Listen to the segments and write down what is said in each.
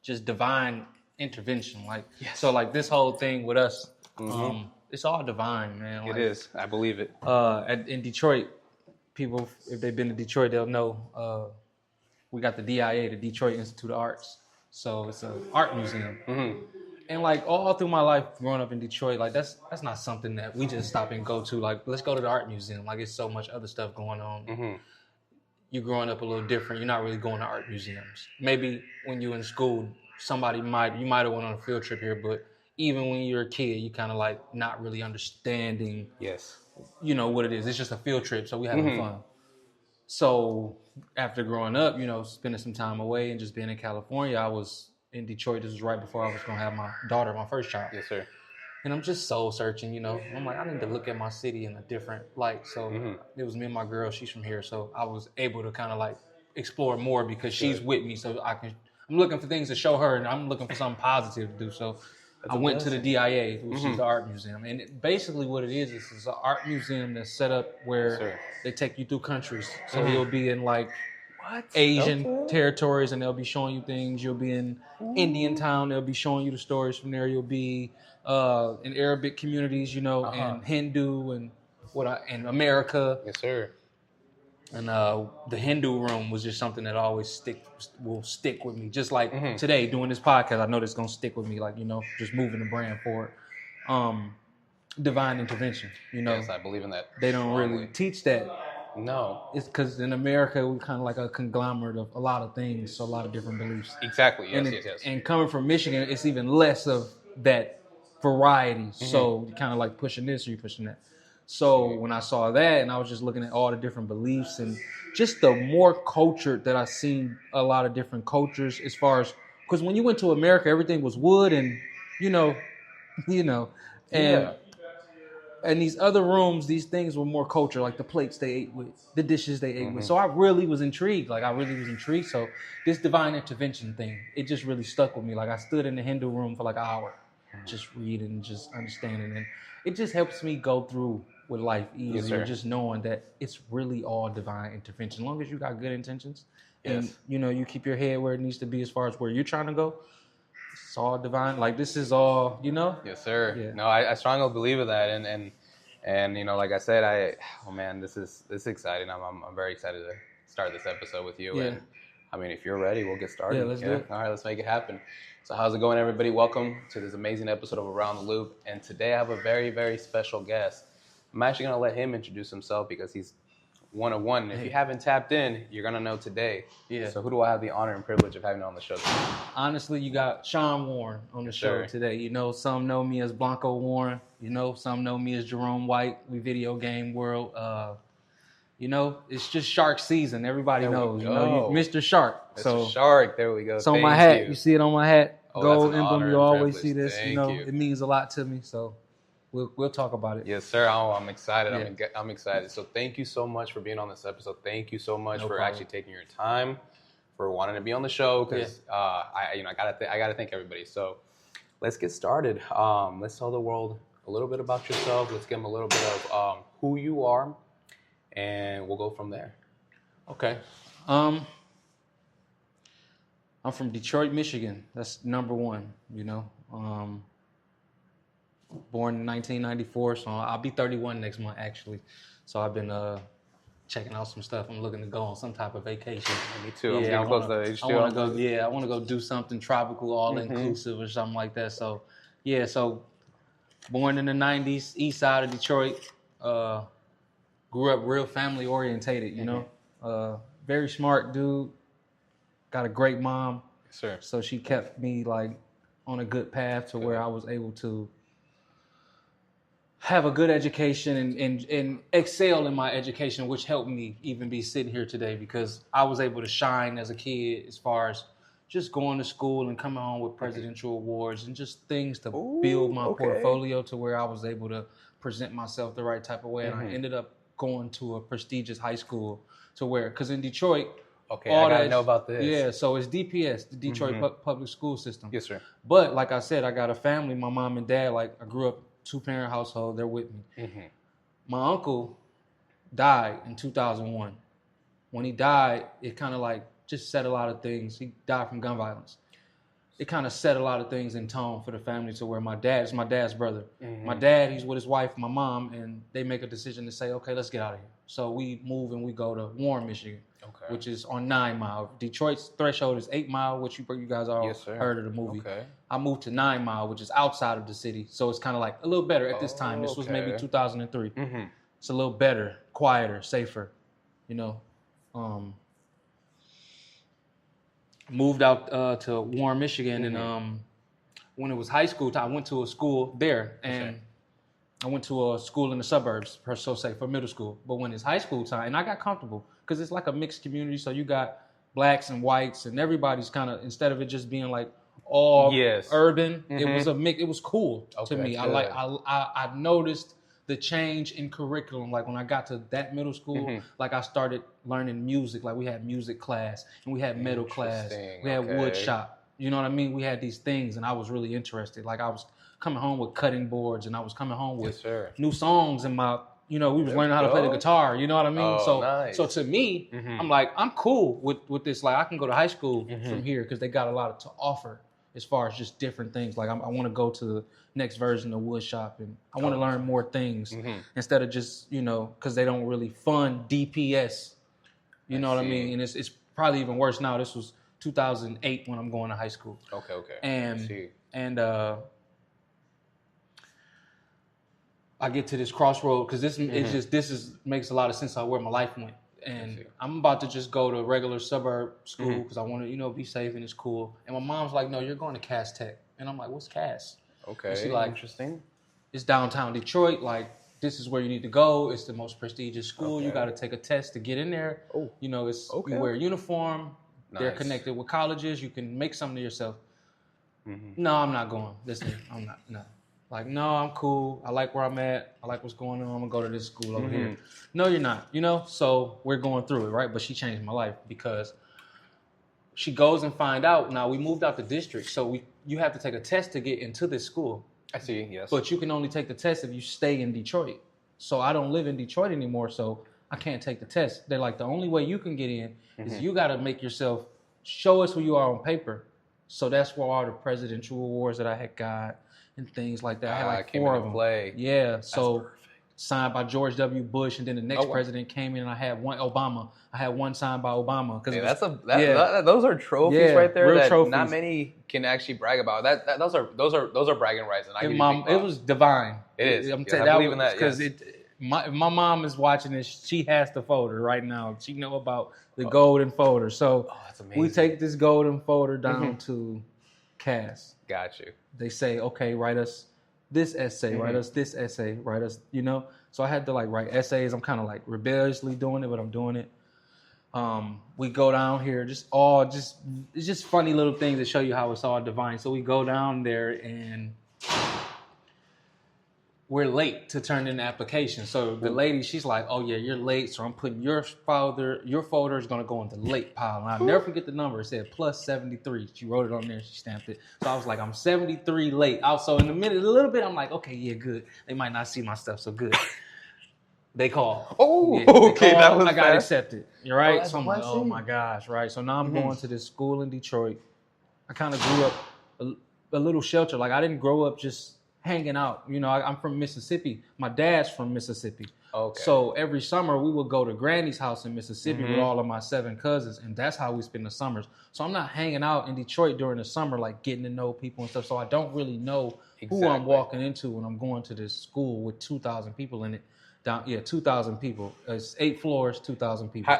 just divine intervention. Like, so like this whole thing with us, it's all divine, man. Like, it is. I believe it. In Detroit, people, if they've been to Detroit, they'll know we got the DIA, the Detroit Institute of Arts. So it's an art museum. And like all through my life growing up in Detroit, like that's not something that we just stop and go to. Like, let's go to the art museum. Like, it's so much other stuff going on. You're growing up a little different. You're not really going to art museums. Maybe when you're in school, you might have went on a field trip here, but even when you're a kid, you kind of like not really understanding, what it is. It's just a field trip, so we having fun. So after growing up, spending some time away and just being in California, I was in Detroit. This was right before I was going to have my daughter, my first child. Yes, sir. And I'm just soul searching, I'm like, I need to look at my city in a different light. So it was me and my girl, she's from here. So I was able to kind of like explore more because she's with me. So I'm looking for things to show her, and I'm looking for something positive to do. So I went to the DIA, which is the art museum. And basically what it is an art museum that's set up where they take you through countries. So you'll be in like Asian territories, and they'll be showing you things. You'll be in Indian town. They'll be showing you the stories from there. You'll be in Arabic communities, and Hindu and America. Yes, sir. And the Hindu room was just something that always will stick with me. Just like today doing this podcast, I know that's gonna stick with me. Like, just moving the brand forward. Divine intervention. Yes, I believe in that. They don't really teach that. No. It's because in America, we're kind of like a conglomerate of a lot of things, so a lot of different beliefs. Exactly, yes. And coming from Michigan, it's even less of that variety. So you're kind of like pushing this or you're pushing that. So when I saw that, and I was just looking at all the different beliefs and just the more cultured that I seen a lot of different cultures as far as, because when you went to America, everything was wood and, and these other rooms, these things were more culture, like the plates they ate with, the dishes they ate with. So I really was intrigued. So this divine intervention thing, it just really stuck with me. Like, I stood in the Hindu room for like an hour, just reading, just understanding. And it just helps me go through with life easier, just knowing that it's really all divine intervention. As long as you got good intentions and, you keep your head where it needs to be as far as where you're trying to go, it's all divine. Like, this is all, Yes, sir. Yeah. No, I strongly believe in that, and like I said, this is exciting. I'm very excited to start this episode with you. Yeah. And I mean, if you're ready, we'll get started. Yeah, let's do it. All right, let's make it happen. So how's it going, everybody? Welcome to this amazing episode of Around the Loop. And today I have a very, very special guest. I'm actually going to let him introduce himself because he's one of one. If you haven't tapped in, you're going to know today. Yeah. So who do I have the honor and privilege of having on the show today? Honestly, you got Sean Warren on the show today. Some know me as Blanco Warren. Some know me as Jerome White. We video game world. It's just shark season. Everybody knows. Mr. Shark. Mr. Shark. There we go. So on my hat, you see it on my hat. Oh, gold emblem. You always privilege. see this. Thank you. It means a lot to me. So we'll talk about it. Yes, sir. Oh, I'm excited. Yeah. I'm excited. So thank you so much for being on this episode. Thank you so much for problem. actually taking your time, for wanting to be on the show. Because I gotta thank everybody. So let's get started. Let's tell the world a little bit about yourself. Let's give them a little bit of who you are, and we'll go from there. Okay. I'm from Detroit, Michigan. That's number one. Born in 1994, so I'll be 31 next month, actually. So I've been checking out some stuff. I'm looking to go on some type of vacation. Me too. Yeah, I want to go do something tropical, all-inclusive or something like that. So, so born in the 90s, east side of Detroit. Grew up real family-orientated, very smart dude. Got a great mom. Yes, sir. So she kept me, like, on a good path to where I was able to have a good education and excel in my education, which helped me even be sitting here today because I was able to shine as a kid as far as just going to school and coming home with presidential awards and just things to build my portfolio to where I was able to present myself the right type of way. And I ended up going to a prestigious high school to where, because in Detroit, I gotta know about this. Yeah, so it's DPS, the Detroit Public School System. Yes, sir. But like I said, I got a family, my mom and dad, like I grew up 2-parent household, they're with me. My uncle died in 2001. When he died, it kind of like just said a lot of things. He died from gun violence. it kind of set a lot of things in tone for the family to where my dad's brother. My dad, he's with his wife, my mom, and they make a decision to say, okay, let's get out of here. So we move and we go to Warren, Michigan, which is on 9 Mile. Detroit's threshold is 8 Mile, which you guys all heard of the movie. Okay. I moved to 9 Mile, which is outside of the city. So it's kind of like a little better at this time. This was maybe 2003. It's a little better, quieter, safer, you know. Moved out to Warren, Michigan, and when it was high school time, I went to a school there, and I went to a school in the suburbs, per se, for middle school. But when it's high school time, and I got comfortable, because it's like a mixed community, so you got blacks and whites, and everybody's kind of, instead of it just being like all urban, it was a mix. It was cool to me. I noticed the change in curriculum. Like when I got to that middle school, like I started learning music. Like we had music class and we had metal class. We had wood shop. You know what I mean? We had these things and I was really interested. Like I was coming home with cutting boards and I was coming home with new songs in my, you know, we was learning how to play the guitar. You know what I mean? So to me, I'm like, I'm cool with this. Like I can go to high school from here because they got a lot to offer as far as just different things. Like I want to go to the next version of woodshop and I want to learn more things instead of just, you know, because they don't really fund DPS. You know what I mean? And it's probably even worse now. This was 2008 when I'm going to high school. Okay. And I get to this crossroad because this makes a lot of sense how where my life went. And I'm about to just go to regular suburb school because I want to, you know, be safe and it's cool. And my mom's like, no, you're going to Cass Tech. And I'm like, what's Cass? Okay, and she like, interesting. It's downtown Detroit. Like, this is where you need to go. It's the most prestigious school. You got to take a test to get in there. You know, you wear a uniform. They're connected with colleges. You can make something to yourself. No, I'm not going. Listen, I'm not. No. Like, no, I'm cool. I like where I'm at. I like what's going on. I'm going to go to this school over here. No, you're not, you know? So we're going through it, right? But she changed my life because she goes and find out. Now, we moved out the district, so you have to take a test to get into this school. I see, yes. But you can only take the test if you stay in Detroit. So I don't live in Detroit anymore, so I can't take the test. They're like, the only way you can get in is you got to make yourself, show us who you are on paper. So that's where all the presidential awards that I had got and things like that. I had like 4 of them. Yeah, so signed by George W. Bush, and then the next president came in, and I had one Obama. I had one signed by Obama. Those are trophies right there that trophies. Not many can actually brag about. Those are bragging rights. And it was divine. It is. I'm telling you, I believe in that because my mom is watching this. She has the folder right now. She know about the golden folder. So that's amazing. We take this golden folder down to Cass. Got you. They say, okay, write us this essay, write us this essay, write us, you know. So I had to like write essays. I'm kind of like rebelliously doing it, but I'm doing it. We go down here, it's just funny little things that show you how it's all divine. So we go down there and we're late to turn in the application. So the lady, she's like, oh yeah, you're late. So I'm putting your folder is going to go in the late pile. And I'll never forget the number. It said plus 73. She wrote it on there. She stamped it. So I was like, I'm 73 late. Also in a little bit, I'm like, okay, yeah, good. They might not see my stuff so good. They call. Okay. That was I got accepted. You're right. So I'm like, oh my gosh, right. So now I'm going to this school in Detroit. I kind of grew up a little sheltered. Like I didn't grow up just hanging out. You know, I'm from Mississippi. My dad's from Mississippi. Okay. So every summer we would go to Granny's house in Mississippi with all of my 7 cousins, and that's how we spend the summers. So I'm not hanging out in Detroit during the summer, like getting to know people and stuff. So I don't really know who I'm walking into when I'm going to this school with 2,000 people in it. 2,000 people. It's 8 floors, 2,000 people.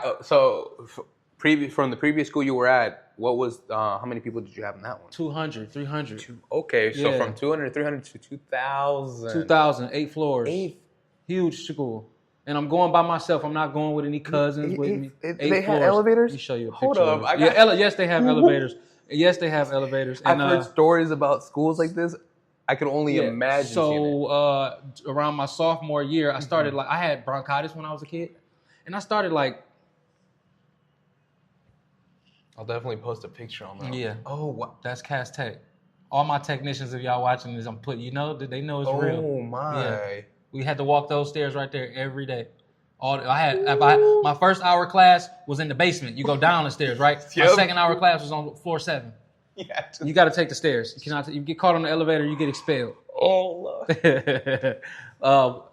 From the previous school you were at, what was how many people did you have in that one? 200, 300. So from 200, 300 to 2,000. 2,000, 8 floors. Huge school. And I'm going by myself. I'm not going with any cousins with me. They had elevators? Let me show you a picture. Hold up. Yes, they have elevators. Yes, they have elevators. I've heard stories about schools like this. I can only imagine. So around my sophomore year, I started I had bronchitis when I was a kid. And I started I'll definitely post a picture on that. Yeah. Oh, what? That's Cass Tech. All my technicians, if y'all watching this, I'm putting, they know it's real. Oh my. Yeah. We had to walk those stairs right there every day. My first hour class was in the basement. You go down the stairs, right? My second hour class was on floor 7. You got to take the stairs. You cannot. You get caught on the elevator, you get expelled. Oh,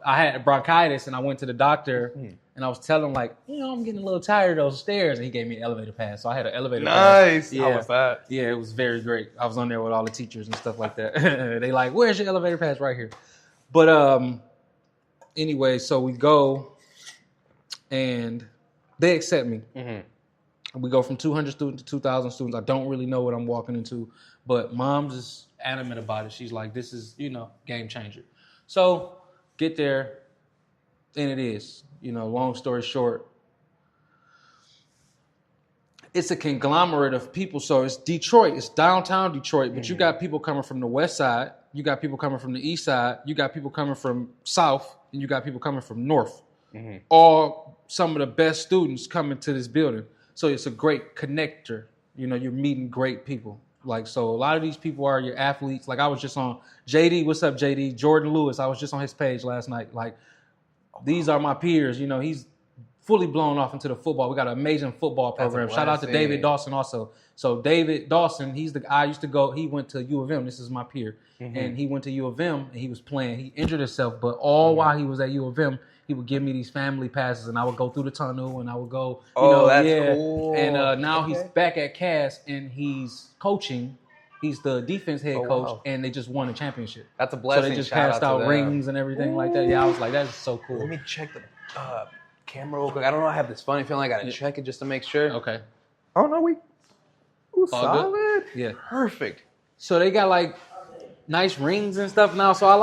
I had bronchitis, and I went to the doctor, and I was telling him like, I'm getting a little tired of those stairs, and he gave me an elevator pass. So I had an elevator pass. Nice. Yeah. How was that? Yeah, it was very great. I was on there with all the teachers and stuff like that. They like, where's your elevator pass? Right here. But anyway, so we go, and they accept me. We go from 200 students to 2,000 students. I don't really know what I'm walking into, but mom's is adamant about it. She's like, this is, game changer. So get there, and it is. Long story short, it's a conglomerate of people. So it's Detroit. It's downtown Detroit, but you got people coming from the west side. You got people coming from the east side. You got people coming from south, and you got people coming from north. All some of the best students coming to this building. So it's a great connector. You're meeting great people. So a lot of these people are your athletes. I was just on JD. What's up, JD? Jordan Lewis. I was just on his page last night. These are my peers. He's fully blown off into the football. We got an amazing football program. Shout out to David Dawson also. So David Dawson, he's the guy I used to go. He went to U of M. This is my peer. And he went to U of M, and he was playing. He injured himself, but while he was at U of M, he would give me these family passes, and I would go through the tunnel, and I would go, that's cool. And now he's back at Cass, and he's coaching. He's the defense head coach, and they just won a championship. That's a blessing. So they just passed out rings and everything like that. Yeah, I was like, that's so cool. Let me check the camera real quick. I don't know. I have this funny feeling. I got to check it just to make sure. Okay. Oh, no, solid. Good? Yeah. Perfect. So they got nice rings and stuff now. So I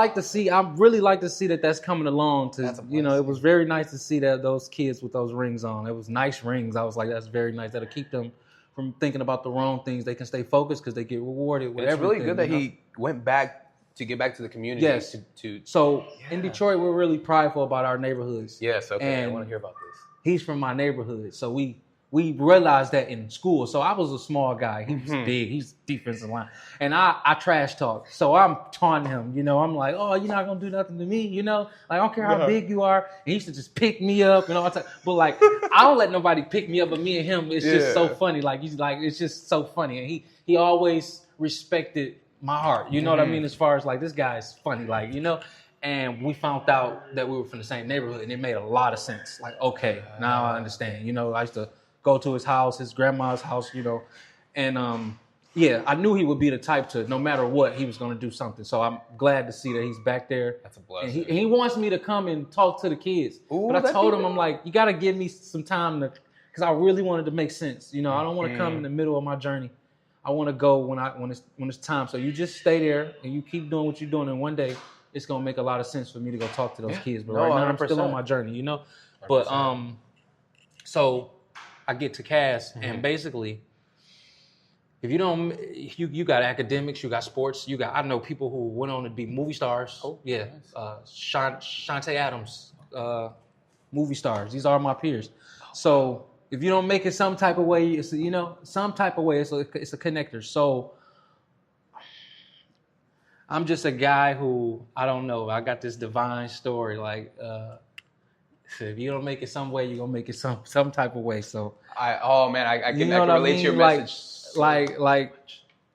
really like to see that that's coming along. It was very nice to see that those kids with those rings on. It was nice rings. I was like, that's very nice. That'll keep them from thinking about the wrong things. They can stay focused because they get rewarded with everything. It's really good that he went back to get back to the community. Yes. So in Detroit, we're really prideful about our neighborhoods. Yes. Okay. And I want to hear about this. He's from my neighborhood. So we realized that in school. So I was a small guy. He was big. He's defensive line. And I trash talk. So I'm taunting him. I'm like, oh, you're not going to do nothing to me. I don't care how big you are. And he used to just pick me up and all that. But I don't let nobody pick me up. But me and him, it's just so funny. It's just so funny. And he always respected my heart. You know what I mean? As far as this guy's funny, And we found out that we were from the same neighborhood, and it made a lot of sense. Okay, now I understand. I used to go to his house, his grandma's house, and I knew he would be the type to, no matter what, he was going to do something. So I'm glad to see that he's back there. That's a blessing. And he wants me to come and talk to the kids. Ooh, but I told him, I'm like, you got to give me some time because I really wanted to make sense. I don't want to come in the middle of my journey. I want to go when it's time. So you just stay there and you keep doing what you're doing, and one day it's gonna make a lot of sense for me to go talk to those kids. But right now 100%. I'm still on my journey, 100%. But so I get to Cass, and basically, if you don't, you got academics, you got sports, I know people who went on to be movie stars. Oh, yeah, nice. Shantae Adams, movie stars. These are my peers. So if you don't make it some type of way, it's some type of way, it's a connector. So I'm just a guy who, I don't know, I got this divine story. If you don't make it some way, you're going to make it some type of way. So I can relate to your message.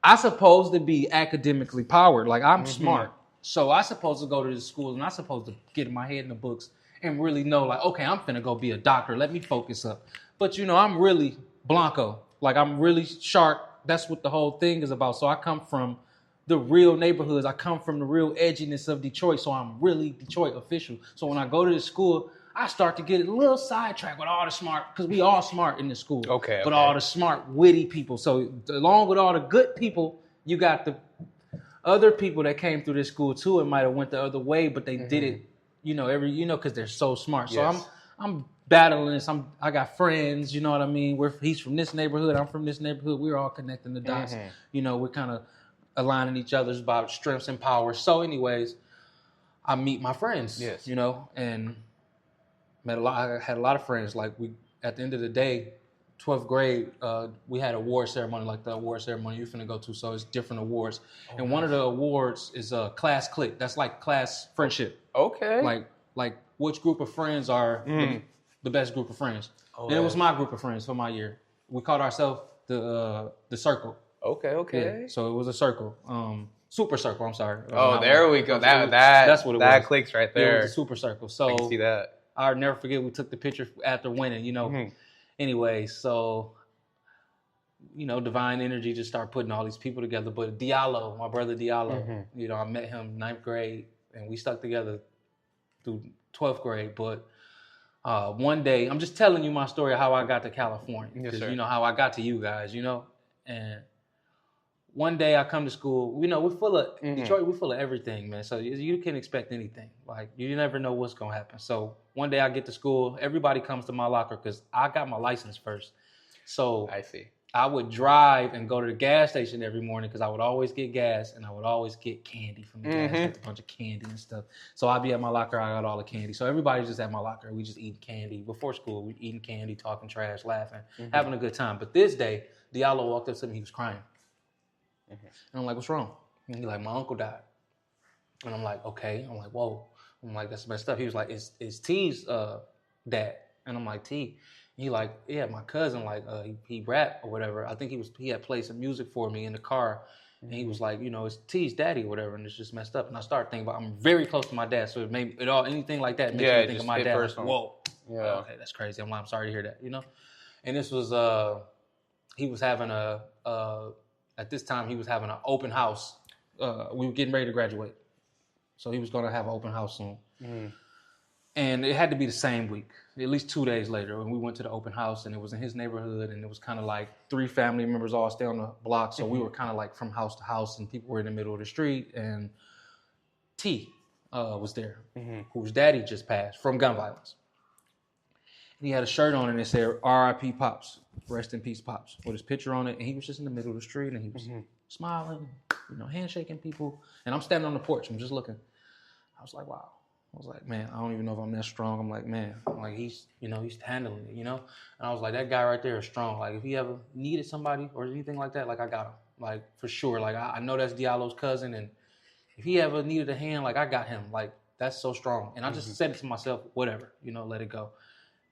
I supposed to be academically powered. I'm smart. So I supposed to go to the school, and I supposed to get my head in the books and really know, okay, I'm finna go be a doctor. Let me focus up. But, I'm really Blanco. I'm really Shark. That's what the whole thing is about. So I come from the real neighborhoods. I come from the real edginess of Detroit. So I'm really Detroit official. So when I go to the school, I start to get a little sidetracked with all the smart, because we all smart in the school. Okay. But all the smart, witty people. So along with all the good people, you got the other people that came through this school too and might have went the other way, but they did it, because they're so smart. So yes. I'm battling this. I got friends, you know what I mean? He's from this neighborhood, I'm from this neighborhood. We're all connecting the dots. We're kind of aligning each other's about strengths and powers. So anyways, I meet my friends, yes. And I had a lot of friends. At the end of the day, 12th grade, we had an award ceremony, the award ceremony you're finna go to. So it's different awards. And one of the awards is a class clique. That's class friendship. Okay. Like which group of friends are the best group of friends. And it was my group of friends for my year. We called ourselves the circle. Okay. Yeah, so it was a circle. Super circle, I'm sorry. There we go. That's what it was. That clicks right there. It was a super circle. So I can see that. I'll never forget, we took the picture after winning, Anyway, so, divine energy just started putting all these people together. But Diallo, my brother Diallo, I met him 9th grade, and we stuck together through 12th grade. But one day, I'm just telling you my story of how I got to California. Because how I got to you guys, And one day I come to school, we're full of, Detroit, we're full of everything, man. So you can expect anything. Like, you never know what's going to happen. So one day I get to school, everybody comes to my locker because I got my license first. So I see. I would drive and go to the gas station every morning because I would always get gas and I would always get candy from the gas, get a bunch of candy and stuff. So I'd be at my locker, I got all the candy. So everybody's just at my locker. We just eating candy. Before school, we eating candy, talking trash, laughing, having a good time. But this day, Diallo walked up to me, he was crying. And I'm like, what's wrong? And he's like, my uncle died. And I'm like, okay. I'm like, whoa. I'm like, that's messed up. He was like, it's Tee's dad. And I'm like, Tee. He like, yeah, my cousin, like, he rapped or whatever. I think he had played some music for me in the car. And he was like, it's Tee's daddy or whatever. And it's just messed up. And I started thinking about, I'm very close to my dad. So anything like that makes me think of my dad. Like, whoa. Yeah. Okay, that's crazy. I'm sorry to hear that, And this was, he was having at this time, he was having an open house. We were getting ready to graduate. So he was going to have an open house soon. And it had to be the same week, at least 2 days later. When we went to the open house, and it was in his neighborhood, and it was kind of like 3 family members all stay on the block. So we were kind of like from house to house, and people were in the middle of the street. And Tee was there, whose daddy just passed from gun violence. And he had a shirt on, and it said, R.I.P. Pops, rest in peace, Pops, with his picture on it. And he was just in the middle of the street, and he was smiling, handshaking people. And I'm standing on the porch, I'm just looking. I was like, wow. I was like, man, I don't even know if I'm that strong. I'm like, man, he's handling it, And I was like, that guy right there is strong. Like, if he ever needed somebody or anything like that, like, I got him. Like, for sure. Like, I know that's Diallo's cousin, and if he ever needed a hand, like, I got him. Like, that's so strong. And I just said it to myself, whatever, let it go.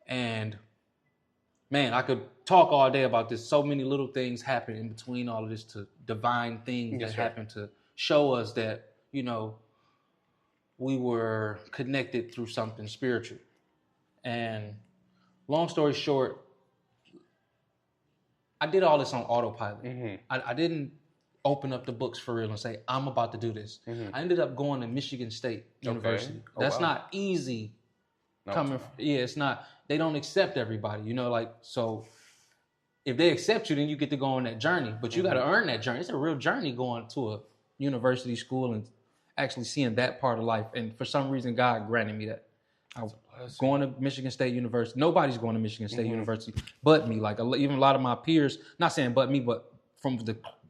And, man, I could talk all day about this. So many little things happen in between all of this, to divine things that happen to show us that, we were connected through something spiritual. And long story short, I did all this on autopilot. I didn't open up the books for real and say, I'm about to do this. I ended up going to Michigan State University. That's not easy. It's not. They don't accept everybody, so if they accept you, then you get to go on that journey. But you got to earn that journey. It's a real journey going to a university school and actually seeing that part of life. And for some reason, God granted me that. I was going to Michigan State University. Nobody's going to Michigan State University but me. Like, even a lot of my peers, not saying but me, but from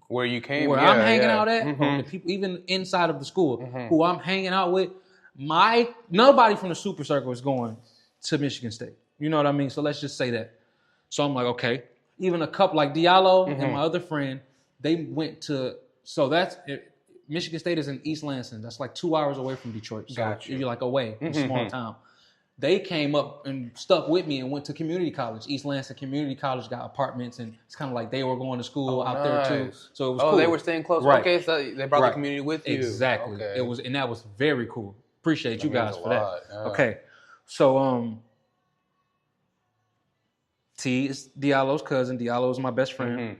where you came, where I'm hanging out at, the people even inside of the school who I'm hanging out with, nobody from the super circle is going to Michigan State. You know what I mean? So let's just say that. So I'm like, okay. Even a couple, like Diallo and my other friend, they went to, so that's it. Michigan State is in East Lansing. That's like 2 hours away from Detroit. So you're like away, a small town. They came up and stuck with me and went to community college. East Lansing Community College got apartments, and it's kind of like they were going to school out there too. So it was cool. They were staying close. Right. Okay, so they brought the community with you. Exactly. Okay. It was, and that was very cool. Appreciate you guys for that. Yeah. Okay, so Tee is Diallo's cousin. Diallo is my best friend.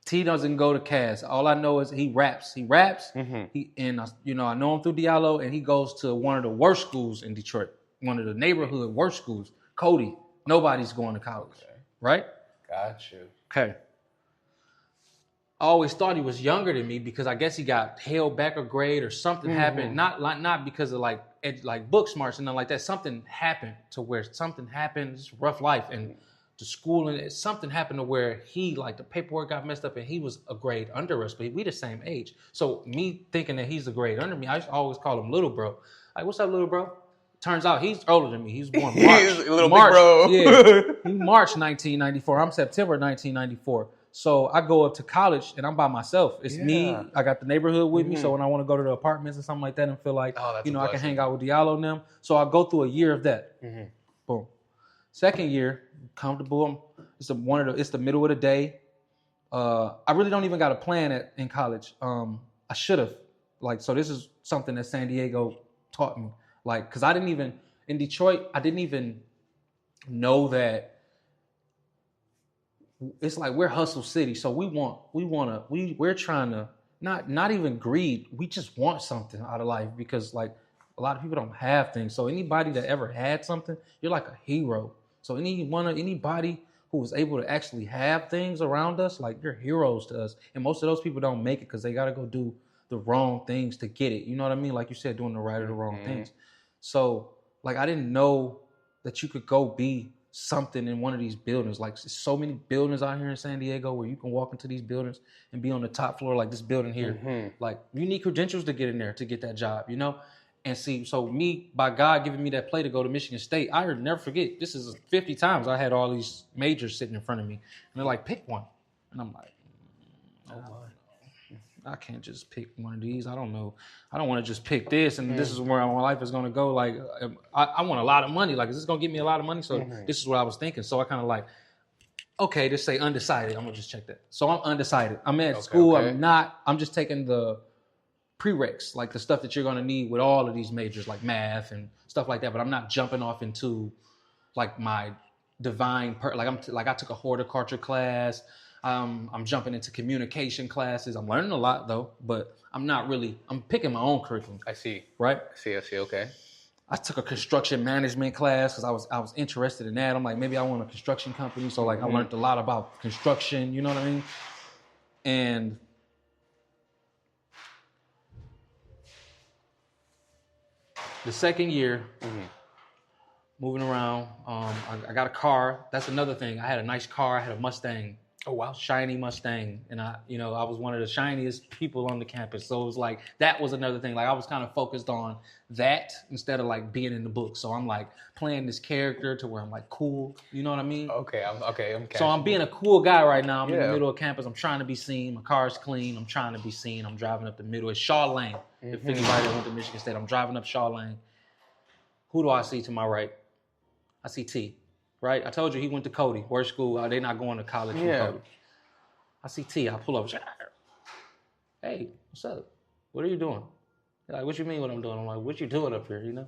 Tee doesn't go to Cass. All I know is he raps. I know him through Diallo, and he goes to one of the worst schools in Detroit, one of the neighborhood worst schools, Cody. Nobody's going to college, right? Got you. Okay. I always thought he was younger than me because I guess he got held back a grade or something happened. Not because of like book smarts and nothing like that. Something happened to where something happened. It's rough life and. To school, and something happened to where the paperwork got messed up, and he was a grade under us, but we the same age. So me thinking that he's a grade under me, I used to always call him little bro. Like, what's up, little bro? Turns out he's older than me. He was born March. He's a little big bro. Yeah, he March 1994. I'm September 1994. So I go up to college, and I'm by myself. It's me. I got the neighborhood with me, so when I want to go to the apartments or something like that and feel like, I can hang out with Diallo and them. So I go through a year of that. Boom. Second year, comfortable. It's the middle of the day. I really don't even got a plan in college. I should have. Like, so this is something that San Diego taught me. Like, because I didn't even, in Detroit, I didn't even know that it's like we're hustle city. So we're trying to, not even greed. We just want something out of life because like a lot of people don't have things. So anybody that ever had something, you're like a hero. So anybody who was able to actually have things around us, like you're heroes to us. And most of those people don't make it because they got to go do the wrong things to get it. You know what I mean? Like you said, doing the right or the wrong things. So like I didn't know that you could go be something in one of these buildings. Like so many buildings out here in San Diego where you can walk into these buildings and be on the top floor like this building here. Like you need credentials to get in there to get that job, you know? And see, so me, by God giving me that play to go to Michigan State, I would never forget, this is 50 times I had all these majors sitting in front of me. And they're like, pick one. And I'm like, I can't just pick one of these. I don't know. I don't want to just pick this and this is where my life is going to go. Like, I want a lot of money. Like, is this going to give me a lot of money? So this is what I was thinking. So I kind of like, okay, just say undecided. I'm going to just check that. So I'm undecided. I'm at school. Okay. I'm just taking the prereqs, like the stuff that you're going to need with all of these majors, like math and stuff like that. But I'm not jumping off into like my divine, I took a horticulture class. I'm jumping into communication classes. I'm learning a lot though, but I'm picking my own curriculum. I see. Right? I see. Okay. I took a construction management class because I was interested in that. I'm like, maybe I want a construction company. So like I learned a lot about construction, you know what I mean? And the second year, moving around, I got a car. That's another thing. I had a nice car. I had a Mustang. Oh wow, shiny Mustang, and I was one of the shiniest people on the campus. So it was like that was another thing. Like I was kind of focused on that instead of like being in the book. So I'm like playing this character to where I'm like cool. You know what I mean? Okay. So I'm being a cool guy right now. I'm in the middle of campus. I'm trying to be seen. My car's clean. I'm trying to be seen. I'm driving up the middle. It's Shaw Lane. If anybody that went to Michigan State, I'm driving up Shaw Lane. Who do I see to my right? I see T. Right? I told you he went to Cody. Worst school. They're not going to college from Cody. I see T. I pull up. Hey, what's up? What are you doing? He's like, what you mean what I'm doing? I'm like, what you doing up here, you know?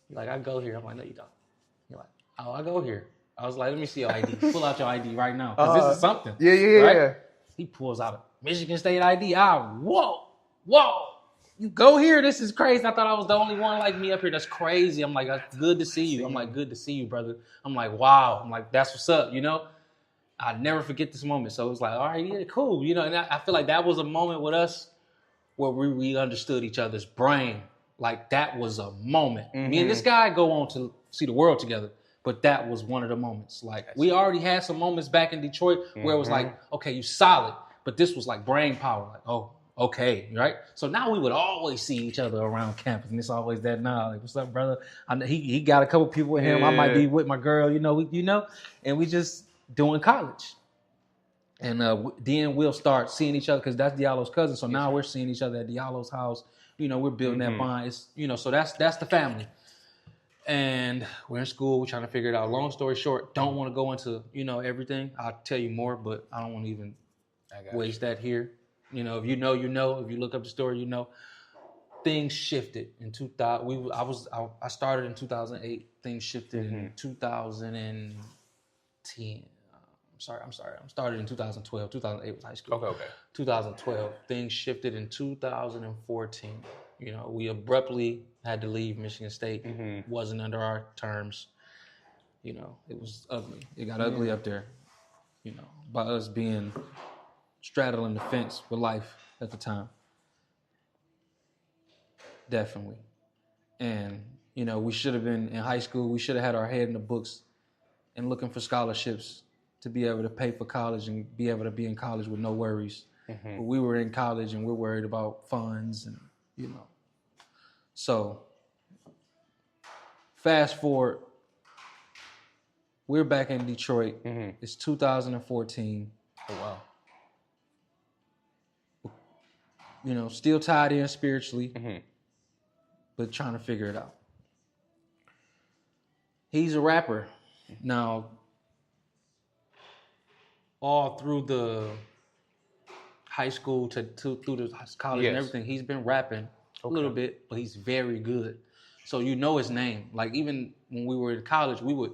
He's like, I go here. I'm like, no, you don't. He's like, oh, I go here. I was like, let me see your ID. Pull out your ID right now. Because this is something. Yeah. He pulls out a Michigan State ID. Whoa. You go here? This is crazy. I thought I was the only one like me up here. That's crazy. I'm like, good to see you. I'm like, good to see you, brother. I'm like, wow. I'm like, that's what's up, you know? I never forget this moment. So it was like, all right, yeah, cool. You know, and I feel like that was a moment with us where we understood each other's brain. Like that was a moment. Me and this guy go on to see the world together. But that was one of the moments. Like we already had some moments back in Detroit where it was like, okay, you solid. But this was like brain power. Like, oh, okay, right? So now we would always see each other around campus, and it's always that now. Like, what's up, brother? He got a couple people with him. I might be with my girl, and we just doing college. And then we'll start seeing each other because that's Diallo's cousin. So now we're seeing each other at Diallo's house. You know, we're building that bond. It's, so that's the family. And we're in school. We're trying to figure it out. Long story short, don't want to go into, everything. I'll tell you more, but I don't want to even waste that here. If you know, if you look up the story, things shifted in 2000. I started in 2008. Things shifted in 2010. I'm sorry. I started in 2012. 2008 was high school. Okay. 2012. Things shifted in 2014. We abruptly had to leave Michigan State. Wasn't under our terms. It was ugly. It got ugly up there. By us being straddling the fence with life at the time. Definitely. And, we should have been in high school. We should have had our head in the books and looking for scholarships to be able to pay for college and be able to be in college with no worries. But we were in college and we're worried about funds and, So, fast forward, we're back in Detroit. It's 2014. Oh, wow. Still tied in spiritually, but trying to figure it out. He's a rapper. Now, all through the high school to through the college and everything. He's been rapping a little bit, but he's very good. So you know his name. Like even when we were in college, we would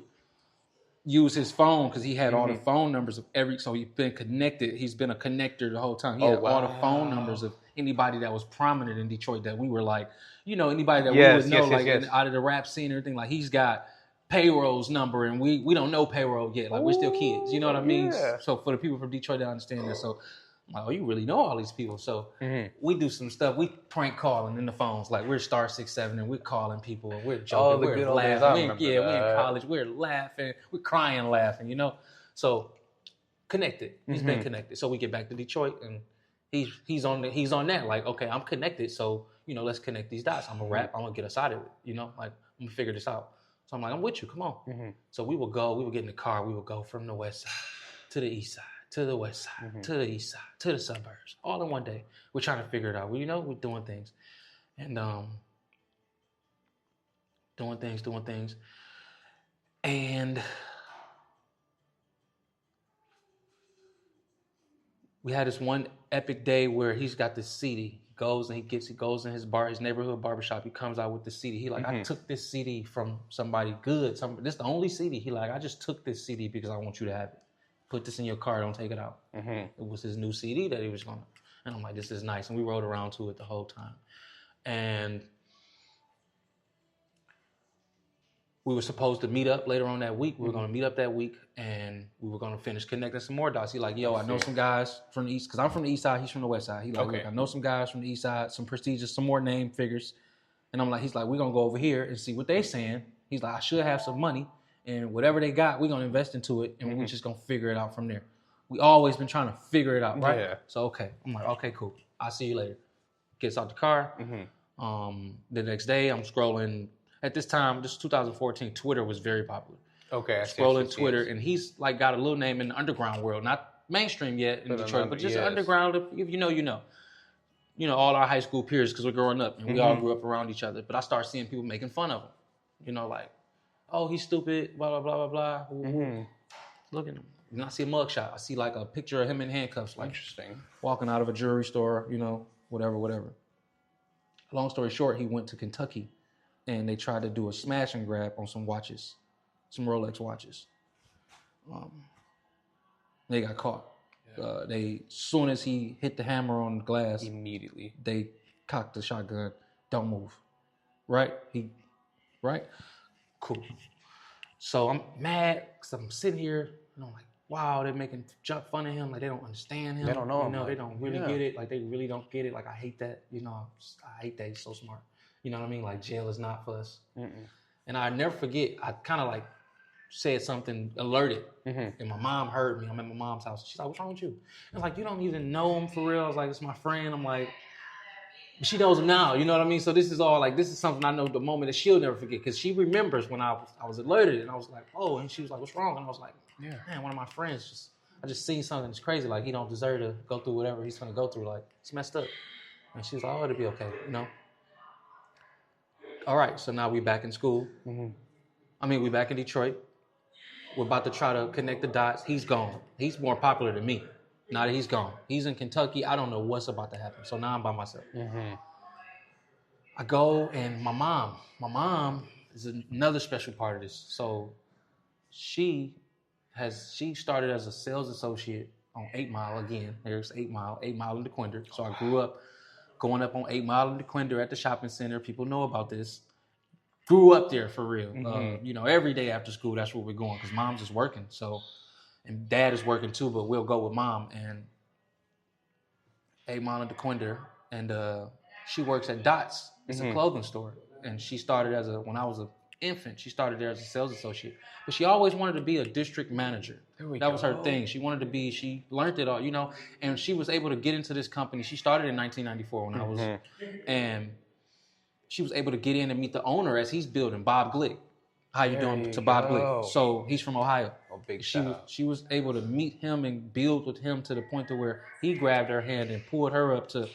use his phone because he had all the phone numbers of so he's been connected. He's been a connector the whole time. He had all the phone numbers of anybody that was prominent in Detroit that we were like, anybody that we would know out of the rap scene and everything. Like he's got payroll's number and we don't know payroll yet. Like we're still kids. You know what I mean? Yeah. So for the people from Detroit to understand that. So I'm like, oh, you really know all these people. So we do some stuff. We prank calling in the phones. Like we're star 6-7 and we're calling people and we're joking. We're laughing. We're in college. We're laughing. We're crying, laughing, So connected. He's been connected. So we get back to Detroit and he's on that. Like, okay, I'm connected. So, let's connect these dots. I'm gonna rap. I'm gonna get us out of it. Like I'm gonna figure this out. So I'm like, I'm with you. Come on. So we would get in the car. We would go from the west side to the east side, to the west side, to the east side, to the suburbs, all in one day. We're trying to figure it out. We're doing things. And doing things. And we had this one epic day where he's got this CD. He goes in his neighborhood barbershop. He comes out with the CD. He like, I took this CD from somebody good. This is the only CD. He like, I just took this CD because I want you to have it. Put this in your car, don't take it out. It was his new CD that he was going to. And I'm like, this is nice. And we rode around to it the whole time. And we were supposed to meet up later on that week. We were going to meet up that week, and we were going to finish connecting some more dots. He like, yo, I know some guys from the east, because I'm from the east side, he's from the west side. He like, look, I know some guys from the east side, some prestigious, some more name figures. And he's like, we're going to go over here and see what they saying. He's like, I should have some money, and whatever they got, we're going to invest into it, and we're just going to figure it out from there. We always been trying to figure it out, right? Yeah. So, okay. I'm like, okay, cool. I'll see you later. Gets out the car. The next day, I'm scrolling. At this time, this is 2014, Twitter was very popular. Okay. Scrolling Twitter, and he's like got a little name in the underground world. Not mainstream yet in Detroit, but just underground. If you know, you know. All our high school peers, because we're growing up, and we all grew up around each other. But I start seeing people making fun of him. Like, oh, he's stupid, blah, blah, blah, blah, blah. Look at him. And I see a mugshot. I see like a picture of him in handcuffs. Like, interesting. Walking out of a jewelry store, whatever. Long story short, he went to Kentucky, and they tried to do a smash and grab on some watches, some Rolex watches. They got caught. As soon as he hit the hammer on the glass, immediately they cocked the shotgun. Don't move. Right? Right? Cool. So I'm mad because I'm sitting here and I'm like, wow, they're making fun of him. Like, they don't understand him. They don't know him. They don't really get it. Like, they really don't get it. Like, I hate that. I hate that he's so smart. You know what I mean? Like, jail is not for us. And I never forget, I kind of like said something, alerted. And my mom heard me. I'm at my mom's house. She's like, what's wrong with you? I was like, you don't even know him for real. I was like, it's my friend. I'm like, she knows him now. You know what I mean? So this is all like, this is something I know the moment that she'll never forget, because she remembers when I was alerted, and I was like, oh, and she was like, what's wrong? And I was like, man, one of my friends I just seen something that's crazy. Like, he don't deserve to go through whatever he's gonna go through. Like, it's messed up. And she was like, oh, it'll be okay, All right, so now we back in school. We back in Detroit. We're about to try to connect the dots. He's gone. He's more popular than me. Now that he's gone. He's in Kentucky. I don't know what's about to happen. So now I'm by myself. I go, and my mom is another special part of this. So she started as a sales associate on 8 Mile again. There's 8 Mile in DeQuinder. So I grew up going up on 8 Mile in DeQuinder at the shopping center. People know about this. Grew up there for real. Every day after school, that's where we're going, because mom's is working. So, and dad is working too, but we'll go with mom. And 8 Mile in DeQuinder, and she works at Dots. It's a clothing store. And she started when I was an infant, she started there as a sales associate. But she always wanted to be a district manager. That was her thing. She learned it all, and she was able to get into this company. She started in 1994 when I was, and she was able to get in and meet the owner as he's building, Bob Glick. How you doing to Bob Glick? So he's from Ohio. She was able to meet him and build with him to the point to where he grabbed her hand and pulled her up to.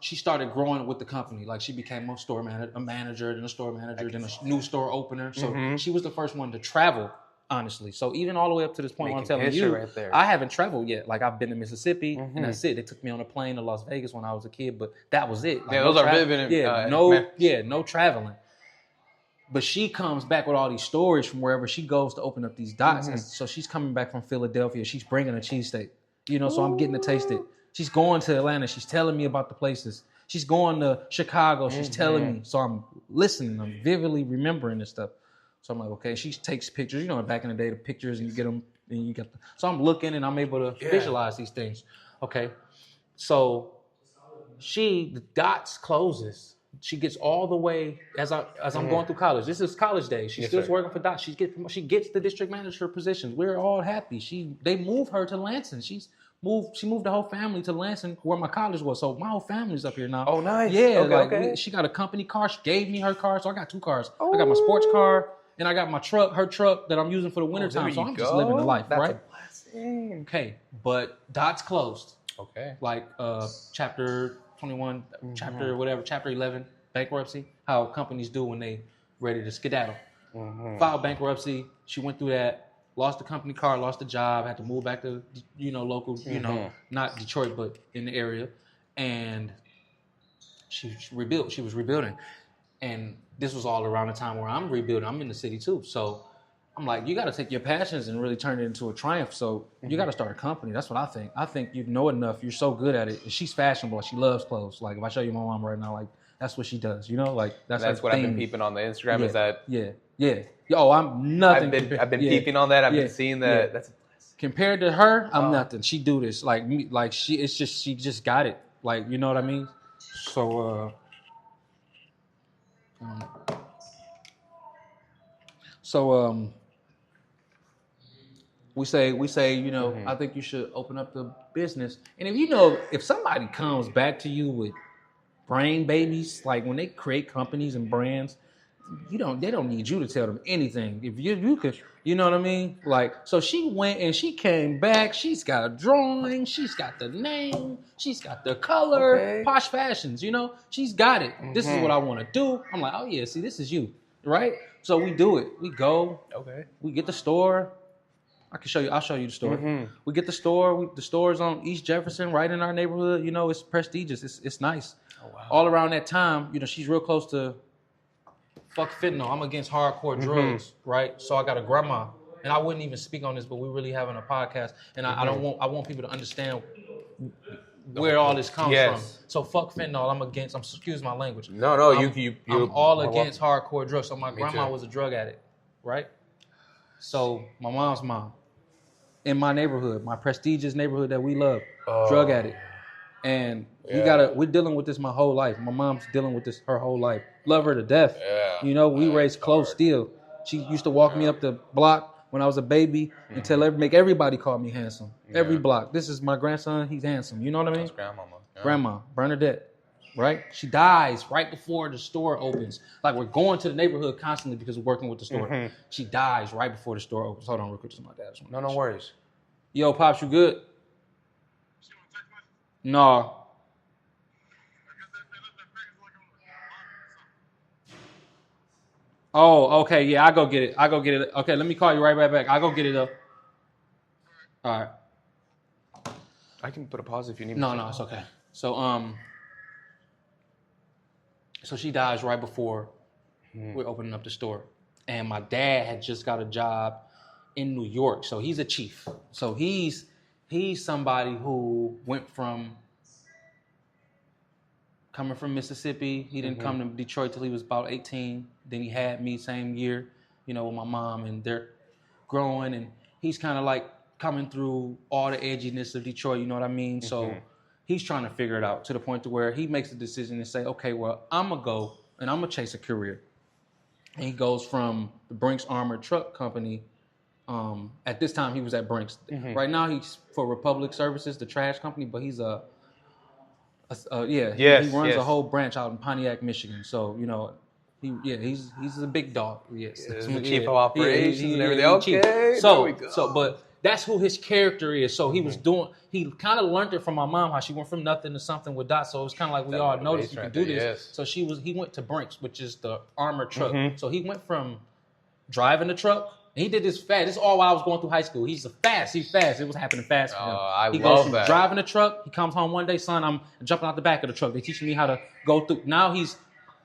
She started growing with the company. Like, she became a store manager, then a store manager, then a new store opener. So she was the first one to travel honestly. So even all the way up to this point where I'm telling history you, right there. I haven't traveled yet. Like I've been to Mississippi, and that's it. They took me on a plane to Las Vegas when I was a kid, but that was it. Like, yeah, those are vivid. No traveling. But she comes back with all these stories from wherever she goes to open up these dots. And so she's coming back from Philadelphia. She's bringing a cheesesteak. You know, so I'm getting to taste it. She's going to Atlanta. She's telling me about the places. She's going to Chicago. She's telling me. So I'm listening. I'm vividly remembering this stuff. So I'm like, okay. She takes pictures. You know, back in the day, the pictures, and you get them. And you get. So I'm looking, and I'm able to visualize these things. Okay. So the dots closes. She gets all the way as I'm going through college. This is college days. She's still working for Dots. She gets the district manager position. We're all happy. They moved her to Lansing. She moved the whole family to Lansing where my college was. So my whole family's up here now. Oh, nice. Yeah, okay. She got a company car. She gave me her car. So I got 2 cars. I got my sports car and I got my truck, her truck that I'm using for the wintertime. So I'm just living the life, That's right? a blessing. Okay, but Dots closed. Okay. Like chapter 21, chapter 11, bankruptcy, how companies do when they ready to skedaddle. Filed bankruptcy. She went through that, lost the company car, lost the job, had to move back to, local, not Detroit, but in the area. And she rebuilt. She was rebuilding. And this was all around the time where I'm rebuilding. I'm in the city too. So I'm like, you got to take your passions and really turn it into a triumph. So you got to start a company. That's what I think. I think you know enough. You're so good at it. And she's fashionable. She loves clothes. Like if I show you my mom right now, like that's what she does. Like that's what thing. I've been peeping on the Instagram. Is that? Yeah. Oh, I'm nothing. I've been peeping on that. I've been seeing that. Yeah. That's compared to her. I'm nothing. She do this like me. Like she just got it. Like you know what I mean. So we say, I think you should open up the business. And if somebody comes back to you with brain babies, like when they create companies and brands, they don't need you to tell them anything. If you could, you know what I mean? Like, so she went and she came back. She's got a drawing. She's got the name. She's got the color. Posh Fashions, she's got it. This is what I want to do. I'm like, oh yeah, see, this is you, right? So we do it. We go. Okay. We get the store. I'll show you the store. We get the store. The store's on East Jefferson, right in our neighborhood. It's prestigious. It's nice. Oh, wow. All around that time, she's real close to fuck fentanyl. I'm against hardcore drugs, right? So I got a grandma, and I wouldn't even speak on this, but we're really having a podcast, and I want people to understand where all this comes from. So fuck fentanyl. I'm against. Excuse my language. No. I'm all against hardcore drugs. So my grandma was a drug addict, right? So my mom's mom, in my neighborhood, my prestigious neighborhood that we love, drug addict. And we're dealing with this my whole life. My mom's dealing with this her whole life. Love her to death. Yeah. We raised close still. She used to walk me up the block when I was a baby and make everybody call me handsome. Yeah. Every block. This is my grandson, he's handsome. You know what I mean? That's grandmama. Yeah. Grandma, Bernadette. Right? She dies right before the store opens. Like we're going to the neighborhood constantly because we're working with the store. She dies right before the store opens. Hold on real quick. This is my dad. No worries. Yo, Pops, you good? No. Oh, okay. Yeah, I'll go get it. Okay, let me call you right back. I'll go get it up. All right. I can put a pause if you need me. No, it's okay. So she dies right before we're opening up the store. And my dad had just got a job in New York. So he's a chief. So he's somebody who went from coming from Mississippi. He didn't come to Detroit till he was about 18. Then he had me same year, with my mom, and they're growing. And he's kind of like coming through all the edginess of Detroit, you know what I mean? So he's trying to figure it out to the point to where he makes a decision and say, okay, well, I'm going to go and I'm going to chase a career. And he goes from the Brinks Armored Truck Company. At this time, he was at Brinks. Right now, he's for Republic Services, the trash company, but he's he runs a whole branch out in Pontiac, Michigan. So, he's a big dog. Yes. He's the chief of operations and everything. Okay. But that's who his character is. So he he kind of learned it from my mom, how she went from nothing to something with Dot. So it's kind of like we all noticed you could do this. Yes. So he went to Brinks, which is the armored truck. So he went from driving the truck And he did this fast. This is all while I was going through high school. He's fast. It was happening fast for him. I He love goes from that. driving a truck. He comes home one day, son, I'm jumping out the back of the truck. They teaching me how to go through. Now he's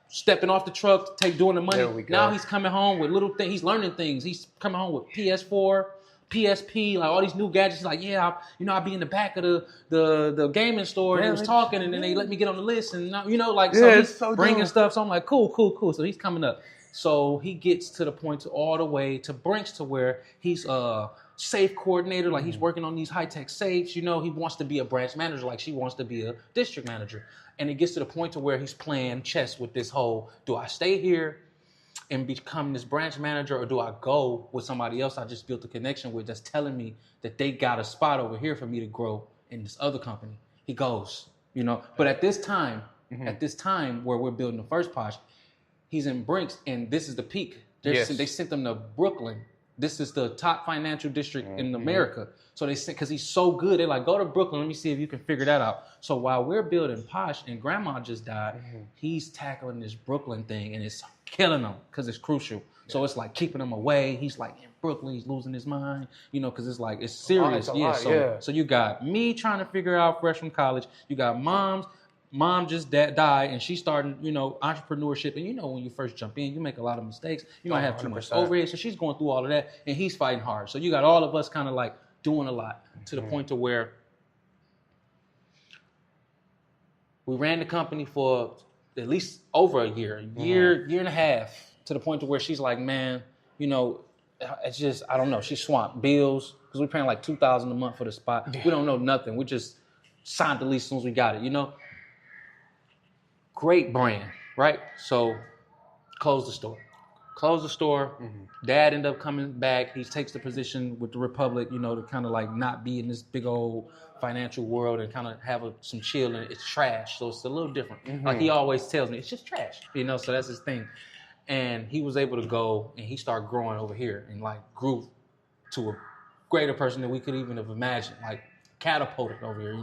stepping off the truck, doing the money. There we go. Now he's coming home with little things. He's learning things. He's coming home with PS4, PSP, like all these new gadgets. He's like, yeah, I'll be in the back of the gaming store, and they was talking, and then they let me get on the list, and now, so he's bringing stuff. So I'm like, cool. So he's coming up. So he gets to the point all the way to Brinks to where he's a safe coordinator, like he's working on these high-tech safes. He wants to be a branch manager, like she wants to be a district manager. And it gets to the point to where he's playing chess with this whole, do I stay here and become this branch manager, or do I go with somebody else I just built a connection with that's telling me that they got a spot over here for me to grow in this other company? He goes, But at this time where we're building the first Posh, he's in Brinks, and this is the peak. They sent him to Brooklyn. This is the top financial district in America. So they said, because he's so good, they're like, go to Brooklyn. Let me see if you can figure that out. So while we're building Posh and Grandma just died, he's tackling this Brooklyn thing, and it's killing him because it's crucial. So it's like keeping him away. He's like in Brooklyn, he's losing his mind, because it's like, it's serious. So you got me trying to figure out fresh from college. You got Mom just died, and she's starting, entrepreneurship. And when you first jump in, you make a lot of mistakes. You might have too much overhead. So she's going through all of that, and he's fighting hard. So you got all of us kind of like doing a lot to the point to where we ran the company for at least over a year and a half, to the point to where she's like, man, it's just, I don't know. She swamped bills because we're paying like $2,000 a month for the spot. We don't know nothing. We just signed the lease as soon as we got it, Great brand, right? So close the store. Dad ended up coming back. He takes the position with the Republic, to kind of like not be in this big old financial world and kind of have some chill. And it's trash, so it's a little different. Like he always tells me, it's just trash, so that's his thing. And he was able to go and he started growing over here and like grew to a greater person than we could even have imagined, like catapulted over here,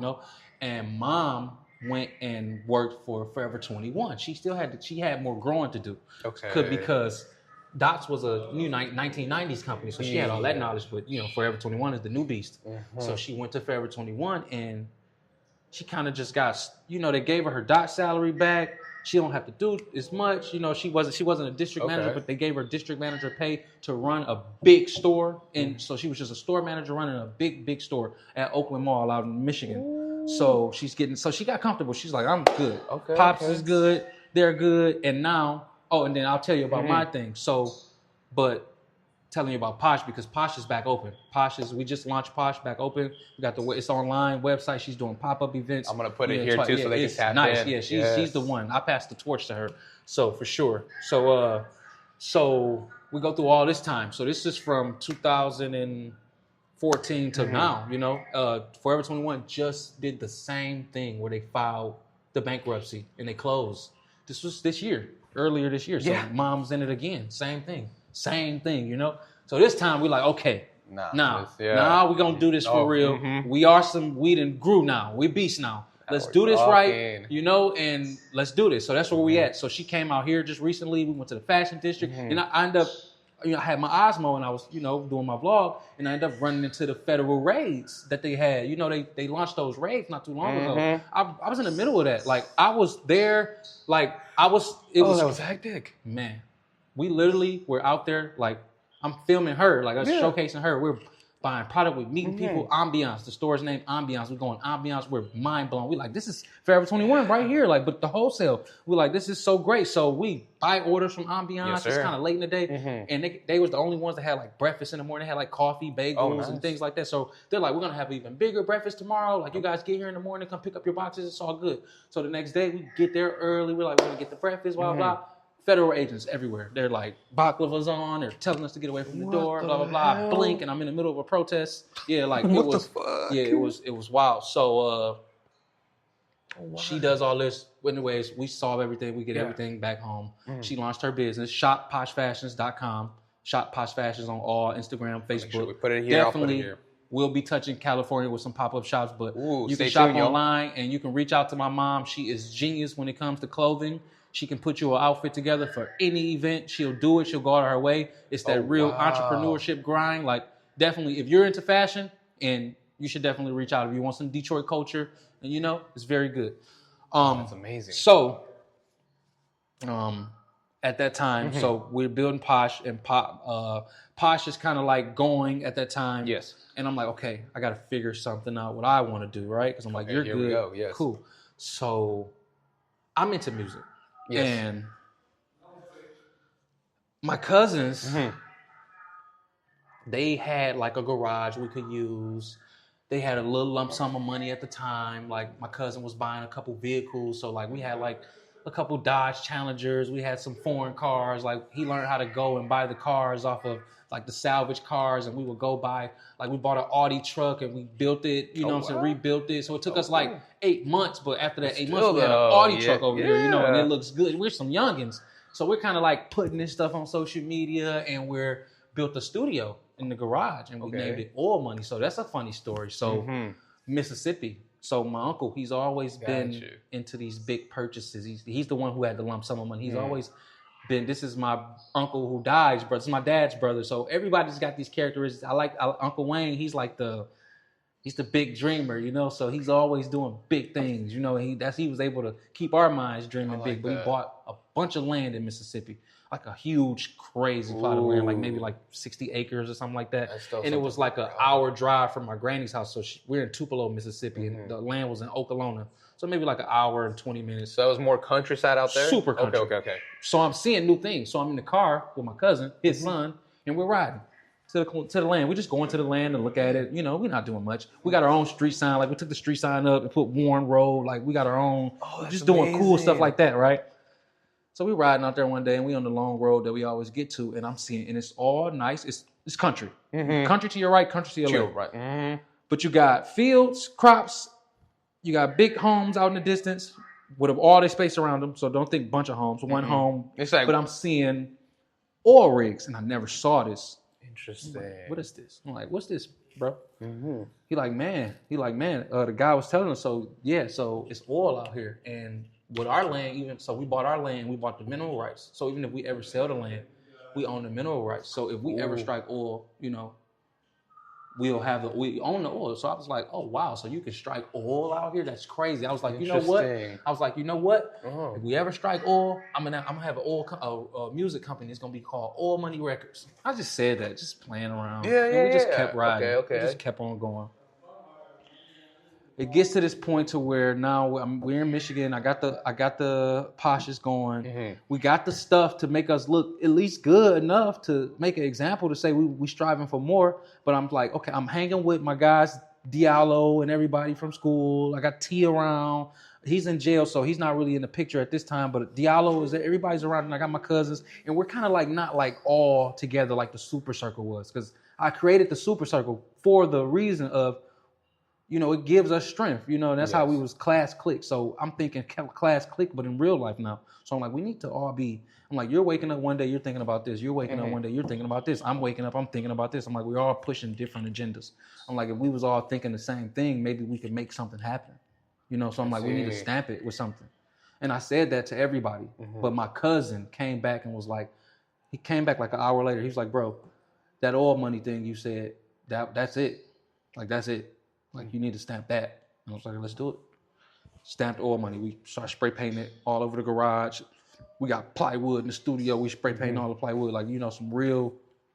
And Mom went and worked for Forever 21. She had more growing to do. Okay. Because Dots was a new 1990s company, so she had all that knowledge. But Forever 21 is the new beast. So she went to Forever 21, and she kind of just got, they gave her Dot salary back. She don't have to do as much. She wasn't a district manager, but they gave her district manager pay to run a big store, and so she was just a store manager running a big store at Oakland Mall out in Michigan. So she got comfortable. She's like, I'm good. Pops is good. They're good. And now, and then I'll tell you about my thing. So, but telling you about Posh, because Posh is back open. We just launched Posh back open. We got it's online website. She's doing pop-up events. I'm going to put it here too, so they can tap nice. in. Yeah, she's the one. I passed the torch to her. So for sure. So we go through all this time. So this is from 2014 to now, Forever 21 just did the same thing where they filed the bankruptcy and they closed. This was earlier this year. So Mom's in it again. Same thing. So this time we're like, okay, now we're going to do this for real. We done grew now. We beasts now. Let's do this right, and let's do this. So that's where we at. So she came out here just recently. We went to the fashion district, and I ended up, I had my Osmo, and I was, doing my vlog, and I ended up running into the federal raids that they had. They launched those raids not too long ago. I was in the middle of that. Like, I was there, that was hectic. Man, we literally were out there, like, I'm filming her, like, I was showcasing her. We're buying product, we're meeting people, ambiance. The store's name Ambiance. We're going ambiance. We're mind blown. We're like, this is Forever 21 right here. Like, but the wholesale, we're like, this is so great. So we buy orders from Ambiance. It's kind of late in the day. And they was the only ones that had like breakfast in the morning. They had like coffee, bagels, and things like that. So they're like, we're going to have an even bigger breakfast tomorrow. Like, you guys get here in the morning, come pick up your boxes. It's all good. So the next day we get there early. We're like, we're going to get the breakfast, blah, blah, blah. Federal agents everywhere. They're like, baklava's on. They're telling us to get away from the door. Blah blah blah. I blink, and I'm in the middle of a protest. Yeah, like it was. Yeah, it was wild. So she does all this. Anyways, we solve everything. We get everything back home. She launched her business, shopposhfashions.com. Shop Posh Fashions on all Instagram, Facebook. Sure we put it here. Definitely, I'll put it here. We'll be touching California with some pop-up shops, but you can shop online and you can reach out to my mom. She is genius when it comes to clothing. She can put you an outfit together for any event. She'll do it. She'll go out of her way. It's that real entrepreneurship grind. Like, definitely, if you're into fashion, and you should definitely reach out if you want some Detroit culture. And, it's very good. That's amazing. So, at that time, so we're building Posh, and Posh is kind of like going at that time. Yes. And I'm like, okay, I got to figure something out what I want to do, right? Because I'm like, you're here good. We go. Yes. Cool. So I'm into music. Yes. And my cousins, they had like a garage we could use. They had a little lump sum of money at the time. Like, my cousin was buying a couple vehicles. So like, we had like a couple Dodge Challengers. We had some foreign cars. Like, he learned how to go and buy the cars off of like the salvage cars, and we would go buy, like, we bought an Audi truck and we built it, you know what I'm saying, rebuilt it. So it took us like 8 months, but after that 8 months, we had an Audi truck over here, and it looks good. We're some youngins. So we're kind of like putting this stuff on social media, and we're built a studio in the garage, and we named it Oil Money. So that's a funny story. So Mississippi. So my uncle, he's always been into these big purchases. He's the one who had the lump sum of money. He's always been, this is my uncle who died, but this is my dad's brother. So everybody's got these characteristics. I like Uncle Wayne. He's like he's the big dreamer, So he's always doing big things, He was able to keep our minds dreaming big. But he bought a bunch of land in Mississippi, like a huge, crazy plot of land, like maybe like 60 acres or something like that. And it was like an hour drive from my granny's house. So we're in Tupelo, Mississippi, and the land was in Okolona. So maybe like an hour and 20 minutes. So it was more countryside out there? Super country. Okay. So I'm seeing new things. So I'm in the car with my cousin, his son, and we're riding to the land. We just go into the land and look at it. We're not doing much. We got our own street sign. Like, we took the street sign up and put Warren Road. Like, we got our own, just doing cool stuff like that, right? So we riding out there one day, and we on the long road that we always get to, and I'm seeing, and it's all nice. It's country. Country to your right, country to your left. Right. But you got fields, crops. You got big homes out in the distance with all the space around them. So don't think bunch of homes, one home. It's like, but I'm seeing oil rigs, and I never saw this. Interesting. What is this? I'm like, what's this, bro? He like, man. The guy was telling us, so it's oil out here. And with our land, so we bought our land, we bought the mineral rights. So even if we ever sell the land, we own the mineral rights. So if we ever strike oil, we own the oil. So I was like, oh wow, so you can strike oil out here? That's crazy. I was like, you know what? If we ever strike oil, I'm gonna have a music company. It's gonna be called Oil Money Records. I just said that, just playing around. And we just kept riding. Okay. We just kept on going. It gets to this point to where now we're in Michigan. I got the Poshes going. We got the stuff to make us look at least good enough to make an example to say we striving for more. But I'm like, okay, I'm hanging with my guys, Diallo and everybody from school. I got T around. He's in jail, so he's not really in the picture at this time. But Diallo is there. Everybody's around, and I got my cousins, and we're kind of like not like all together like the Super Circle was, because I created the Super Circle for the reason of, it gives us strength, and that's how we was class clique. So I'm thinking class clique, but in real life now. So I'm like, we need to all be, I'm like, you're waking up one day, you're thinking about this. You're waking up one day, you're thinking about this. I'm waking up, I'm thinking about this. I'm like, we're all pushing different agendas. I'm like, if we was all thinking the same thing, maybe we could make something happen. So I'm like, we need to stamp it with something. And I said that to everybody. But my cousin came back and was like, he came back like an hour later. He was like, bro, that oil money thing you said, that's it. Like, that's it. Like, you need to stamp that. And I was like, let's do it. Stamped oil money. We started spray painting it all over the garage. We got plywood in the studio. We spray painting all the plywood. Like, some real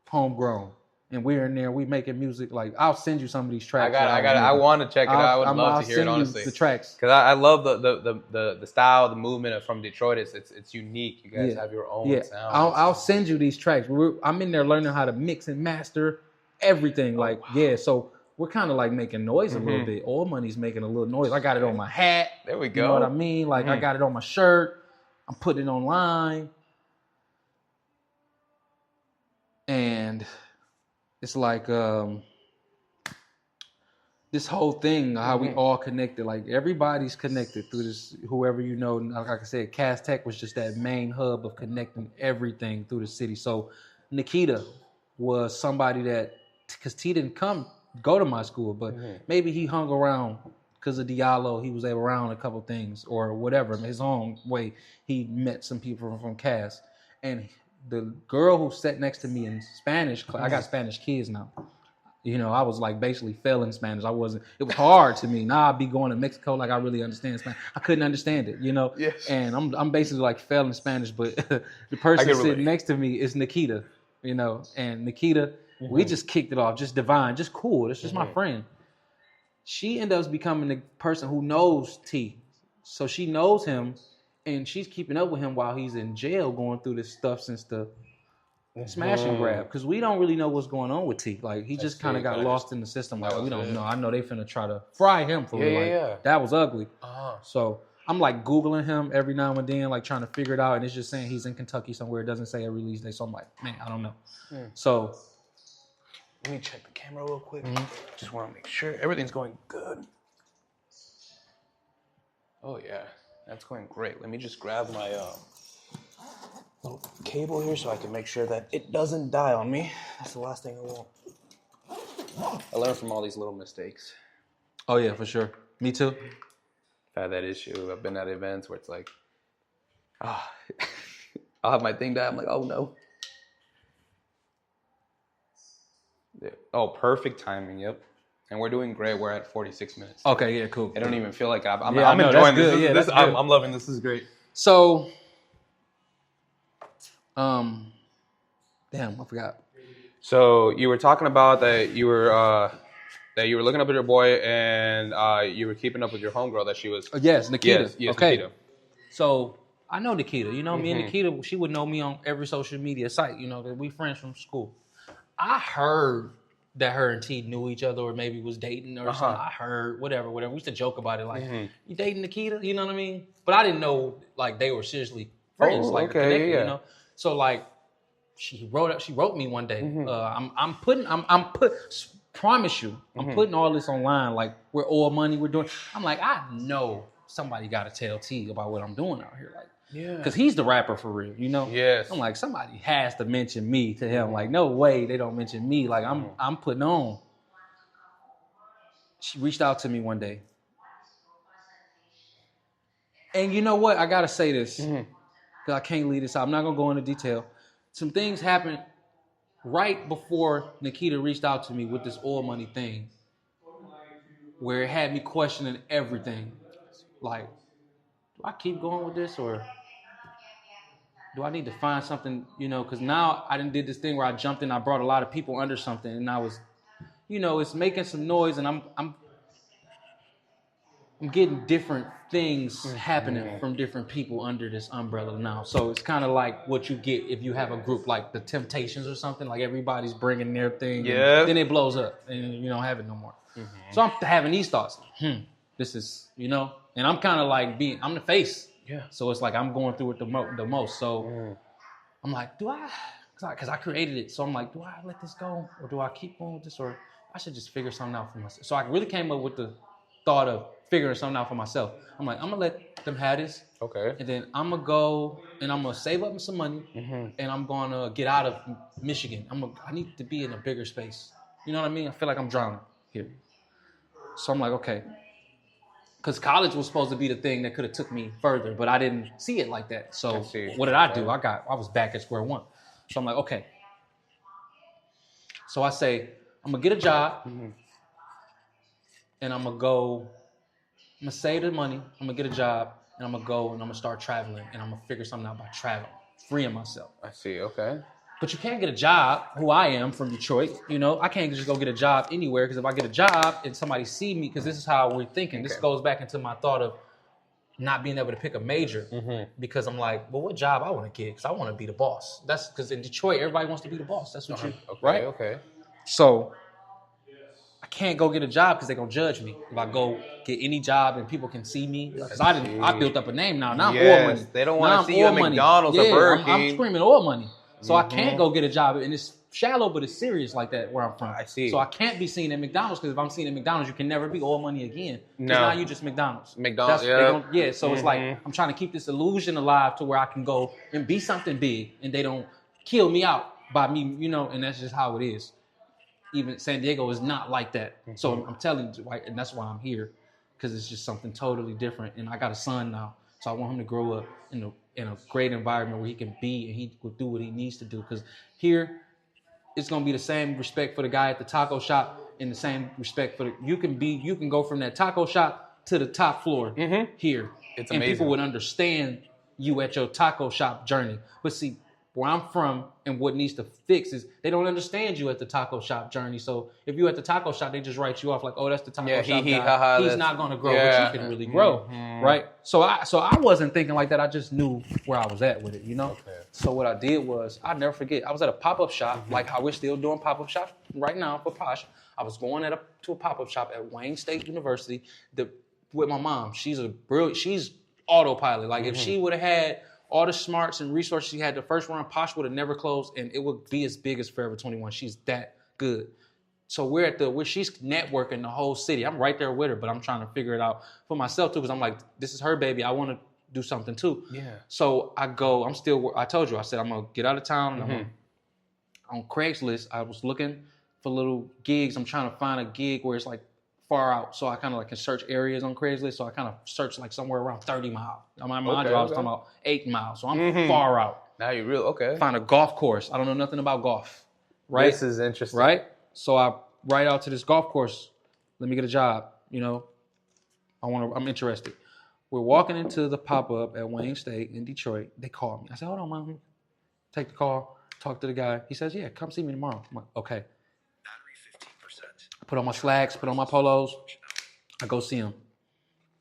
homegrown. And we're in there. We making music. Like, I'll send you some of these tracks. I want to check it out. I would love to hear it, honestly. The tracks. Because I love the style, the movement from Detroit. It's unique. You guys have your own sound. I'll send you these tracks. I'm in there learning how to mix and master everything. So we're kind of like making noise a little bit. Oil Money's making a little noise. I got it on my hat. There we go. You know what I mean? Like, I got it on my shirt. I'm putting it online. And it's like this whole thing, how we all connected. Like, everybody's connected through this, whoever you know. Like I said, Cass Tech was just that main hub of connecting everything through the city. So Nikita was somebody that, because T didn't go to my school, but maybe he hung around because of Diallo, he was around a couple things or whatever. His own way, he met some people from Cass. And the girl who sat next to me in Spanish, I got Spanish kids now. You know, I was like basically failing Spanish. It was hard to me. Now I'd be going to Mexico like I really understand Spanish. I couldn't understand it, you know? Yes. And I'm basically like failing Spanish, but the person sitting next to me is Nikita, you know? And Nikita, we just kicked it off, just divine, just cool. It's just my friend. She ended up becoming the person who knows T. So she knows him, and she's keeping up with him while he's in jail going through this stuff since the smash and grab, because we don't really know what's going on with T. Like, he just kind of got lost in the system. Like, we don't know. I know they finna try to fry him for real. That was ugly. So I'm like Googling him every now and then, like trying to figure it out, and it's just saying he's in Kentucky somewhere. It doesn't say a release date. So I'm like, man, I don't know. So let me check the camera real quick. Just want to make sure everything's going good. Oh yeah, that's going great. Let me just grab my little cable here so I can make sure that it doesn't die on me. That's the last thing I want. I learned from all these little mistakes. Oh yeah, for sure. Me too. I've had that issue. I've been at events where it's like, I'll have my thing die. I'm like, oh no. Oh, perfect timing. Yep. And we're doing great. We're at 46 minutes. Okay, yeah, cool. I don't even feel like I'm enjoying this. I'm loving this. This is great. So, damn, I forgot. So you were talking about that you were looking up at your boy and you were keeping up with your homegirl that she was. Yes, Nikita. Yes, okay. Nikita. So I know Nikita. You know, me and Nikita, she would know me on every social media site. You know, that we friends from school. I heard that her and T knew each other or maybe was dating or something. I heard whatever. We used to joke about it like, you dating Nikita? You know what I mean? But I didn't know like they were seriously friends, connected, you know? So like she wrote me one day. Promise you, I'm putting all this online, like we're all money we're doing. I'm like, I know somebody gotta tell T about what I'm doing out here. Like, because he's the rapper for real, you know? Yes. I'm like, somebody has to mention me to him. Like, no way they don't mention me. Like, I'm putting on. She reached out to me one day. And you know what? I got to say this. Because I can't leave this out. I'm not going to go into detail. Some things happened right before Nikita reached out to me with this oil money thing. Where it had me questioning everything. Like, do I keep going with this or do I need to find something, you know, because now I did this thing where I jumped in, I brought a lot of people under something, and I was, you know, it's making some noise, and I'm getting different things happening from different people under this umbrella now. So it's kind of like what you get if you have a group like the Temptations or something, like everybody's bringing their thing, and then it blows up, and you don't have it no more. So I'm having these thoughts, this is, you know, and I'm kind of like I'm the face. Yeah. So it's like I'm going through it the most. So I'm like, because I created it. So I'm like, do I let this go or do I keep going with this or I should just figure something out for myself? So I really came up with the thought of figuring something out for myself. I'm like, I'm going to let them have this. Okay. And then I'm going to go and I'm going to save up some money and I'm going to get out of Michigan. I need to be in a bigger space. You know what I mean? I feel like I'm drowning here. So I'm like, okay. Because college was supposed to be the thing that could have took me further, but I didn't see it like that. So what did I do? I was back at square one. So I'm like, okay. So I say, I'm going to get a job, and I'm going to save the money, I'm going to get a job, and I'm going to go, and I'm going to start traveling, and I'm going to figure something out by traveling, freeing myself. I see, okay. But you can't get a job, who I am from Detroit, you know. I can't just go get a job anywhere, because if I get a job and somebody see me, because this is how we're thinking. This goes back into my thought of not being able to pick a major, because I'm like, well, what job I want to get? Because I want to be the boss. That's because in Detroit, everybody wants to be the boss. That's what right? Okay. So I can't go get a job because they're going to judge me. If I go get any job and people can see me, because I built up a name now. Now I'm oil money. They don't want to see you at McDonald's or Burger King. I'm screaming oil money. So I can't go get a job, and it's shallow, but it's serious like that where I'm from. I see. So I can't be seen at McDonald's, because if I'm seen at McDonald's, you can never be oil money again. No. Now you just McDonald's. So it's like I'm trying to keep this illusion alive to where I can go and be something big, and they don't kill me out by me, you know, and that's just how it is. Even San Diego is not like that. So I'm telling you, and that's why I'm here. because it's just something totally different. And I got a son now, so I want him to grow up in a great environment where he can be and he will do what he needs to do. Because here, it's gonna be the same respect for the guy at the taco shop and the same respect for you can go from that taco shop to the top floor here. It's and amazing. People would understand you at your taco shop journey. But see, where I'm from and what needs to fix is they don't understand you at the taco shop journey. So if you at the taco shop, they just write you off like, oh, that's the taco shop guy. He's not gonna grow, but you can really grow, right? So I wasn't thinking like that. I just knew where I was at with it, you know. Okay. So what I did was, I'll never forget. I was at a pop-up shop, like how we're still doing pop-up shops right now for Posh. I was going to a pop-up shop at Wayne State University with my mom. She's autopilot. Like if she would have had all the smarts and resources she had the first run, Posh would have never closed, and it would be as big as Forever 21. She's that good. So where she's networking the whole city. I'm right there with her, but I'm trying to figure it out for myself too, because I'm like, this is her baby. I want to do something too. Yeah. So I told you, I said, I'm going to get out of town. And on Craigslist, I was looking for little gigs. I'm trying to find a gig where it's like far out. So I kind of like can search areas on Craigslist. So I kind of searched like somewhere around 30 miles. My job was talking about 8 miles. So I'm far out. Now you're real, okay. Find a golf course. I don't know nothing about golf. Right? This is interesting. Right? So I write out to this golf course. Let me get a job. You know, I'm interested. We're walking into the pop-up at Wayne State in Detroit. They called me. I said, hold on, Mom. Take the call. Talk to the guy. He says, yeah, come see me tomorrow. I'm like, okay. I put on my slacks, put on my polos. I go see him.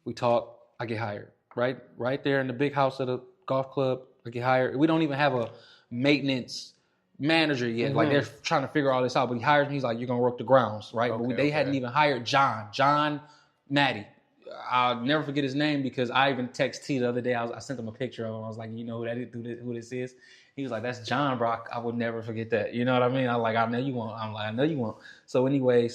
We talk. I get hired. Right there in the big house of the golf club. I get hired. We don't even have a maintenance manager yet. Like they're trying to figure all this out. But he hires me. He's like, you're going to work the grounds, right? Okay, but they hadn't even hired John Matty. I'll never forget his name because I even texted T the other day. I sent him a picture of him. I was like, you know who this is? He was like, that's John, bro. I would never forget that. You know what I mean? I know you won't. I'm like, I know you won't. So anyway,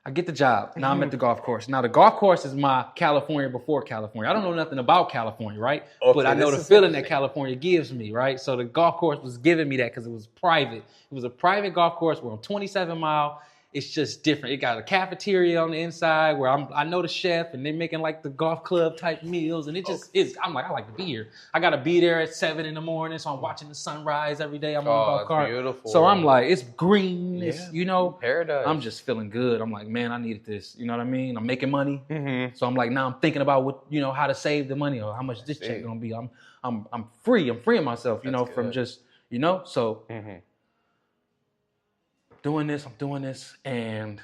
I get the job. Now I'm at the golf course. Now the golf course is my California before California. I don't know nothing about California, right? Okay, but I know the feeling that California gives me, right? So the golf course was giving me that because it was private. It was a private golf course. We're on 27 Mile. It's just different. It got a cafeteria on the inside where I know the chef and they're making like the golf club type meals. And it just is. I'm like, I like to be here. I got to be there at 7 a.m. So I'm watching the sunrise every day. I'm on the golf cart. Beautiful. So I'm like, it's green. It's, paradise. I'm just feeling good. I'm like, man, I needed this. You know what I mean? I'm making money. So I'm like, now I'm thinking about what, how to save the money or how much this check going to be. I'm free. I'm freeing myself, from just, so. I'm doing this, and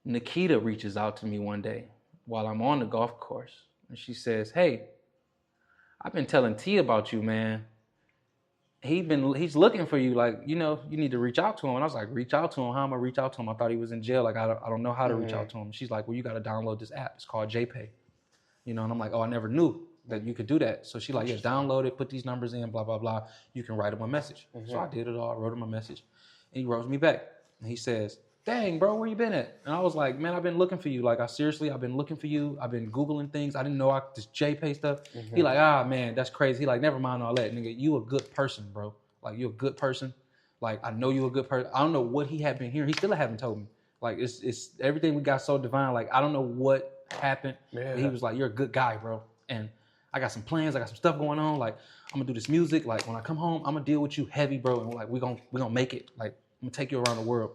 Nikita reaches out to me one day while I'm on the golf course, and she says, hey, I've been telling T about you, man. He's looking for you, like, you need to reach out to him. And I was like, reach out to him? How am I reach out to him? I thought he was in jail. Like, I don't know how to reach out to him. She's like, well, you got to download this app. It's called JPay. And I'm like, oh, I never knew that you could do that. So she's like, yeah, download it, put these numbers in, blah, blah, blah. You can write him a message. So I did it all. I wrote him a message. And he wrote me back. And he says, dang, bro, where you been at? And I was like, man, I've been looking for you. Like, I've been looking for you. I've been Googling things. I didn't know this JPay stuff. He like, man, that's crazy. He like, never mind all that. Nigga, you a good person, bro. Like, you a good person. Like, I know you a good person. I don't know what he had been hearing. He still haven't told me. Like, it's everything we got so divine. Like, I don't know what happened. Yeah. He was like, you're a good guy, bro. And I got some plans. I got some stuff going on. Like, I'm gonna do this music. Like, when I come home, I'm gonna deal with you heavy, bro. And like, we gonna make it. Like, I'm gonna take you around the world.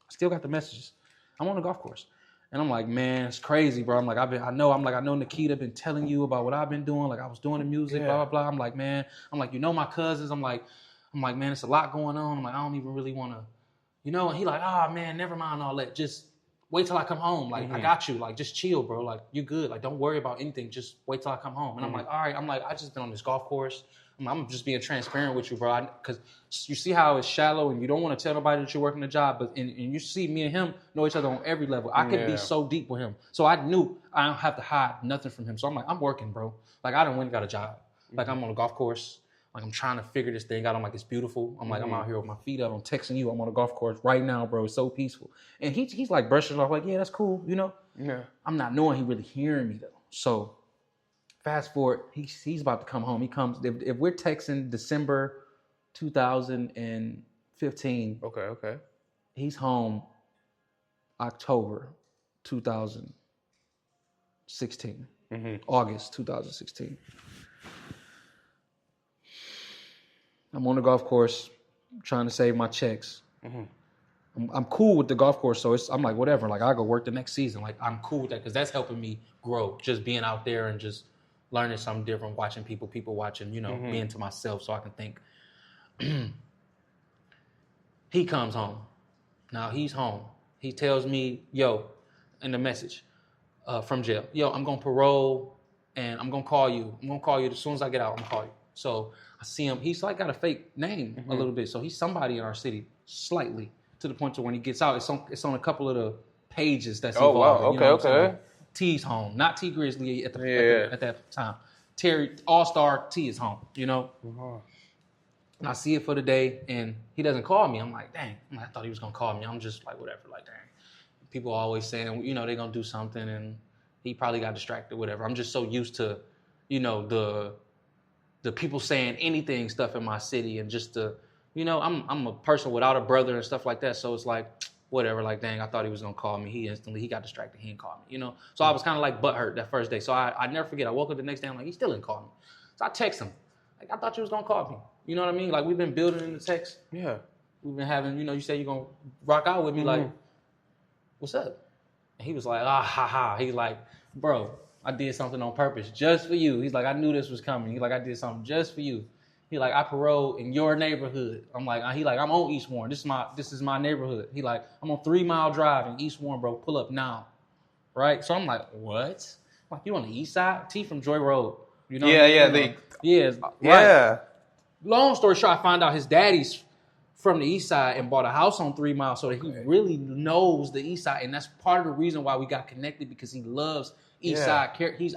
I still got the messages. I'm on the golf course. And I'm like, man, it's crazy, bro. I'm like, I know Nikita been telling you about what I've been doing. Like, I was doing the music, blah, blah, blah. I'm like, man, my cousins. I'm like, man, it's a lot going on. I'm like, I don't even really wanna, and he like, man, never mind all that. Just wait till I come home. Like, I got you. Like, just chill, bro. Like, you're good. Like, don't worry about anything. Just wait till I come home. And I'm like, all right. I'm like, I just been on this golf course. I'm just being transparent with you, bro. Because you see how it's shallow and you don't want to tell nobody that you're working a job. But and you see me and him know each other on every level. I could be so deep with him. So I knew I don't have to hide nothing from him. So I'm like, I'm working, bro. Like, I done went and got a job. Like, I'm on a golf course. Like, I'm trying to figure this thing out. I'm like, it's beautiful. I'm like, I'm out here with my feet up. I'm texting you. I'm on a golf course right now, bro. It's so peaceful. And he's like brushing it off like, yeah, that's cool, Yeah. I'm not knowing he really hearing me, though. So fast forward, he's about to come home. He comes, if we're texting December 2015. Okay. He's home October 2016. August 2016. I'm on the golf course trying to save my checks. I'm cool with the golf course, so I'm like, whatever. Like, I'll go work the next season. Like, I'm cool with that because that's helping me grow. Just being out there and just learning something different, watching people watching, being to myself so I can think. He comes home. Now he's home. He tells me, yo, in the message from jail, yo, I'm going to parole and I'm going to call you. I'm going to call you as soon as I get out. I'm going to call you. So I see him. He's like got a fake name a little bit. So he's somebody in our city slightly to the point to when he gets out, it's on a couple of the pages that's involved. Oh, wow. Okay. Tee's home. Not Tee Grizzley at that time. Terry, All-Star T is home, And I see it for the day, and he doesn't call me. I'm like, dang. I thought he was going to call me. I'm just like, whatever. Like, dang. People are always saying, they're going to do something, and he probably got distracted, whatever. I'm just so used to, the people saying anything stuff in my city and just I'm a person without a brother and stuff like that. So it's like, whatever, like, dang, I thought he was going to call me. He got distracted. He didn't call me, So I was kind of like butthurt that first day. So I never forget. I woke up the next day. I'm like, he still didn't call me. So I text him. Like, I thought you was going to call me. You know what I mean? Like, we've been building in the text. Yeah. We've been having, you said you're going to rock out with me. Like, what's up? And he was like, ha ha. He's like, bro, I did something on purpose just for you. He's like, I knew this was coming. He's like, I did something just for you. He like, I parole in your neighborhood. I'm like, I'm on East Warren. This is my neighborhood. He like, I'm on 3 Mile Drive in East Warren, bro. Pull up now. Right? So I'm like, what? I'm like, you on the east side? T from Joy Road. Yeah. Right. Long story short, I found out his daddy's from the east side and bought a house on 3 Mile so that he really knows the east side. And that's part of the reason why we got connected, because he loves east side.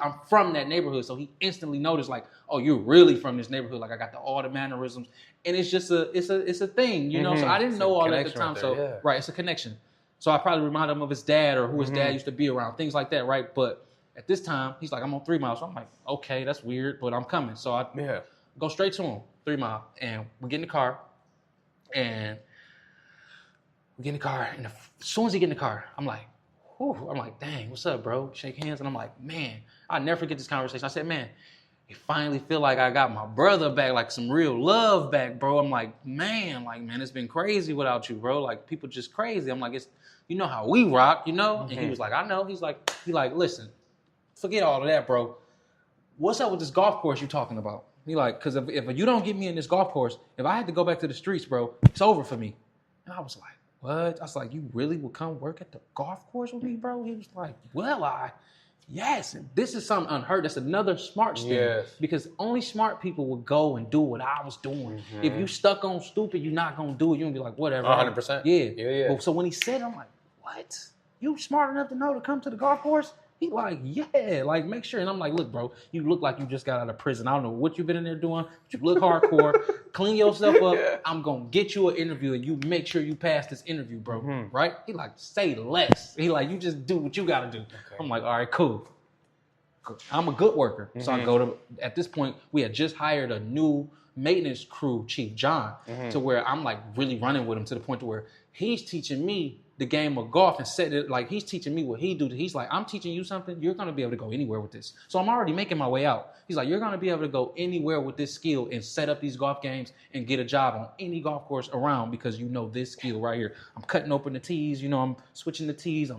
I'm from that neighborhood, so he instantly noticed, like, oh, you're really from this neighborhood. Like, I got all the mannerisms, and it's just it's a thing, So I didn't know all that at the time. It's a connection. So I probably reminded him of his dad or who his dad used to be around, things like that, right? But at this time, he's like, I'm on 3 Mile. So I'm like, okay, that's weird, but I'm coming. So I go straight to him, 3 Mile, and we get in the car, and as soon as he get in the car, I'm like, dang, what's up, bro? Shake hands. And I'm like, man, I'll never forget this conversation. I said, man, I finally feel like I got my brother back, like some real love back, bro. I'm like, man, it's been crazy without you, bro. Like, people just crazy. I'm like, it's, how we rock, And he was like, I know. He's like, listen, forget all of that, bro. What's up with this golf course you talking about? He like, because if you don't get me in this golf course, if I had to go back to the streets, bro, it's over for me. And I was like, what? I was like, you really would come work at the golf course with me, bro? He was like, well, yes. And this is something unheard. That's another smart thing. Yes. Because only smart people would go and do what I was doing. If you stuck on stupid, you're not going to do it. You're going to be like, whatever. 100%. Yeah. But, so when he said, I'm like, what? You smart enough to know to come to the golf course? He like, yeah, like, make sure. And I'm like, look, bro, you look like you just got out of prison. I don't know what you've been in there doing, but you look hardcore. Clean yourself up. Yeah. I'm going to get you an interview, and you make sure you pass this interview, bro. Right? He like, say less. He like, you just do what you got to do. Okay. I'm like, all right, cool. I'm a good worker. So I go to, at this point, we had just hired a new maintenance crew, Chief John, to where I'm like really running with him to the point to where he's teaching me the game of golf and set it, like, he's teaching me what he do. He's like, I'm teaching you something. You're going to be able to go anywhere with this. So I'm already making my way out. He's like, you're going to be able to go anywhere with this skill and set up these golf games and get a job on any golf course around because you know this skill right here. I'm cutting open the tees. I'm switching the tees.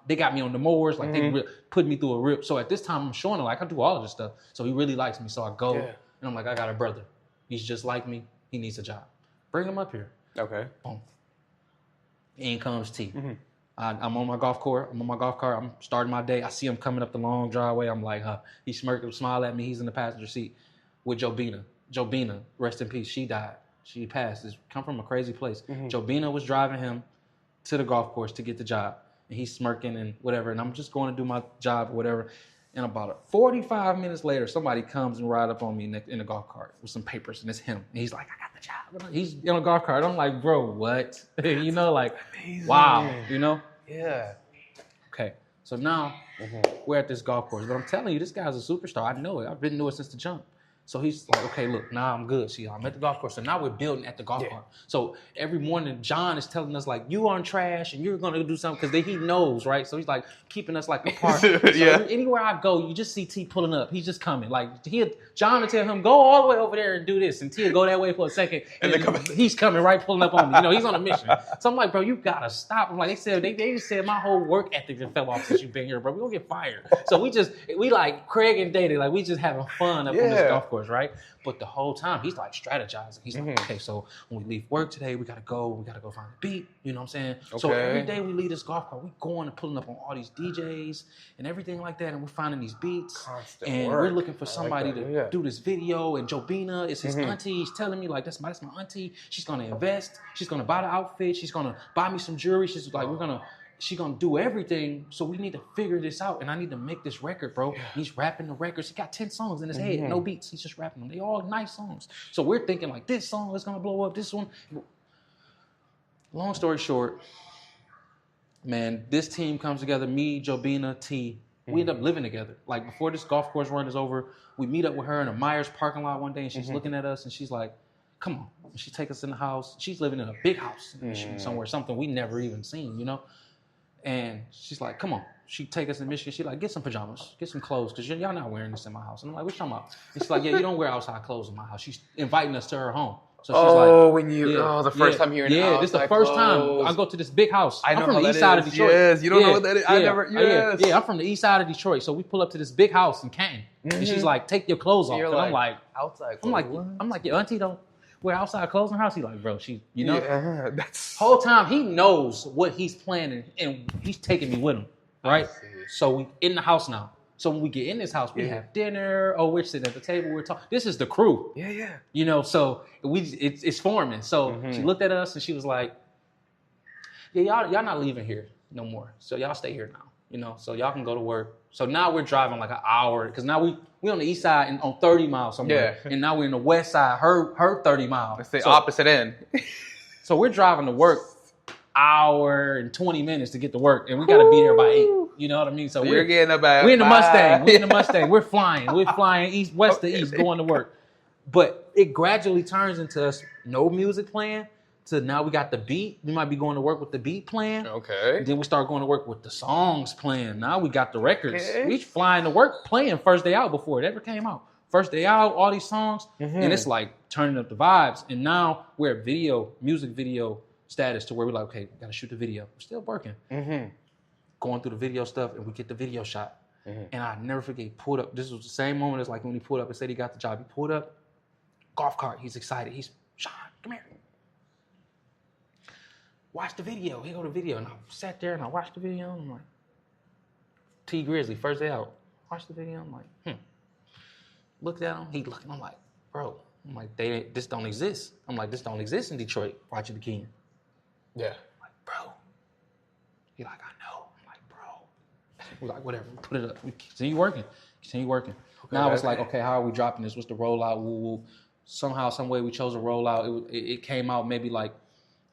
They got me on the mowers. Like, they put me through a rip. So at this time, I'm showing him, like, I do all of this stuff. So he really likes me. So I go, and I'm like, I got a brother. He's just like me. He needs a job. Bring him up here. Okay. Boom. In comes T. I'm on my golf course. I'm on my golf cart. I'm starting my day. I see him coming up the long driveway. I'm like, he smirked, smiled at me. He's in the passenger seat with Jobina. Jobina, rest in peace. She died. She passed. It's come from a crazy place. Jobina was driving him to the golf course to get the job. And he's smirking and whatever. And I'm just going to do my job or whatever. And about 45 minutes later, somebody comes and ride up on me in a golf cart with some papers. And it's him. And he's like, I got the job. He's in a golf cart. I'm like, bro, what? Like, amazing. Wow. Yeah. Okay. So now we're at this golf course. But I'm telling you, this guy's a superstar. I know it. I've been doing it since the jump. So he's like, okay, look, now I'm good. See, I'm at the golf course. So now we're building at the golf course. So every morning, John is telling us, like, you aren't trash and you're going to do something because he knows, right? So he's like keeping us like apart. So anywhere I go, you just see T pulling up. He's just coming. Like, John will tell him, go all the way over there and do this. And T will go that way for a second. And then he's coming right pulling up on me. You know, he's on a mission. So I'm like, bro, you got to stop. I'm like, they just said my whole work ethic fell off since you've been here, bro. We're going to get fired. So we like Craig and Dated, like we just having fun up on this golf course, right? But the whole time he's like strategizing. He's like, okay, so when we leave work today, we gotta go find a beat. You know what I'm saying? Okay. So every day we leave this golf cart, we going and pulling up on all these DJs and everything like that, and we're finding these beats. Constant and work. We're looking for somebody to do this video. And Jobina is his auntie. He's telling me like that's my auntie. She's gonna invest. She's gonna buy the outfit. She's gonna buy me some jewelry. She's like, she's gonna do everything, so we need to figure this out, and I need to make this record, bro. Yeah. He's rapping the records. He got 10 songs in his head, no beats. He's just rapping them. They all nice songs. So we're thinking like, this song is gonna blow up. This one. Long story short, man, this team comes together. Me, Jobina, T. We end up living together. Like before this golf course run is over, we meet up with her in a Myers parking lot one day, and she's looking at us, and she's like, "Come on." And she takes us in the house. She's living in a big house somewhere, something we never even seen, you know. And she's like, come on. She take us to Michigan. She's like, get some pajamas, get some clothes, because y'all not wearing this in my house. And I'm like, what you talking about? And she's like, yeah, you don't wear outside clothes in my house. She's inviting us to her home. So she's the first time hearing outside this is the first time I go to this big house. I'm from the east side of Detroit. Yes, you don't know what that is. I'm from the east side of Detroit. So we pull up to this big house in Canton. And she's like, take your clothes off. And I'm like, outside clothes. I'm like, your auntie don't wear outside clothes in her house. He's like, bro, that's whole time he knows what he's planning and he's taking me with him, right? So we in the house now. So when we get in this house, we have dinner. Oh, we're sitting at the table. We're talking. This is the crew. Yeah. You know, so it's forming. So she looked at us and she was like, yeah, y'all not leaving here no more. So y'all stay here now. You know, so y'all can go to work. So now we're driving like an hour because now we on the east side and on 30 miles somewhere. Yeah. And now we're in the west side, her 30 miles. It's the opposite end. So we're driving to work hour and 20 minutes to get to work, and we got to be there by 8. You know what I mean? So we're getting about we're in the Mustang. We're in the Mustang. We're flying east, west to east, going to work. But it gradually turns into us no music playing. So now we got the beat. We might be going to work with the beat playing. Okay. And then we start going to work with the songs playing. Now we got the records. Okay. We flying to work playing First Day Out before it ever came out. First Day Out, all these songs. And it's like turning up the vibes. And now we're at music video status to where we're like, okay, we got to shoot the video. We're still working. Going through the video stuff, and we get the video shot. And I never forget, he pulled up. This was the same moment as like when he pulled up and said he got the job. He pulled up, golf cart. He's excited. He's, Sean, come here. Watch the video. Here go the video. And I sat there and I watched the video. And I'm like, Tee Grizzley, First Day Out. Watched the video. I'm like, Looked at him. He looking. I'm like, bro. I'm like, this don't exist. I'm like, this don't exist in Detroit. Watch it again. Yeah. I'm like, bro. He like, I know. I'm like, bro. We're like, whatever. Put it up. We continue working. Okay, now it's like, okay, how are we dropping this? What's the rollout? Woo. Somehow, some way we chose a rollout. It came out maybe like,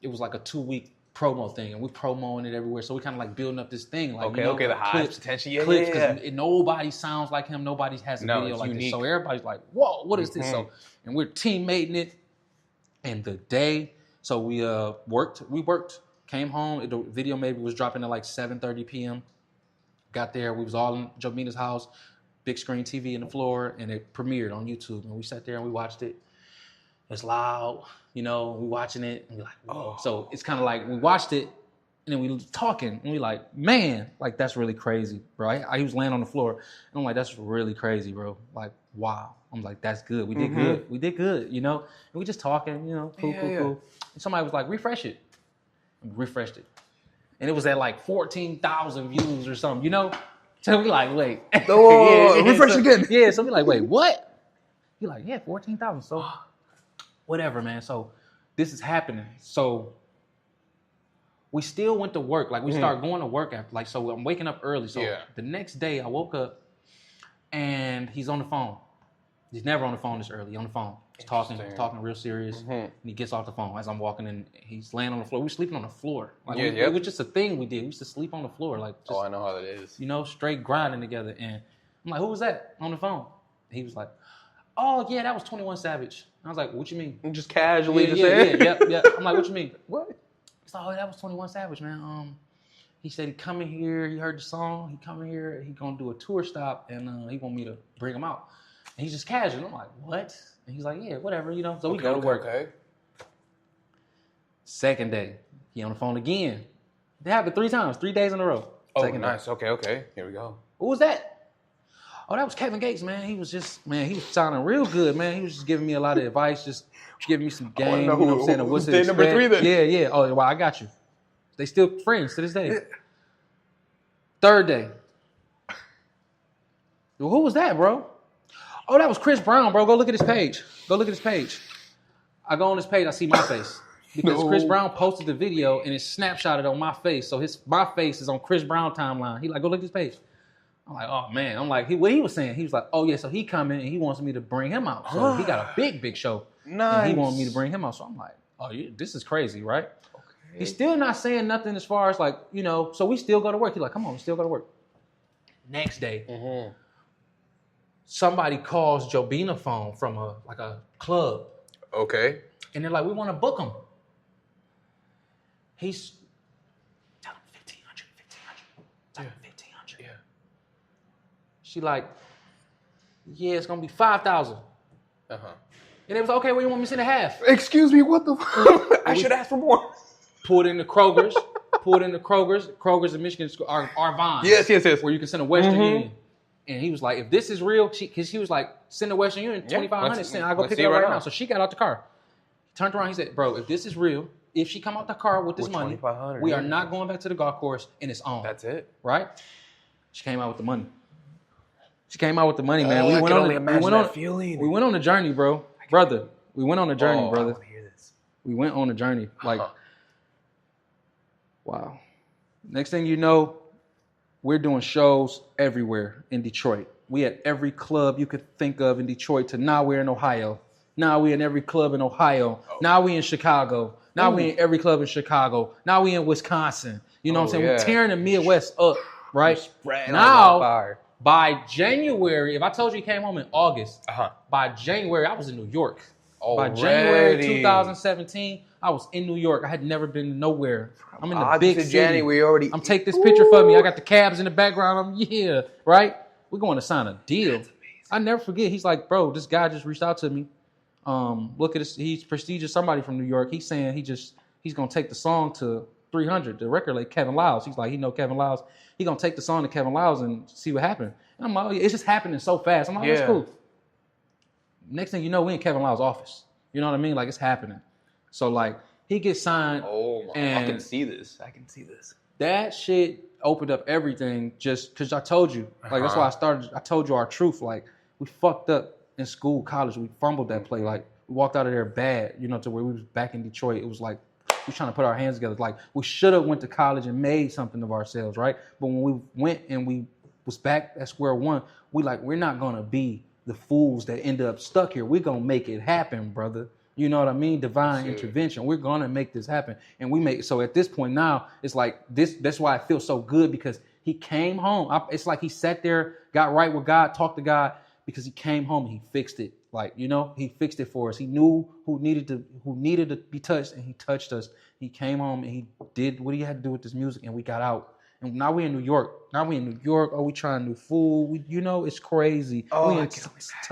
it was like a 2-week promo thing, and we're promoting it everywhere. So we kind of like building up this thing. Like, the highest potential. Clips, because nobody sounds like him. Nobody has a video like unique. This. So everybody's like, whoa, what is this? So, and we're teammating it. And the day, so we worked, came home. The video maybe was dropping at like 7:30 p.m. Got there. We was all in Jomina's house, big screen TV in the floor, and it premiered on YouTube. And we sat there and we watched it. It's loud, we watching it, and we're like, whoa. So it's kind of like we watched it, and then we talking, and we like, man, like that's really crazy, bro. He was laying on the floor, and I'm like, that's really crazy, bro. Like, wow. I'm like, that's good. We did good. We did good, And we just talking, cool. And somebody was like, refresh it. We refreshed it. And it was at like 14,000 views or something, So we like, wait. Refresh again. Yeah, so we like, wait, what? He like, yeah, 14,000. So whatever, man. So this is happening. So we still went to work. Like we started going to work after. Like, so I'm waking up early. So the next day I woke up and he's on the phone. He's never on the phone this early. On the phone. He's talking real serious. And he gets off the phone as I'm walking in. He's laying on the floor. We were sleeping on the floor. Like it was just a thing we did. We used to sleep on the floor. Like, just, I know how that is. Straight grinding together. And I'm like, who was that on the phone? He was like, oh yeah, that was 21 Savage. I was like, what you mean? Just casually just saying? Yeah. I'm like, what you mean? What? He's like, oh, that was 21 Savage, man. He said he coming here, he heard the song, he coming here, he gonna do a tour stop, and he want me to bring him out. And he's just casual. I'm like, what? And he's like, yeah, whatever, you know. So we go to work. Okay. Second day, he on the phone again. It happened 3 times, 3 days in a row. Oh, Second nice. day. Okay. Here we go. Who was that? Oh, that was Kevin Gates, man. He was sounding real good, man. He was just giving me a lot of advice, just giving me some game. You know what I'm saying? What's day number 3 then? Yeah. Oh, well, I got you. They still friends to this day. Yeah. Third day. Well, who was that, bro? Oh, that was Chris Brown, bro. Go look at his page. I go on his page, I see my face. Because Chris Brown posted the video and it's snapshotted on my face. So my face is on Chris Brown timeline. He like, go look at his page. I'm like, oh man. I'm like, what he was saying. He was like, oh yeah, so he coming and he wants me to bring him out. So he got a big show. Nice. And he wanted me to bring him out. So I'm like, oh, this is crazy, right? Okay. He's still not saying nothing as far as like, you know, so we still go to work. He's like, come on, we still go to work. Next day, somebody calls Jobina phone from a club. Okay. And they're like, we want to book him. He's tell him 1,500. Tell him 1,500. Yeah. She like, yeah, it's gonna be 5,000. And it was okay. Well, you want me to send a half? Excuse me, what the fuck? I should ask for more. Pulled in the Kroger's. Kroger's in Michigan are Vons. Yes. Where you can send a Western Union. And he was like, if this is real, because he was like, send a Western Union, 2,500. I'll go pick it up right now. So she got out the car. Turned around, he said, bro, if this is real, if she come out the car with this money, we are not going back to the golf course and it's on. That's it. Right? She came out with the money. Man. We went on a journey, bro. Brother. We went on a journey, brother. I want to hear this. We went on a journey. Like, wow. Next thing you know, we're doing shows everywhere in Detroit. We at every club you could think of in Detroit to now we're in Ohio. Now we in every club in Ohio. Now we in Chicago. Now we in every club in Chicago. Now we in Wisconsin. You know what I'm saying? We're tearing the Midwest up, right? Now, by January, if I told you he came home in August, by January, I was in New York. By January 2017, I was in New York. I had never been nowhere. I'm in the big city. January already. I'm take this picture for me. I got the cabs in the background. Right? We're going to sign a deal. I never forget. He's like, bro, this guy just reached out to me. Look at this. He's prestigious. Somebody from New York. He's saying he's gonna take the song to 300. The record like Kevin Lyles. He's like, he know Kevin Lyles. He gonna take the song to Kevin Lyles and see what happened. And I'm like, oh, it's just happening so fast. I'm like, that's cool. Next thing you know, we in Kevin Lyles' office. You know what I mean? Like it's happening. So like he gets signed. I can see this. That shit opened up everything just because I told you. Like that's why I told you our truth. Like we fucked up in school, college. We fumbled that play. Like we walked out of there bad, you know, to where we was back in Detroit. It was like we trying to put our hands together. Like we should have went to college and made something of ourselves, right? But when we went and we was back at square one, we're not gonna be the fools that end up stuck here. We're gonna make it happen, brother. You know what I mean? Divine intervention. We're gonna make this happen. And we make so at this point now, it's like this, that's why I feel so good because he came home. It's like he sat there, got right with God, talked to God, because he came home and he fixed it. Like, you know, he fixed it for us. He knew who needed to be touched, and he touched us. He came home and he did what he had to do with this music, and we got out. And now we in New York. Oh, we trying new food. You know, it's crazy.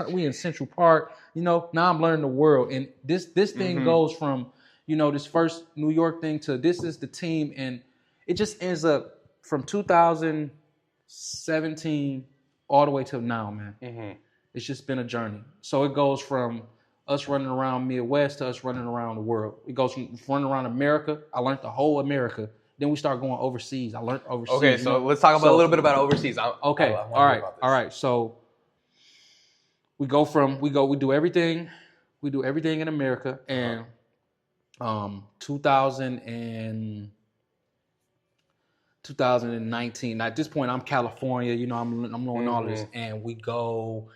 We in Central Park. You know, now I'm learning the world. And this thing goes from, you know, this first New York thing to this is the team. And it just ends up from 2017 all the way till now, man. It's just been a journey. So it goes from us running around Midwest to us running around the world. It goes from running around America. I learned the whole America. Then we start going overseas. I learned overseas. Okay, so let's talk about a little bit about overseas. All right. So we do everything. We do everything in America. And 2019. At this point, I'm California. You know, I'm knowing all this, and we go,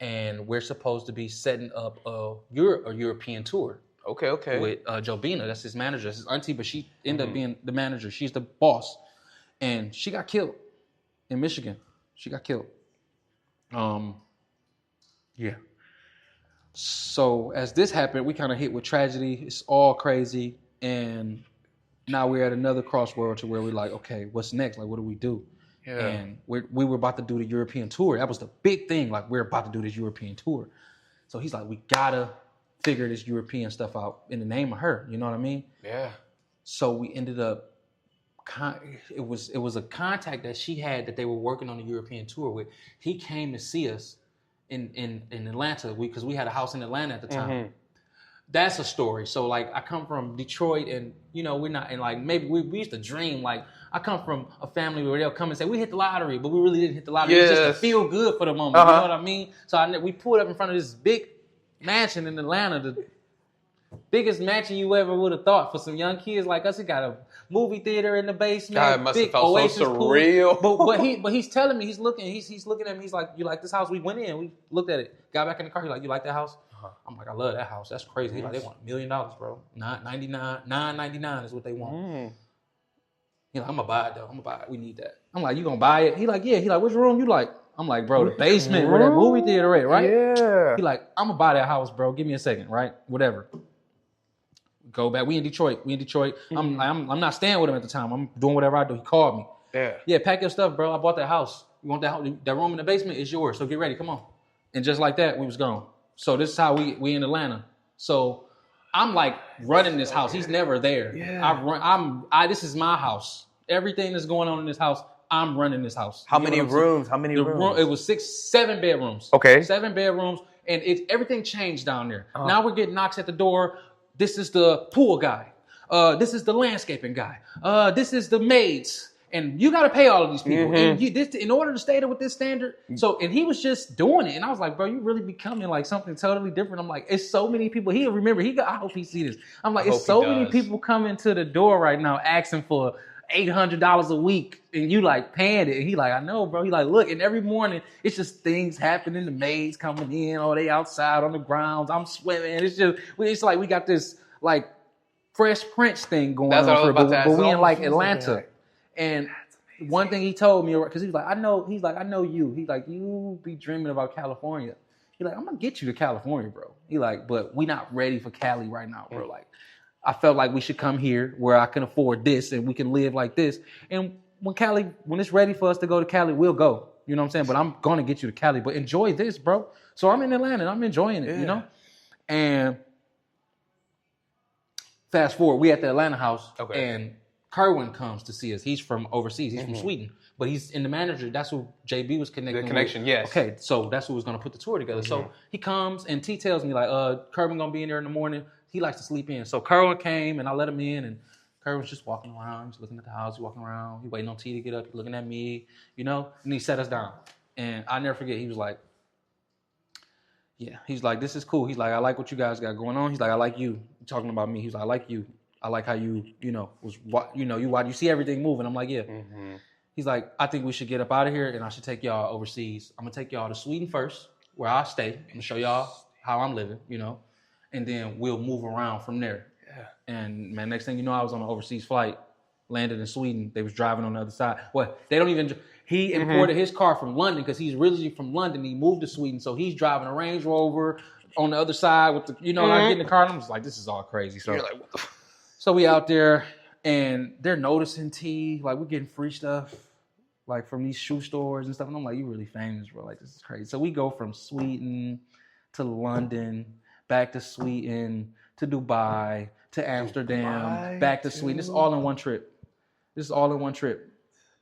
and we're supposed to be setting up a European tour. Okay. With Jobina, that's his manager, that's his auntie, but she ended up being the manager. She's the boss, and she got killed in Michigan. She got killed. Yeah. So as this happened, we kind of hit with tragedy. It's all crazy, and now we're at another crossroad to where we're like, okay, what's next? Like, what do we do? Yeah. And we were about to do the European tour. That was the big thing. Like, we're about to do this European tour. So he's like, we gotta figure this European stuff out in the name of her. You know what I mean? Yeah. So we ended up. It was a contact that she had that they were working on the European tour with. He came to see us in Atlanta because we had a house in Atlanta at the time. Mm-hmm. That's a story. So like I come from Detroit, and you know we're not, and like maybe we used to dream. Like I come from a family where they'll come and say we hit the lottery, but we really didn't hit the lottery. Yes. It's just to feel good for the moment. You know what I mean? So we pulled up in front of this big mansion in Atlanta, the biggest mansion you ever would have thought for some young kids like us. It got a movie theater in the basement. God, it must have felt so surreal. But he's telling me, he's looking at me. He's like, you like this house? We went in, we looked at it, got back in the car. He's like, you like that house? I'm like, I love that house. That's crazy. He's like, they want $1 million, bro. $9.99 is what they want. He's like, I'm gonna buy it though. I'm gonna buy it. We need that. I'm like, you gonna buy it? He like, yeah. He like, which room you like? I'm like, bro, the basement where that movie theater at, right? Yeah. He like, I'm gonna buy that house, bro. Give me a second, right? Whatever. Go back. We in Detroit. Mm-hmm. I'm not staying with him at the time. I'm doing whatever I do. He called me. Yeah. Pack your stuff, bro. I bought that house. You want that house? That room in the basement is yours. So get ready. Come on. And just like that, we was gone. So this is how we in Atlanta. So I'm like running this house. He's never there. Yeah. This is my house. Everything that's going on in this house, I'm running this house. How many rooms? It was 7 bedrooms. Okay. 7 bedrooms, and everything changed down there. Now we're getting knocks at the door. This is the pool guy. This is the landscaping guy. This is the maids. And you got to pay all of these people. Mm-hmm. And in order to stay there with this standard. So, and he was just doing it. And I was like, bro, you really becoming like something totally different. I'm like, it's so many people. He'll remember. I hope he see this. I'm like, it's so many people coming to the door right now asking for $800 a week. And you like paying it. And he like, I know, bro. He like, look. And every morning, it's just things happening. The maids coming in. Oh, they outside on the grounds. I'm swimming. It's like we got this like Fresh Prince thing going on. But we in like Atlanta. And one thing he told me, because he was like, I know you. He's like, you be dreaming about California. He's like, I'm going to get you to California, bro. He like, but we not ready for Cali right now, bro. Like, I felt like we should come here where I can afford this and we can live like this. And when it's ready for us to go to Cali, we'll go. You know what I'm saying? But I'm going to get you to Cali. But enjoy this, bro. So I'm in Atlanta and I'm enjoying it, you know? And fast forward, we at the Atlanta house. Okay. And Kerwin comes to see us. He's from overseas. He's from Sweden. But he's in the manager. That's who JB was connecting with. The connection, yes. Okay, so that's who was going to put the tour together. So he comes and T tells me, like, Kerwin going to be in there in the morning. He likes to sleep in. So Kerwin came and I let him in. And Kerwin's just walking around. He's looking at the house. He's walking around. He's waiting on T to get up. He's looking at me, you know. And he sat us down. And I'll never forget. He was like, yeah. He's like, this is cool. He's like, I like what you guys got going on. He's like, I like you. Talking about me. He's like, I like you. I like how you see everything moving. I'm like, yeah. Mm-hmm. He's like, I think we should get up out of here and I should take y'all overseas. I'm going to take y'all to Sweden first, where I stay. I'm going to show y'all how I'm living, you know, and then we'll move around from there. Yeah. And man, next thing you know, I was on an overseas flight, landed in Sweden. They was driving on the other side. Well, they don't even, he imported his car from London because he's originally from London. He moved to Sweden. So he's driving a Range Rover on the other side with the, I get in the car and I'm just like, this is all crazy. So you're like, what the fuck? So we out there, and they're noticing T. Like, we're getting free stuff, like, from these shoe stores and stuff. And I'm like, you really famous, bro. Like, this is crazy. So we go from Sweden to London, back to Sweden, to Dubai, to Amsterdam, back to Sweden. This is all in one trip.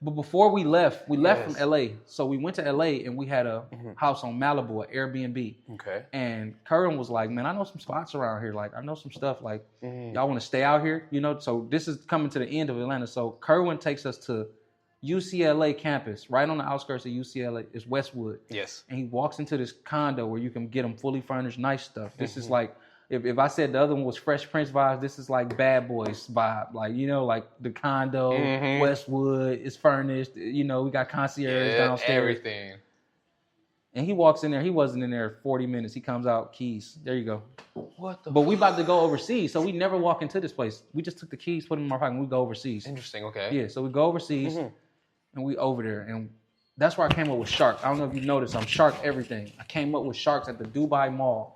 But before we left from LA. So we went to LA and we had a house on Malibu, an Airbnb. Okay. And Kerwin was like, man, I know some spots around here. Like, I know some stuff. Like, y'all want to stay out here? You know, so this is coming to the end of Atlanta. So Kerwin takes us to UCLA campus, right on the outskirts of UCLA. It's Westwood. Yes. And he walks into this condo where you can get them fully furnished, nice stuff. This is like, if I said the other one was Fresh Prince vibes, this is like Bad Boys vibe. Like, you know, like the condo, Westwood is furnished. You know, we got concierge downstairs. Everything. And he walks in there. He wasn't in there 40 minutes. He comes out, keys. There you go. But we about to go overseas, so we never walk into this place. We just took the keys, put them in our pocket, and we go overseas. Interesting, okay. Yeah, so we go overseas, and we over there. And that's where I came up with Shark. I don't know if you noticed, I'm Shark everything. I came up with Sharks at the Dubai Mall.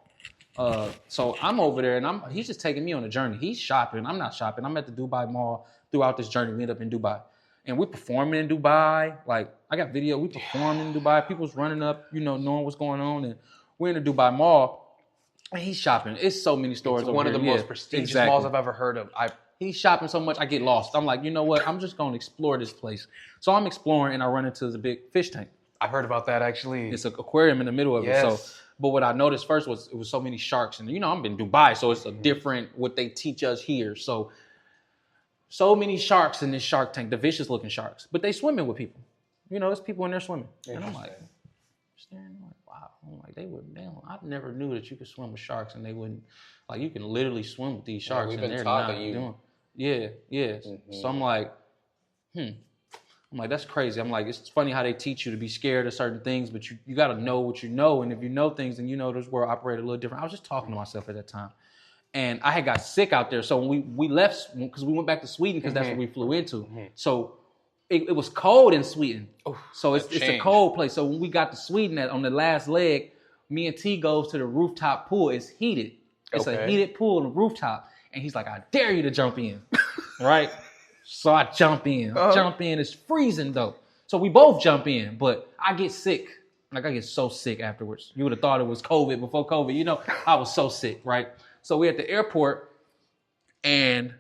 So I'm over there, and he's just taking me on a journey. He's shopping. I'm not shopping. I'm at the Dubai Mall throughout this journey. We end up in Dubai. And we're performing in Dubai. Like, I got video. We performing in Dubai. People's running up, knowing what's going on. And we're in the Dubai Mall, and he's shopping. It's so many stores over one here. Of the most prestigious malls I've ever heard of. He's shopping so much, I get lost. I'm like, you know what? I'm just going to explore this place. So I'm exploring, and I run into the big fish tank. I've heard about that, actually. It's an aquarium in the middle of it. So, but what I noticed first was it was so many sharks. And, I'm in Dubai, so it's a different what they teach us here. So many sharks in this shark tank, the vicious-looking sharks. But they swimming with people. There's people in there swimming. And I'm like, wow. I'm like, I never knew that you could swim with sharks, and they wouldn't. Like, you can literally swim with these sharks, and they're not doing. Yeah. Mm-hmm. So I'm like, I'm like, that's crazy. I'm like, it's funny how they teach you to be scared of certain things, but you got to know what you know. And if you know things, then this world operated a little different. I was just talking to myself at that time. And I had got sick out there. So when we left, because we went back to Sweden, because that's what we flew into. Mm-hmm. So it was cold in Sweden. So it's a cold place. So when we got to Sweden on the last leg, me and T goes to the rooftop pool. It's heated. It's a heated pool on the rooftop. And he's like, I dare you to jump in. Right? So I jump in. It's freezing though. So we both jump in, but I get sick. Like, I get so sick afterwards. You would have thought it was COVID before COVID. I was so sick, right? So we're at the airport, and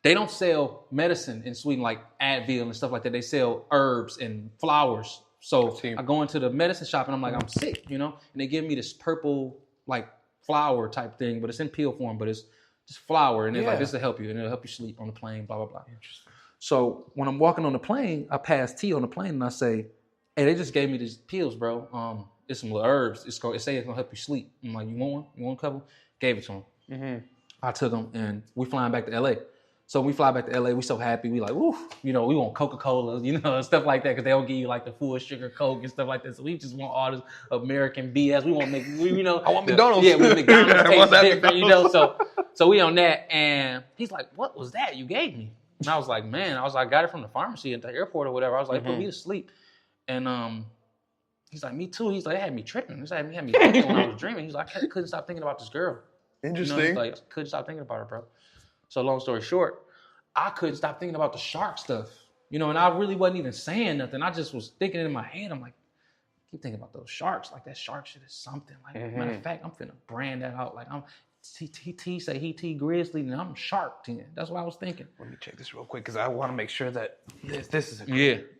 they don't sell medicine in Sweden like Advil and stuff like that. They sell herbs and flowers. So I go into the medicine shop, and I'm like, I'm sick, and they give me this purple, like, flower type thing, but it's in pill form, but it's just flower, and it's like, this will help you, and it'll help you sleep on the plane, blah, blah, blah. Interesting. So when I'm walking on the plane, I pass T on the plane, and I say, hey, they just gave me these pills, bro. It's some little herbs. It say it's going to help you sleep. I'm like, you want one? You want a couple? Gave it to him. Mm-hmm. I took them, and we flying back to L.A. So we fly back to L.A. We so happy. We like, woof. We want Coca-Cola, stuff like that, because they don't give you like the full sugar Coke and stuff like that. So we just want all this American BS. We want to make, I want McDonald's. Yeah, with McDonald's tastes different, So we on that, and he's like, what was that you gave me? And I was like, I got it from the pharmacy at the airport or whatever. I was like, put me to sleep. And he's like, me too. He's like, it had me tripping. He's like, it had me thinking when I was dreaming. He's like, I couldn't stop thinking about this girl. Interesting. He's like, I couldn't stop thinking about her, bro. So long story short, I couldn't stop thinking about the shark stuff. And I really wasn't even saying nothing. I just was thinking in my head. I'm like, I keep thinking about those sharks. Like, that shark shit is something. Like, matter of fact, I'm finna brand that out. Like, T say he Tee Grizzley, and I'm Shark 10. That's what I was thinking. Let me check this real quick, because I want to make sure that this is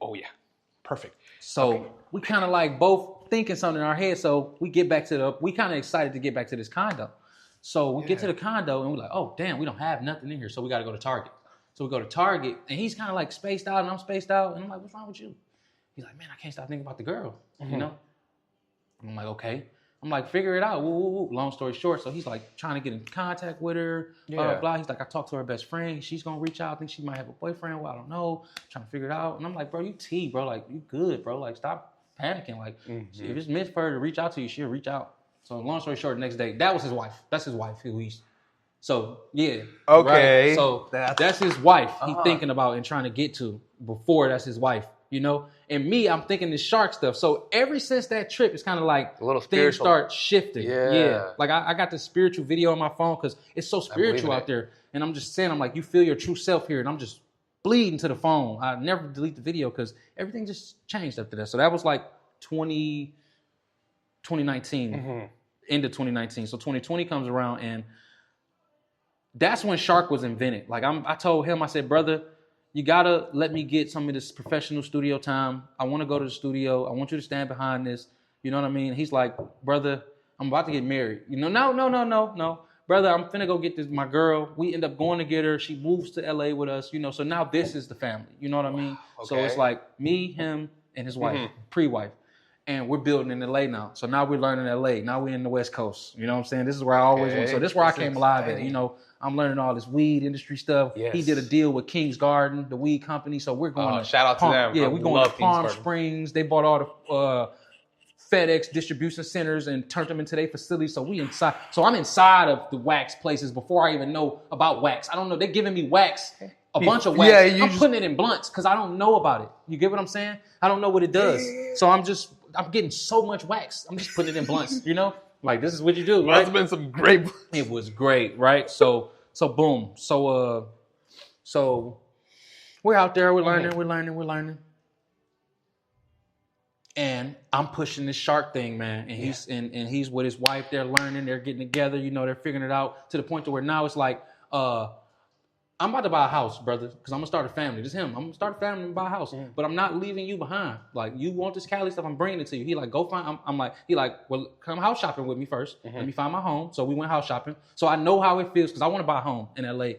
Oh, yeah. Perfect. So we kind of like both thinking something in our head. So we get back we kind of excited to get back to this condo. So we get to the condo, and we're like, oh, damn, we don't have nothing in here. So we got to go to Target. So we go to Target, and he's kind of like spaced out, and I'm spaced out. And I'm like, what's wrong with you? He's like, man, I can't stop thinking about the girl, And I'm like, okay. I'm like, figure it out. Woo, woo, woo. Long story short, so he's like trying to get in contact with her, blah, blah, blah. He's like, I talked to her best friend. She's going to reach out. I think she might have a boyfriend. Well, I don't know. I'm trying to figure it out. And I'm like, bro, you T, bro. Like, you good, bro. Like, stop panicking. Like, if it's meant for her to reach out to you, she'll reach out. So long story short, the next day, that was his wife. That's his wife who he's. So, yeah. Okay. Right? So that's his wife he's thinking about and trying to get to before that's his wife, And me, I'm thinking this shark stuff. So ever since that trip, it's kind of like a little things start shifting. Yeah. Like I got this spiritual video on my phone because it's so spiritual out there. And I'm just saying, I'm like, you feel your true self here. And I'm just bleeding to the phone. I never delete the video because everything just changed after that. So that was like 2019, end of 2019. So 2020 comes around, and that's when Shark was invented. Like I told him, I said, brother, you gotta let me get some of this professional studio time. I want to go to the studio. I want you to stand behind this. You know what I mean? He's like, brother, I'm about to get married. No. Brother, I'm finna go get my girl. We end up going to get her. She moves to LA with us, So now this is the family. You know what I mean? Okay. So it's like me, him, and his wife, pre-wife. And we're building in LA now. So now we're learning LA. Now we're in the West Coast. You know what I'm saying? This is where I always went. So this is where I came alive at. I'm learning all this weed industry stuff. Yes. He did a deal with King's Garden, the weed company. So we're going to shout out to them. Yeah, we're going to Palm Springs. They bought all the FedEx distribution centers and turned them into their facilities. So we inside. So I'm inside of the wax places before I even know about wax. I don't know. They're giving me wax. A bunch of wax. Yeah, I'm putting it in blunts because I don't know about it. You get what I'm saying? I don't know what it does. So I'm just I'm getting so much wax. I'm just putting it in blunts, you know? Like, this is what you do, right? Must have been some great. It was great, right? So boom. So we're out there, we're learning. And I'm pushing this shark thing, man. And he's with his wife, they're learning, they're getting together, you know, they're figuring it out to the point to where now it's like, I'm about to buy a house, brother, because I'm gonna start a family. Just him. I'm gonna start a family and buy a house. But I'm not leaving you behind. Like, you want this Cali stuff, I'm bringing it to you. He like, go find. He like, well, come house shopping with me first. Let me find my home. So we went house shopping. So I know how it feels because I want to buy a home in LA.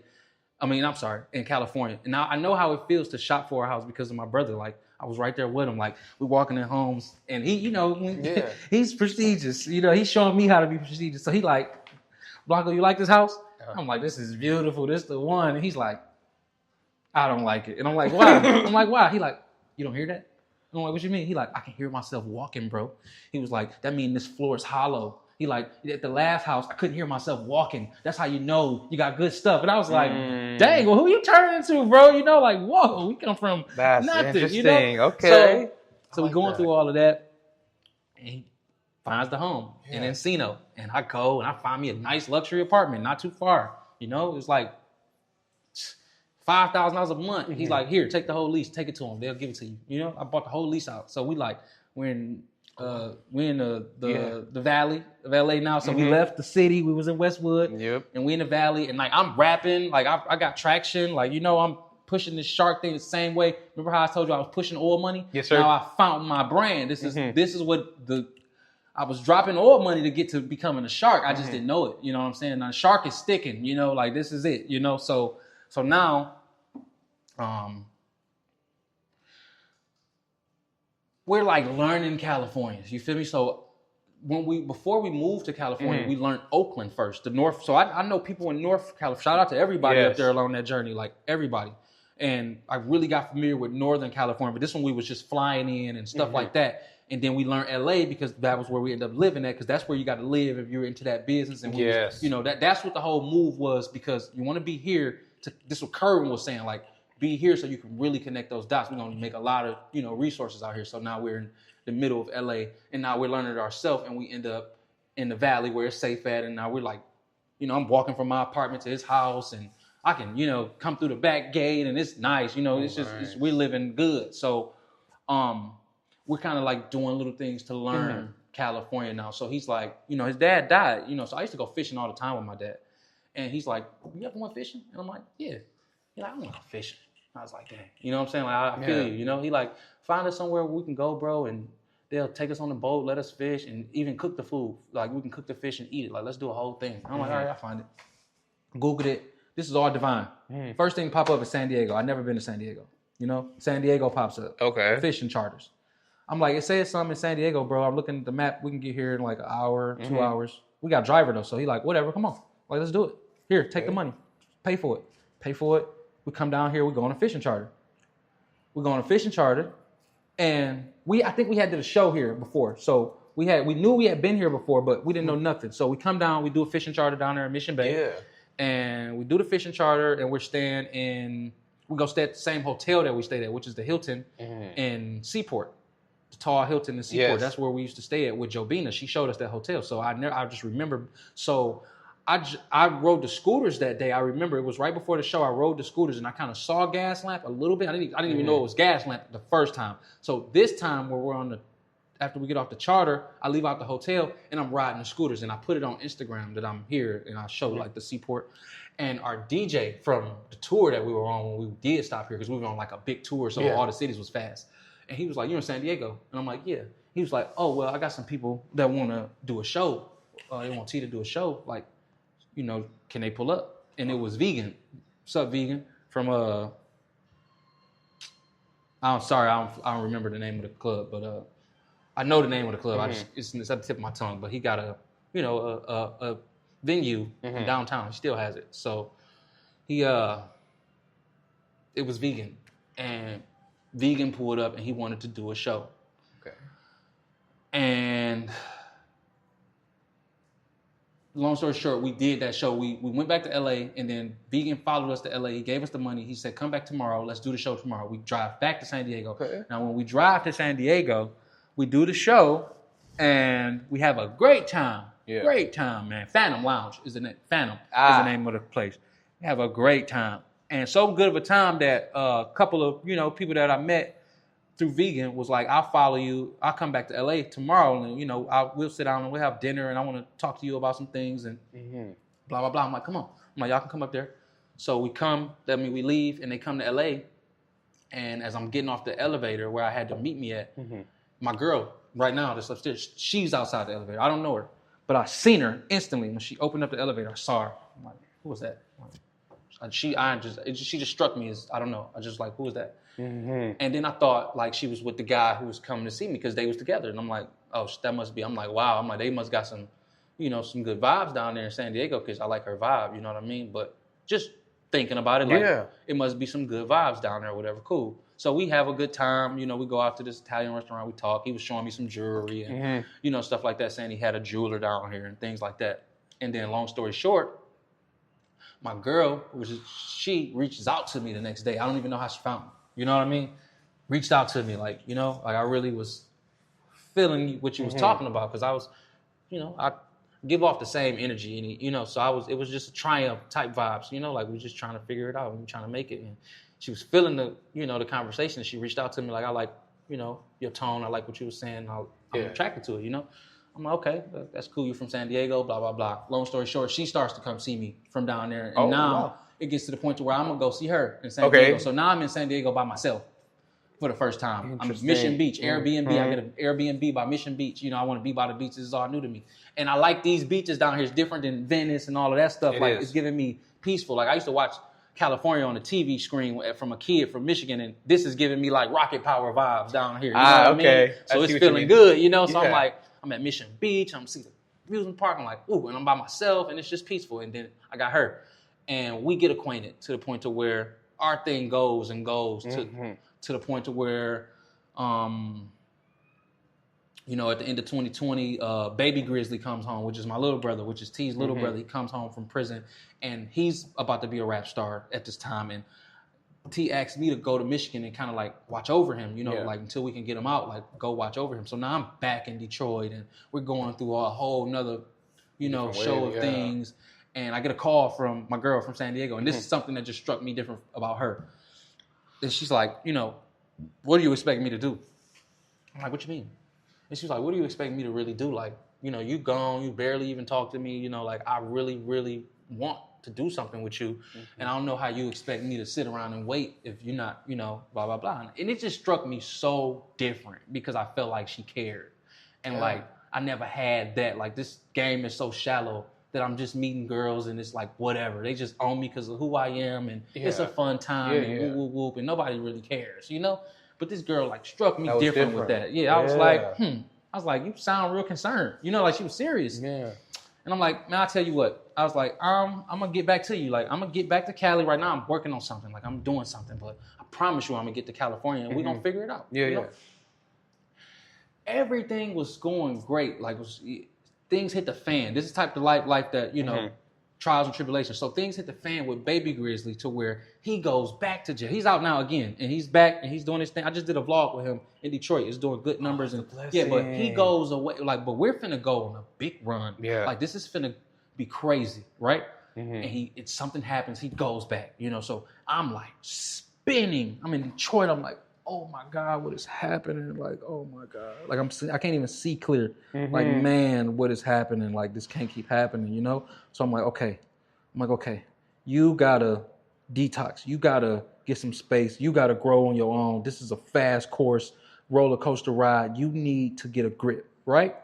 In California. And now I know how it feels to shop for a house because of my brother. Like, I was right there with him. Like, we walking in homes, and he, you know, he's prestigious. You know, he's showing me how to be prestigious. So he like, Blanco, you like this house? I'm like, this is beautiful. This is the one. And he's like, I don't like it. And I'm like, why? Why? He like, you don't hear that? I'm like, what you mean? He like, I can hear myself walking, bro. He was like, that means this floor is hollow. He like, at the last house, I couldn't hear myself walking. That's how you know you got good stuff. And I was like, dang, well, who you turning into, bro? You know, like, whoa, we come from nothing. Interesting. You know? Okay. So we're going through all of that. And he finds the home in Encino. And I go and I find me a nice luxury apartment, not too far. You know, it's like $5,000 a month. He's like, here, take the whole lease, take it to them. They'll give it to you. You know, I bought the whole lease out. So we're in the valley of LA now. So we left the city. We was in Westwood. Yep. And we in the valley. And like, I'm rapping. Like, I got traction. Like, you know, I'm pushing this shark thing the same way. Remember how I told you I was pushing oil money? Yes, sir. Now I found my brand. This is what I was dropping oil money to get to becoming a shark. I just didn't know it. You know what I'm saying? Now, the shark is sticking, you know, like, this is it, you know? So now, we're like learning Californians. You feel me? So before we moved to California, we learned Oakland first, the North. So I know people in North California. Shout out to everybody up there along that journey, like everybody. And I really got familiar with Northern California, but this one we was just flying in and stuff like that. And then we learned LA because that was where we ended up living at, because that's where you got to live if you're into that business. And you know, that's what the whole move was, because you want to be here. This is what Kerwin was saying, like, be here so you can really connect those dots. We're going to make a lot of, you know, resources out here. So now we're in the middle of LA, and now we're learning it ourselves, and we end up in the valley where it's safe at. And now we're like, you know, I'm walking from my apartment to his house, and I can, you know, come through the back gate, and it's nice. You know, we're living good. So we're kind of like doing little things to learn California now. So he's like, you know, his dad died, you know, so I used to go fishing all the time with my dad. And he's like, you ever went fishing? And I'm like, yeah. He's like, I want to go fishing. I was like, dang. You know what I'm saying? Like, I feel you, you know? He like, find us somewhere where we can go, bro, and they'll take us on the boat, let us fish, and even cook the food. Like, we can cook the fish and eat it. Like, let's do a whole thing. I'm like, all right, I'll find it. Googled it. This is all divine. First thing pop up is San Diego. I've never been to San Diego. You know? San Diego pops up. Okay. Fishing charters. I'm like, it says something in San Diego, bro. I'm looking at the map. We can get here in like an hour, 2 hours. We got a driver, though. So he like, whatever, come on. Like, let's do it. Here, take the money. Pay for it. We come down here. We go on a fishing charter. And I think we had did a show here before. So we knew we had been here before, but we didn't know nothing. So we come down. We do a fishing charter down there in Mission Bay. Yeah. And we do the fishing charter, and we go stay at the same hotel that we stayed at, which is the Hilton in Seaport. The tall Hilton in Seaport. Yes. That's where we used to stay at with Jobina. She showed us that hotel. So I just remember. So I rode the scooters that day. I remember it was right before the show. I rode the scooters and I kind of saw gas lamp a little bit. I didn't even know it was gas lamp the first time. So this time where we're after we get off the charter, I leave out the hotel and I'm riding the scooters, and I put it on Instagram that I'm here, and I show like the Seaport. And our DJ from the tour that we were on when we did stop here, because we were on like a big tour, so all the cities was fast. And he was like, "You're in San Diego?" And I'm like, "Yeah." He was like, "Oh, well, I got some people that want to do a show. They want T to do a show. Like, you know, can they pull up?" And it was Vegan. What's up, Vegan? From I'm sorry, I don't remember the name of the club, but I know the name of the club. It's at the tip of my tongue. But he got a venue in downtown. He still has it. So it was Vegan, and Vegan pulled up, and he wanted to do a show. Okay. And long story short, we did that show. We went back to LA, and then Vegan followed us to LA. He gave us the money. He said, "Come back tomorrow. Let's do the show tomorrow." We drive back to San Diego. Okay. Now, when we drive to San Diego, We do the show, and we have a great time. Yeah. Great time, man. Phantom Lounge is the name. Phantom is the name of the place. We have a great time, and so good of a time that a couple of people that I met through vegan was like, I'll follow you. I'll come back to LA tomorrow, and we'll sit down and we'll have dinner, and I want to talk to you about some things and blah blah blah. I'm like, come on. I'm like, y'all can come up there. So we leave, and they come to LA. And as I'm getting off the elevator where I had to meet me at, my girl right now that's upstairs, she's outside the elevator. I don't know her, but I seen her instantly when she opened up the elevator. I saw her. I'm like, who was that? She just struck me as, I don't know. I just like, who was that? And then I thought like she was with the guy who was coming to see me because they was together. And I'm like, oh, that must be. I'm like, wow. I'm like, they must got some, some good vibes down there in San Diego because I like her vibe. You know what I mean? But just thinking about it, like it must be some good vibes down there or whatever. Cool. So we have a good time. We go out to this Italian restaurant. We talk. He was showing me some jewelry and stuff like that, saying he had a jeweler down here and things like that. And then long story short, my girl, she reaches out to me the next day. I don't even know how she found me. You know what I mean? Reached out to me like I really was feeling what you was talking about because I was, I give off the same energy and so it was just a triumph type vibes, like we just trying to figure it out and we trying to make it. And she was feeling the, the conversation. She reached out to me like, I like, your tone. I like what you were saying. I'm attracted to it, I'm like, okay, that's cool. You're from San Diego, blah, blah, blah. Long story short, she starts to come see me from down there. And now it gets to the point to where I'm going to go see her in San Diego. So now I'm in San Diego by myself for the first time. I'm in Mission Beach, Airbnb. I get an Airbnb by Mission Beach. I want to be by the beach. This is all new to me. And I like these beaches down here. It's different than Venice and all of that stuff. It's giving me peaceful. Like I used to watch California on the TV screen from a kid from Michigan, and this is giving me like rocket power vibes down here. You know what I mean? So it's feeling good, So I'm like, I'm at Mission Beach. I'm seeing the amusement park. I'm like, ooh, and I'm by myself, and it's just peaceful. And then I got her, and we get acquainted to the point to where our thing goes and goes to the point to where, at the end of 2020, Baby Grizzly comes home, which is my little brother, which is Tee's little brother. He comes home from prison, and he's about to be a rap star at this time. And Tee asked me to go to Michigan and kind of like watch over him, like until we can get him out, like go watch over him. So now I'm back in Detroit, and we're going through a whole nother, show of things. And I get a call from my girl from San Diego, and this is something that just struck me different about her. And she's like, what do you expect me to do? I'm like, what you mean? And she was like, what do you expect me to really do? Like, you gone, you barely even talk to me, like I really, really want to do something with you. And I don't know how you expect me to sit around and wait if you're not, blah, blah, blah. And it just struck me so different because I felt like she cared. And like, I never had that. Like this game is so shallow that I'm just meeting girls and it's like, whatever. They just own me because of who I am and it's a fun time and whoop, whoop, whoop. And nobody really cares, But this girl like struck me different with that. Yeah, I was like, I was like, you sound real concerned. Like she was serious. Yeah. And I'm like, man, I'll tell you what. I was like, I'm going to get back to you. Like, I'm going to get back to Cali right now. I'm working on something. Like, I'm doing something. But I promise you I'm going to get to California and we're going to figure it out. Yeah. Everything was going great. Like, things hit the fan. This is the type of life that, trials and tribulations. So things hit the fan with Baby Grizzly to where he goes back to jail. He's out now again, and he's back, and he's doing his thing. I just did a vlog with him in Detroit. It's doing good numbers. But he goes away. Like, but we're finna go on a big run. Yeah. Like, this is finna be crazy, right? And something happens. He goes back, So I'm like spinning. I'm in Detroit. I'm like, oh my God, what is happening? Like, oh my God. Like I can't even see clear. Like, man, what is happening? Like, this can't keep happening, So I'm like, okay. You gotta detox. You gotta get some space. You gotta grow on your own. This is a fast course roller coaster ride. You need to get a grip, right?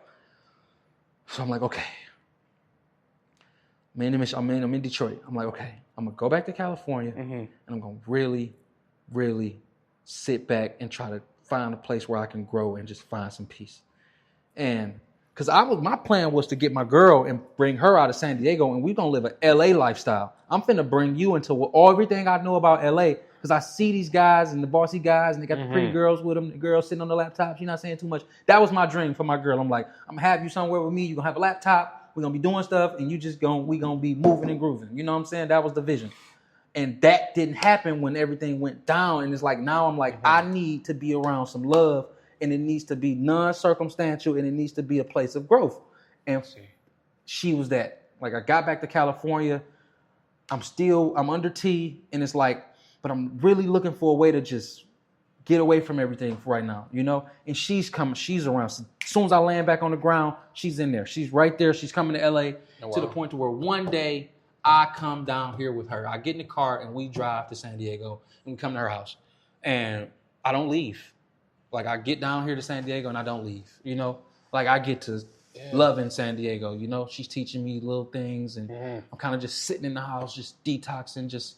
So I'm like, okay. I'm in Detroit. I'm like, okay, I'm gonna go back to California and I'm gonna really, really sit back and try to find a place where I can grow and just find some peace. And because my plan was to get my girl and bring her out of San Diego, and we gonna live an LA lifestyle. I'm finna bring you into everything I know about LA, because I see these guys and the bossy guys, and they got the pretty girls with them, the girls sitting on the laptops. You're not saying too much. That was my dream for my girl. I'm like, I'm gonna have you somewhere with me. You're gonna have a laptop. We're gonna be doing stuff, and we gonna be moving and grooving. You know what I'm saying? That was the vision. And that didn't happen when everything went down. And it's like, now I'm like, I need to be around some love and it needs to be non-circumstantial, and it needs to be a place of growth. And she was that. Like, I got back to California. I'm under T, and it's like, but I'm really looking for a way to just get away from everything for right now, you know? And she's coming, she's around. So as soon as I land back on the ground, she's in there. She's right there. She's coming to LA to the point to where one day I come down here with her. I get in the car and we drive to San Diego and we come to her house. And I don't leave. Like, I get down here to San Diego and I don't leave, you know? Like, I get to loving San Diego, you know? She's teaching me little things, and I'm kind of just sitting in the house, just detoxing, just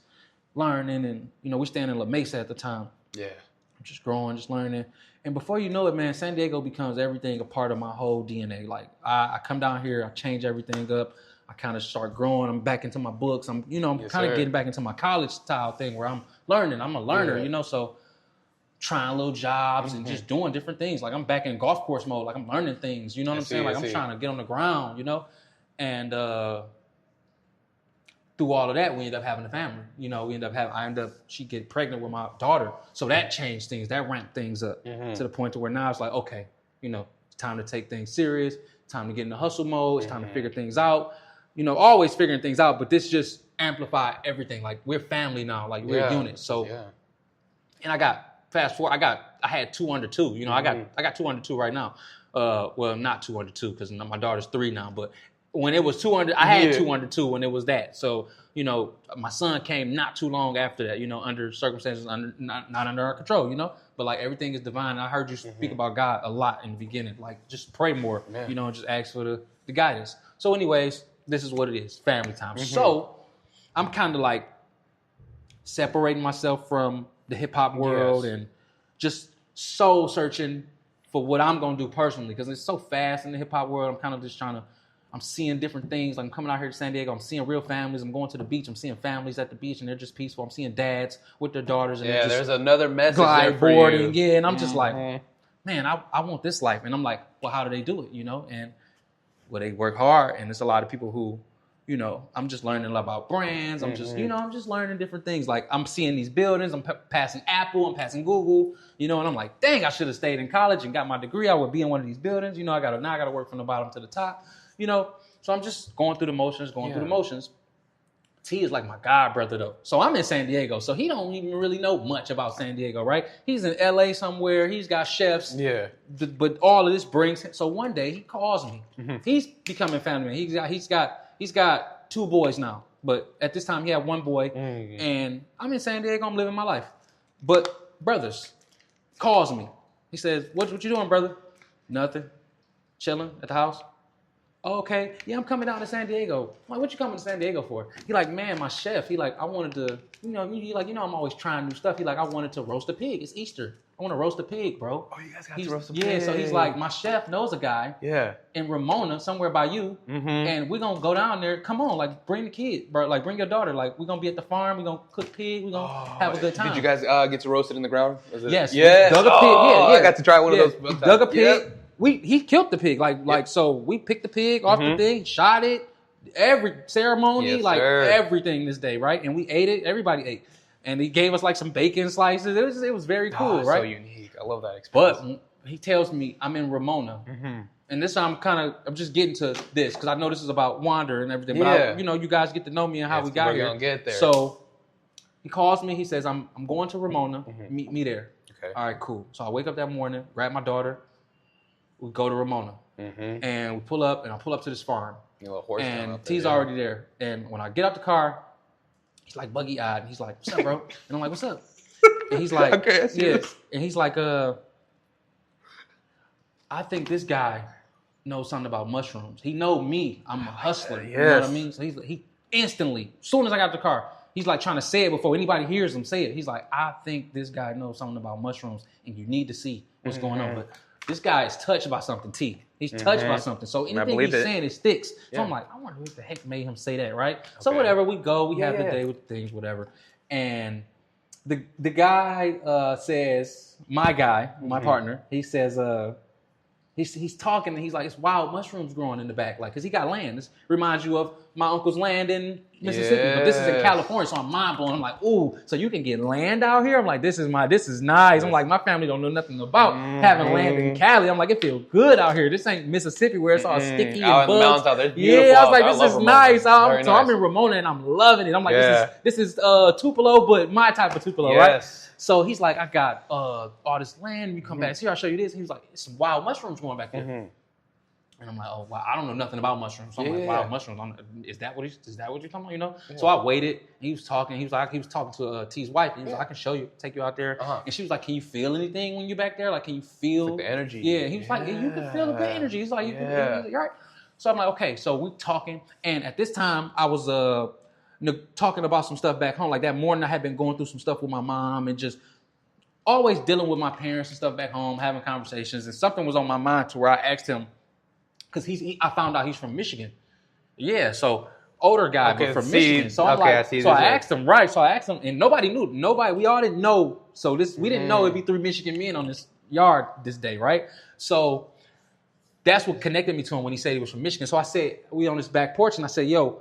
learning. And, you know, we're staying in La Mesa at the time. Yeah. Just growing, just learning. And before you know it, man, San Diego becomes everything, a part of my whole DNA. Like, I come down here, I change everything up. I kind of start growing. I'm back into my books. I'm kind of getting back into my college style thing where I'm learning. I'm a learner, you know, so trying little jobs and just doing different things. Like, I'm back in golf course mode. Like, I'm learning things, you know what I'm saying? Like, I'm trying to get on the ground, you know? And through all of that, we end up having a family. You know, she get pregnant with my daughter. So that changed things. That ramped things up to the point to where now it's like, okay, you know, it's time to take things serious. Time to get in the hustle mode. It's time to figure things out. You know, always figuring things out, but this just amplified everything. Like, we're family now. Like, we're a unit. So, and I got, fast forward, I had 2 under 2. You know, I got 2 under 2 right now. Well, not 2 under 2 because my daughter's 3 now. But when it was 2 under, I had 2 under 2 when it was that. So, you know, my son came not too long after that. You know, under circumstances not under our control. You know, but like, everything is divine. I heard you speak about God a lot in the beginning. Like, just pray more. You know, and just ask for the guidance. So, anyways, this is what it is. Family time. So, I'm kind of like separating myself from the hip hop world and just soul searching for what I'm going to do personally, because it's so fast in the hip hop world. I'm kind of just I'm seeing different things. Like, I'm coming out here to San Diego. I'm seeing real families. I'm going to the beach. I'm seeing families at the beach and they're just peaceful. I'm seeing dads with their daughters. And they're just there's another message glide there for boarding. you. Yeah, and I'm just like, man, I want this life. And I'm like, well, how do they do it? You know, and well, they work hard. And there's a lot of people who, you know, I'm just learning about brands. I'm just, you know, I'm just learning different things. Like, I'm seeing these buildings. I'm passing Apple. I'm passing Google. You know, and I'm like, dang, I should have stayed in college and got my degree. I would be in one of these buildings. You know, now I got to work from the bottom to the top. You know, so I'm just going through the motions. T is like my god brother though. So I'm in San Diego. So he don't even really know much about San Diego, right? He's in LA somewhere. He's got chefs. Yeah. But all of this brings him. So one day he calls me. He's becoming family. He's got 2 boys now. But at this time he had 1 boy. And I'm in San Diego. I'm living my life. But brothers calls me. He says, what you doing, brother? Nothing. Chilling at the house. Oh, okay. Yeah, I'm coming down to San Diego. I'm like, what you coming to San Diego for? He like, man, my chef. He like, I wanted to, I'm always trying new stuff. He like, I wanted to roast a pig. It's Easter. I want to roast a pig, bro. Oh, you guys got to roast a pig. Yeah, so he's like, my chef knows a guy. Yeah. In Ramona, somewhere by you. And we're going to go down there. Come on, like, bring the kid, bro. Like, bring your daughter. Like, we're going to be at the farm. We're going to cook pig. We're going to have a good time. Did you guys get to roast it in the ground? Yes. Yeah. Dug a pig. Yeah. I got to try one of those. Dug a pig. Yep. He killed the pig, so we picked the pig off the thing, shot it, every ceremony, everything this day, right? And we ate it. Everybody ate, and he gave us like some bacon slices. It was very cool, right? So unique. I love that experience. But he tells me I'm in Ramona, and this I'm just getting to this because I know this is about Wander and everything. But you guys get to know me and how we got here. Gonna get there. So he calls me. He says I'm going to Ramona. Meet me there. Okay. All right, cool. So I wake up that morning, grab my daughter. We go to Ramona, and we pull up, and I pull up to this farm, and T's already there. And when I get out the car, he's like buggy-eyed, and he's like, "What's up, bro?" And I'm like, "What's up?" And he's like, "Okay, yes." And he's like, "I think this guy knows something about mushrooms. He know me. I'm a hustler. You know what I mean?" So he instantly, as soon as I got out the car, he's like trying to say it before anybody hears him say it. He's like, "I think this guy knows something about mushrooms, and you need to see what's going on." But this guy is touched by something, T. He's touched by something. So anything he's saying, it sticks. So I'm like, I wonder what the heck made him say that, right? So whatever, we go, we have the day with things, whatever. And the guy says, my guy, my partner, he says, He's talking and he's like, it's wild mushrooms growing in the back, like, cause he got land. This reminds you of my uncle's land in Mississippi, but this is in California, so I'm mind blown. I'm like, ooh, so you can get land out here? I'm like, this is nice. I'm like, my family don't know nothing about having land in Cali. I'm like, it feels good out here. This ain't Mississippi where it's all sticky and bugs. Out there, yeah, I was like, this is nice. Nice. I'm in Ramona and I'm loving it. I'm like, this is Tupelo, but my type of Tupelo, right? So he's like, I got all this land. You come back here, I'll show you this. He was like, it's some wild mushrooms going back there. And I'm like, oh wow, I don't know nothing about mushrooms. So I'm like, wild mushrooms. Is that what you're talking about? You know? Yeah. So I waited. And he was talking. He was talking to T's wife. He was like, I can show you, take you out there. And she was like, can you feel anything when you're back there? Like, can you feel the energy? Yeah. He was like, you can feel the energy. He's like, you can feel it. Right. So I'm like, okay. So we talking, and at this time I was talking about some stuff back home. Like that morning, I had been going through some stuff with my mom and just always dealing with my parents and stuff back home, having conversations. And something was on my mind to where I asked him. Because I found out he's from Michigan. Yeah, so older guy, but from Michigan. So I'm like, I asked him, right? So I asked him, and nobody knew. We all didn't know. So we didn't know it'd be 3 Michigan men on this yard this day, right? So that's what connected me to him when he said he was from Michigan. So I said, we on this back porch, and I said, yo,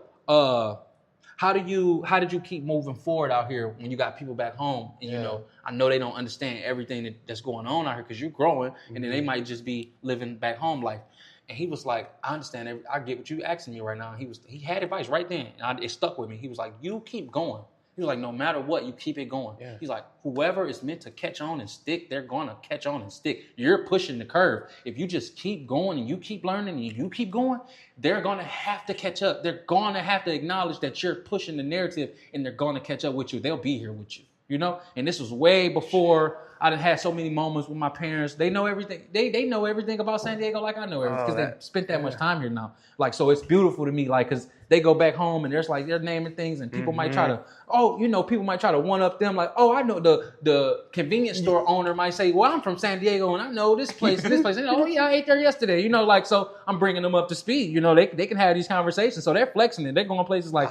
how did you keep moving forward out here when you got people back home? And you know, I know they don't understand everything that's going on out here because you're growing, and then they might just be living back home life. And he was like, I understand. I get what you asking me right now. He had advice right then, and it stuck with me. He was like, you keep going. He was like, no matter what, you keep it going. Yeah. He's like, whoever is meant to catch on and stick, they're going to catch on and stick. You're pushing the curve. If you just keep going and you keep learning and you keep going, they're going to have to catch up. They're going to have to acknowledge that you're pushing the narrative, and they're going to catch up with you. They'll be here with you, you know? And this was way before I done had so many moments with my parents. They know everything. They know everything about San Diego like I know everything because they spent that much time here now. Like, so it's beautiful to me, like, because they go back home and there's like, they're naming things and people might try to, people might try to one up them. Like, I know the convenience store owner might say, well, I'm from San Diego and I know this place and this place. And, I ate there yesterday. You know, like, so I'm bringing them up to speed. You know, they can have these conversations. So they're flexing it. They're going places like,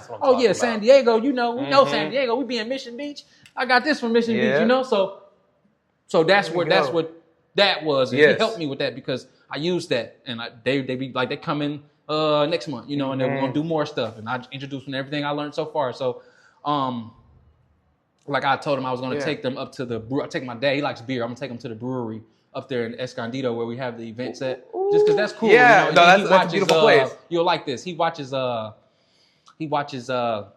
San Diego, you know, we know San Diego. We be in Mission Beach. I got this from Mission Beach, you know, So that's what that was. And he helped me with that because I used that, and they be like, they come in next month, you know, and then we're gonna do more stuff, and I introduced them to everything I learned so far. So, like I told him I was gonna take them up to the brew. I take my dad, he likes beer. I'm gonna take him to the brewery up there in Escondido where we have the events at, just because that's cool. Yeah, you know? That's a beautiful place. You'll like this. He watches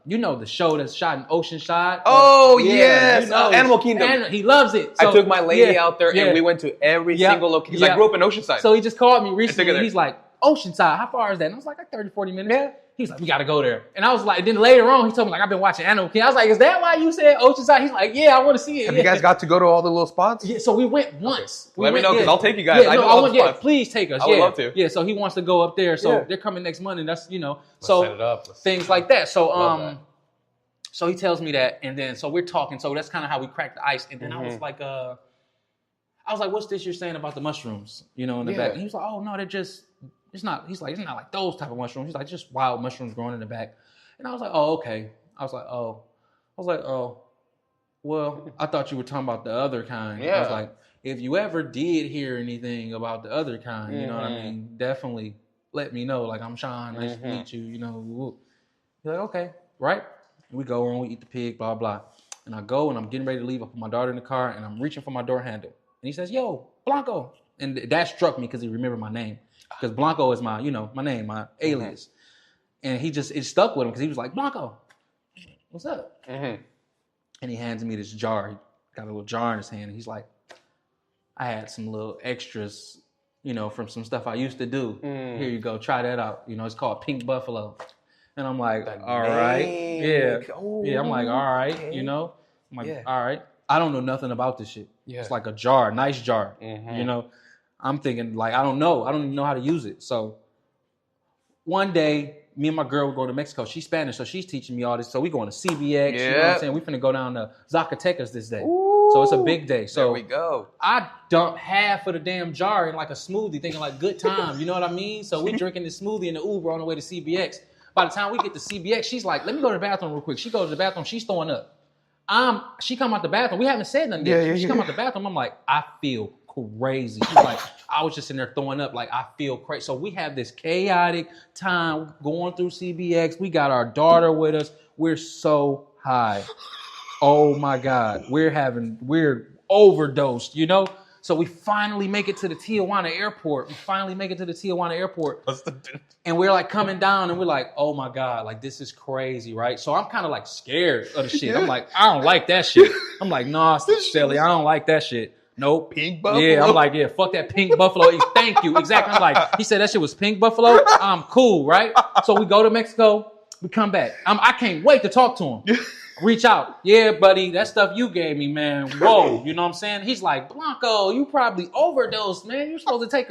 you know, the show that's shot in Oceanside. Oh, yes. You know, Animal Kingdom. He loves it. So, I took my lady out there and we went to every single location. Because I grew up in Oceanside. So he just called me recently. He's like, Oceanside, how far is that? And I was like 30, 40 minutes. Yeah. He's like, we got to go there. And I was like, then later on, he told me, like, I've been watching Animal Kingdom. I was like, is that why you said Oceanside? He's like, yeah, I want to see it. Have you guys got to go to all the little spots? Yeah, so we went once. Okay. Let me know, because I'll take you guys. I know all the spots. Please take us. I would love to. Yeah, so he wants to go up there. So they're coming next month, and that's, you know, so set it up. Things like that. So, so he tells me that, and then, so we're talking. So that's kind of how we cracked the ice. And then I was like, what's this you're saying about the mushrooms, you know, in the back? And he was like, oh, no, they're just... It's not like those type of mushrooms. He's like, just wild mushrooms growing in the back. And I was like, oh, okay. I was like, well, I thought you were talking about the other kind. I was like, if you ever did hear anything about the other kind, you know what I mean? Definitely let me know. Like, I'm Sean. Nice to meet you, you know. He's like, okay, right? And we go and we eat the pig, blah, blah. And I go and I'm getting ready to leave. I put my daughter in the car and I'm reaching for my door handle. And he says, yo, Blanco. And that struck me because he remembered my name. Because Blanco is my, you know, my name, my alias. And it stuck with him because he was like, Blanco, what's up? And he hands me this jar. He got a little jar in his hand. And he's like, I had some little extras, you know, from some stuff I used to do. Here you go. Try that out. You know, it's called Pink Buffalo. And I'm like, all right. Yeah. Yeah, I'm like, all right. You know? I'm like, all right. I don't know nothing about this shit. Yeah. It's like a jar, nice jar. You know? I'm thinking, like, I don't know. I don't even know how to use it. So one day, me and my girl would go to Mexico. She's Spanish, so she's teaching me all this. So we going to CBX. You know what I'm saying? We finna go down to Zacatecas this day. So it's a big day. So there we go. I dumped half of the damn jar in like a smoothie, thinking like good time. You know what I mean? So we drinking this smoothie in the Uber on the way to CBX. By the time we get to CBX, she's like, let me go to the bathroom real quick. She goes to the bathroom. She's throwing up. She come out the bathroom. We haven't said nothing yet. She come out the bathroom. I'm like, I feel crazy. He's like, I was just in there throwing up. Like, I feel crazy. So we have this chaotic time going through CBX. We got our daughter with us. We're so high. Oh my God. We're overdosed, you know? So we finally make it to the Tijuana airport. And we're like coming down and we're like, oh my God, like this is crazy, right? So I'm kind of like scared of the shit. I'm like, I don't like that shit. I'm like, nah, silly, I don't like that shit. Nope. Pink buffalo? Yeah, I'm like, yeah, fuck that pink buffalo. Thank you. Exactly. I'm like, he said that shit was pink buffalo. I'm cool, right? So we go to Mexico. We come back. I can't wait to talk to him. Reach out. Yeah, buddy, that stuff you gave me, man. Whoa. You know what I'm saying? He's like, Blanco, you probably overdosed, man. You're supposed to take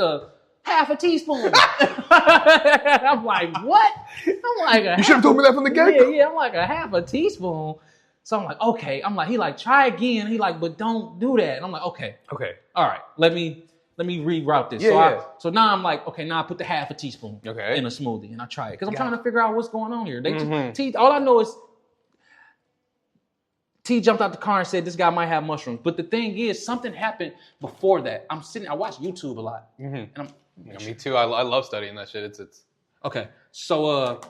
half a teaspoon. I'm like, what? I'm like, you should have told me that from the get-go. Yeah, I'm like, a half a teaspoon. So I'm like, okay. I'm like, he like, try again. He like, but don't do that. And I'm like, okay. All right. Let me reroute this. So now I'm like, okay, now I put the half a teaspoon in a smoothie and I try it. Because I'm trying to figure out what's going on here. All I know is T jumped out the car and said this guy might have mushrooms. But the thing is, something happened before that. I watch YouTube a lot. And me too. I love studying that shit. It's okay. So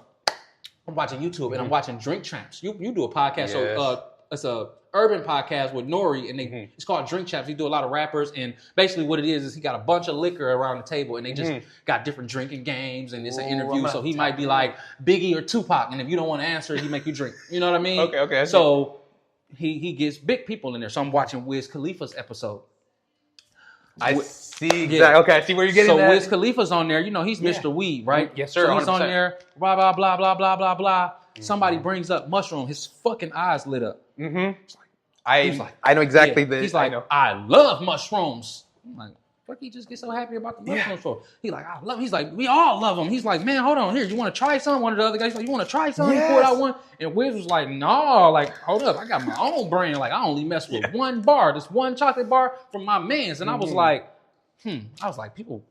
I'm watching YouTube and I'm watching Drink Champs. You do a podcast. Yes. So it's a urban podcast with Nori, and it's called Drink Champs. He do a lot of rappers, and basically what it is he got a bunch of liquor around the table, and they just got different drinking games, and it's an interview. So he might be like Biggie or Tupac, and if you don't want to answer, he make you drink. You know what I mean? Okay. So he gets big people in there. So I'm watching Wiz Khalifa's episode. I see exactly. Yeah. Okay, I see where you're getting. So Wiz Khalifa's on there. You know, he's Mr. Weed, right? Yes, sir. So he's 100%. on there. Blah blah blah blah blah blah blah. Somebody brings up mushroom. His fucking eyes lit up. I know exactly this. He's like, I love mushrooms. I'm like, fuck, he just get so happy about the mushrooms for? He's like, I love. He's like, we all love them. He's like, man, hold on here. You want to try some? One of the other guys like, you want to try some? Yes. He pulled out one, and Wiz was like, no, like, hold up, I got my own brand. Like, I only mess with one bar, this one chocolate bar from my man's, and I was like, people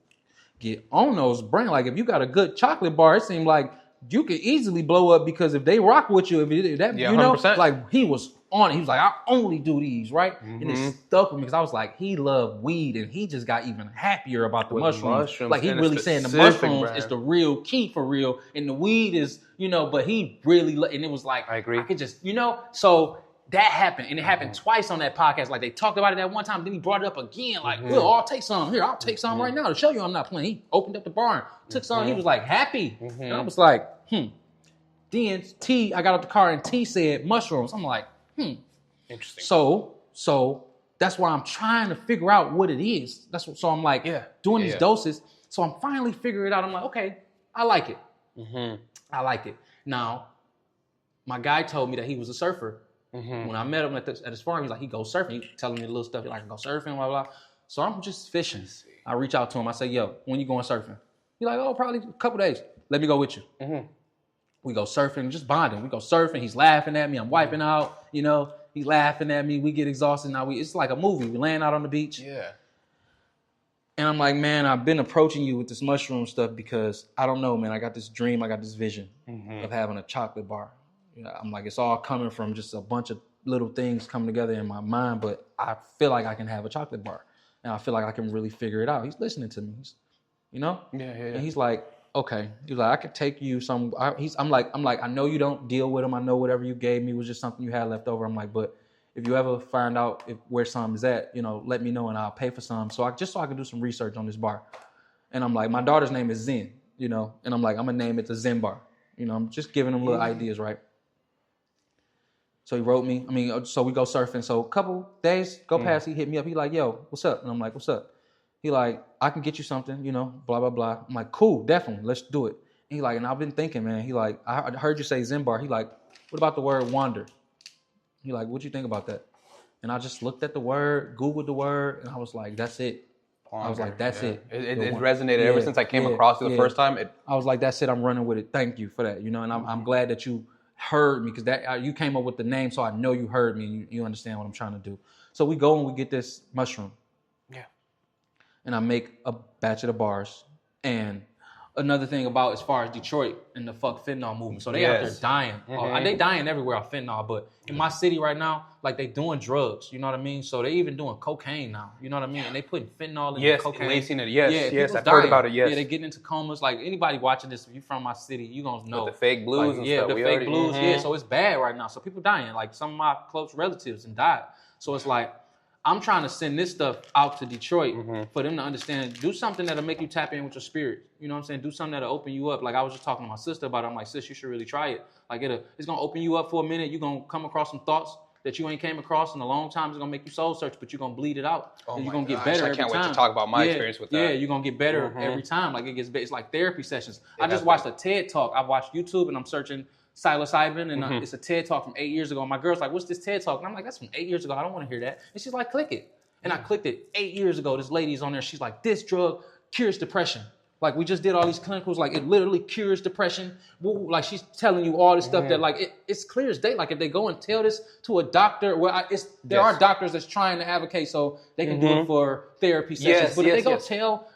get on those brands. Like, if you got a good chocolate bar, it seemed like you could easily blow up because if they rock with you, you know, 100%. Like he was on it. He was like, I only do these, right? And it stuck with me because I was like, he loved weed and he just got even happier about the mushrooms. Like he really saying the mushrooms is the real key for real, and the weed is, you know, but he really, and it was like, I agree. I could just, you know, so that happened, and it happened twice on that podcast. Like they talked about it that one time, then he brought it up again. Like, well, I'll take some. Here, I'll take some right now to show you I'm not playing. He opened up the bar, took some. He was like happy, and I was like, Then T, I got out the car and T said mushrooms. I'm like, Interesting. So that's why I'm trying to figure out what it is. So I'm like doing these doses. So I'm finally figuring it out. I'm like, okay, I like it. I like it. Now, my guy told me that he was a surfer. When I met him at his farm, he's like, he goes surfing. He telling me the little stuff. He like, go surfing, blah, blah. So I'm just fishing. I reach out to him. I say, yo, when you going surfing? He's like, oh, probably a couple days. Let me go with you. We go surfing, just bonding. We go surfing. He's laughing at me. I'm wiping out, you know. He's laughing at me. We get exhausted. Now it's like a movie. We land out on the beach. Yeah. And I'm like, man, I've been approaching you with this mushroom stuff because I don't know, man. I got this dream. I got this vision of having a chocolate bar. You know, I'm like, it's all coming from just a bunch of little things coming together in my mind, but I feel like I can have a chocolate bar. And I feel like I can really figure it out. He's listening to me. You know? Yeah. And he's like, okay. He's like, I could take you some. I'm like, I know you don't deal with them. I know whatever you gave me was just something you had left over. I'm like, but if you ever find out where some is at, you know, let me know and I'll pay for some. So I can do some research on this bar. And I'm like, my daughter's name is Zen, you know, and I'm like, I'm gonna name it the Zen Bar. You know, I'm just giving them little ideas, right? So he wrote me. So we go surfing. So a couple days go past, he hit me up. He like, yo, what's up? And I'm like, what's up? He like, I can get you something, you know, blah, blah, blah. I'm like, cool, definitely, let's do it. And he like, and I've been thinking, man. He like, I heard you say Zen Bar. He like, what about the word wander? He like, what'd you think about that? And I just looked at the word, Googled the word, and I was like, that's it. I was like, that's it. It resonated ever since I came across it the first time. I was like, that's it. I'm running with it. Thank you for that. You know, and I'm glad that you heard me because that you came up with the name, so I know you heard me and you understand what I'm trying to do. So we go and we get this mushroom. Yeah. And I make a batch of the bars, and another thing about as far as Detroit and the fuck fentanyl movement. So they out there dying. They dying everywhere off fentanyl, but in my city right now, like they doing drugs, you know what I mean? So they even doing cocaine now, you know what I mean? And they putting fentanyl in the cocaine. Lacing it. Yes, I've dying. heard about it, yes. Yeah, they getting into comas. Like anybody watching this, if you from my city, you gonna know. With the fake blues and stuff. The fake blues, yeah. So it's bad right now. So people dying. Like some of my close relatives and died. So it's like, I'm trying to send this stuff out to Detroit for them to understand. Do something that'll make you tap in with your spirit. You know what I'm saying? Do something that'll open you up. Like I was just talking to my sister about it. I'm like, sis, you should really try it. Like it's gonna open you up for a minute. You're gonna come across some thoughts that you ain't came across in a long time. It's gonna make you soul search, but you're gonna bleed it out. Oh and you're my gonna get gosh, better I every can't time. wait to talk about my experience with that. Yeah, you're gonna get better every time. Like it gets better. It's like therapy sessions. I just watched a TED talk. I watched YouTube and I'm searching psilocybin, and it's a TED talk from 8 years ago. And my girl's like, what's this TED talk? And I'm like, that's from 8 years ago. I don't want to hear that. And she's like, click it. And I clicked it 8 years ago. This lady's on there. She's like, this drug cures depression. Like we just did all these clinicals. Like it literally cures depression. Like she's telling you all this stuff that like it's clear as day. Like if they go and tell this to a doctor, there are doctors that's trying to advocate so they can do it for therapy sessions. But if they go tell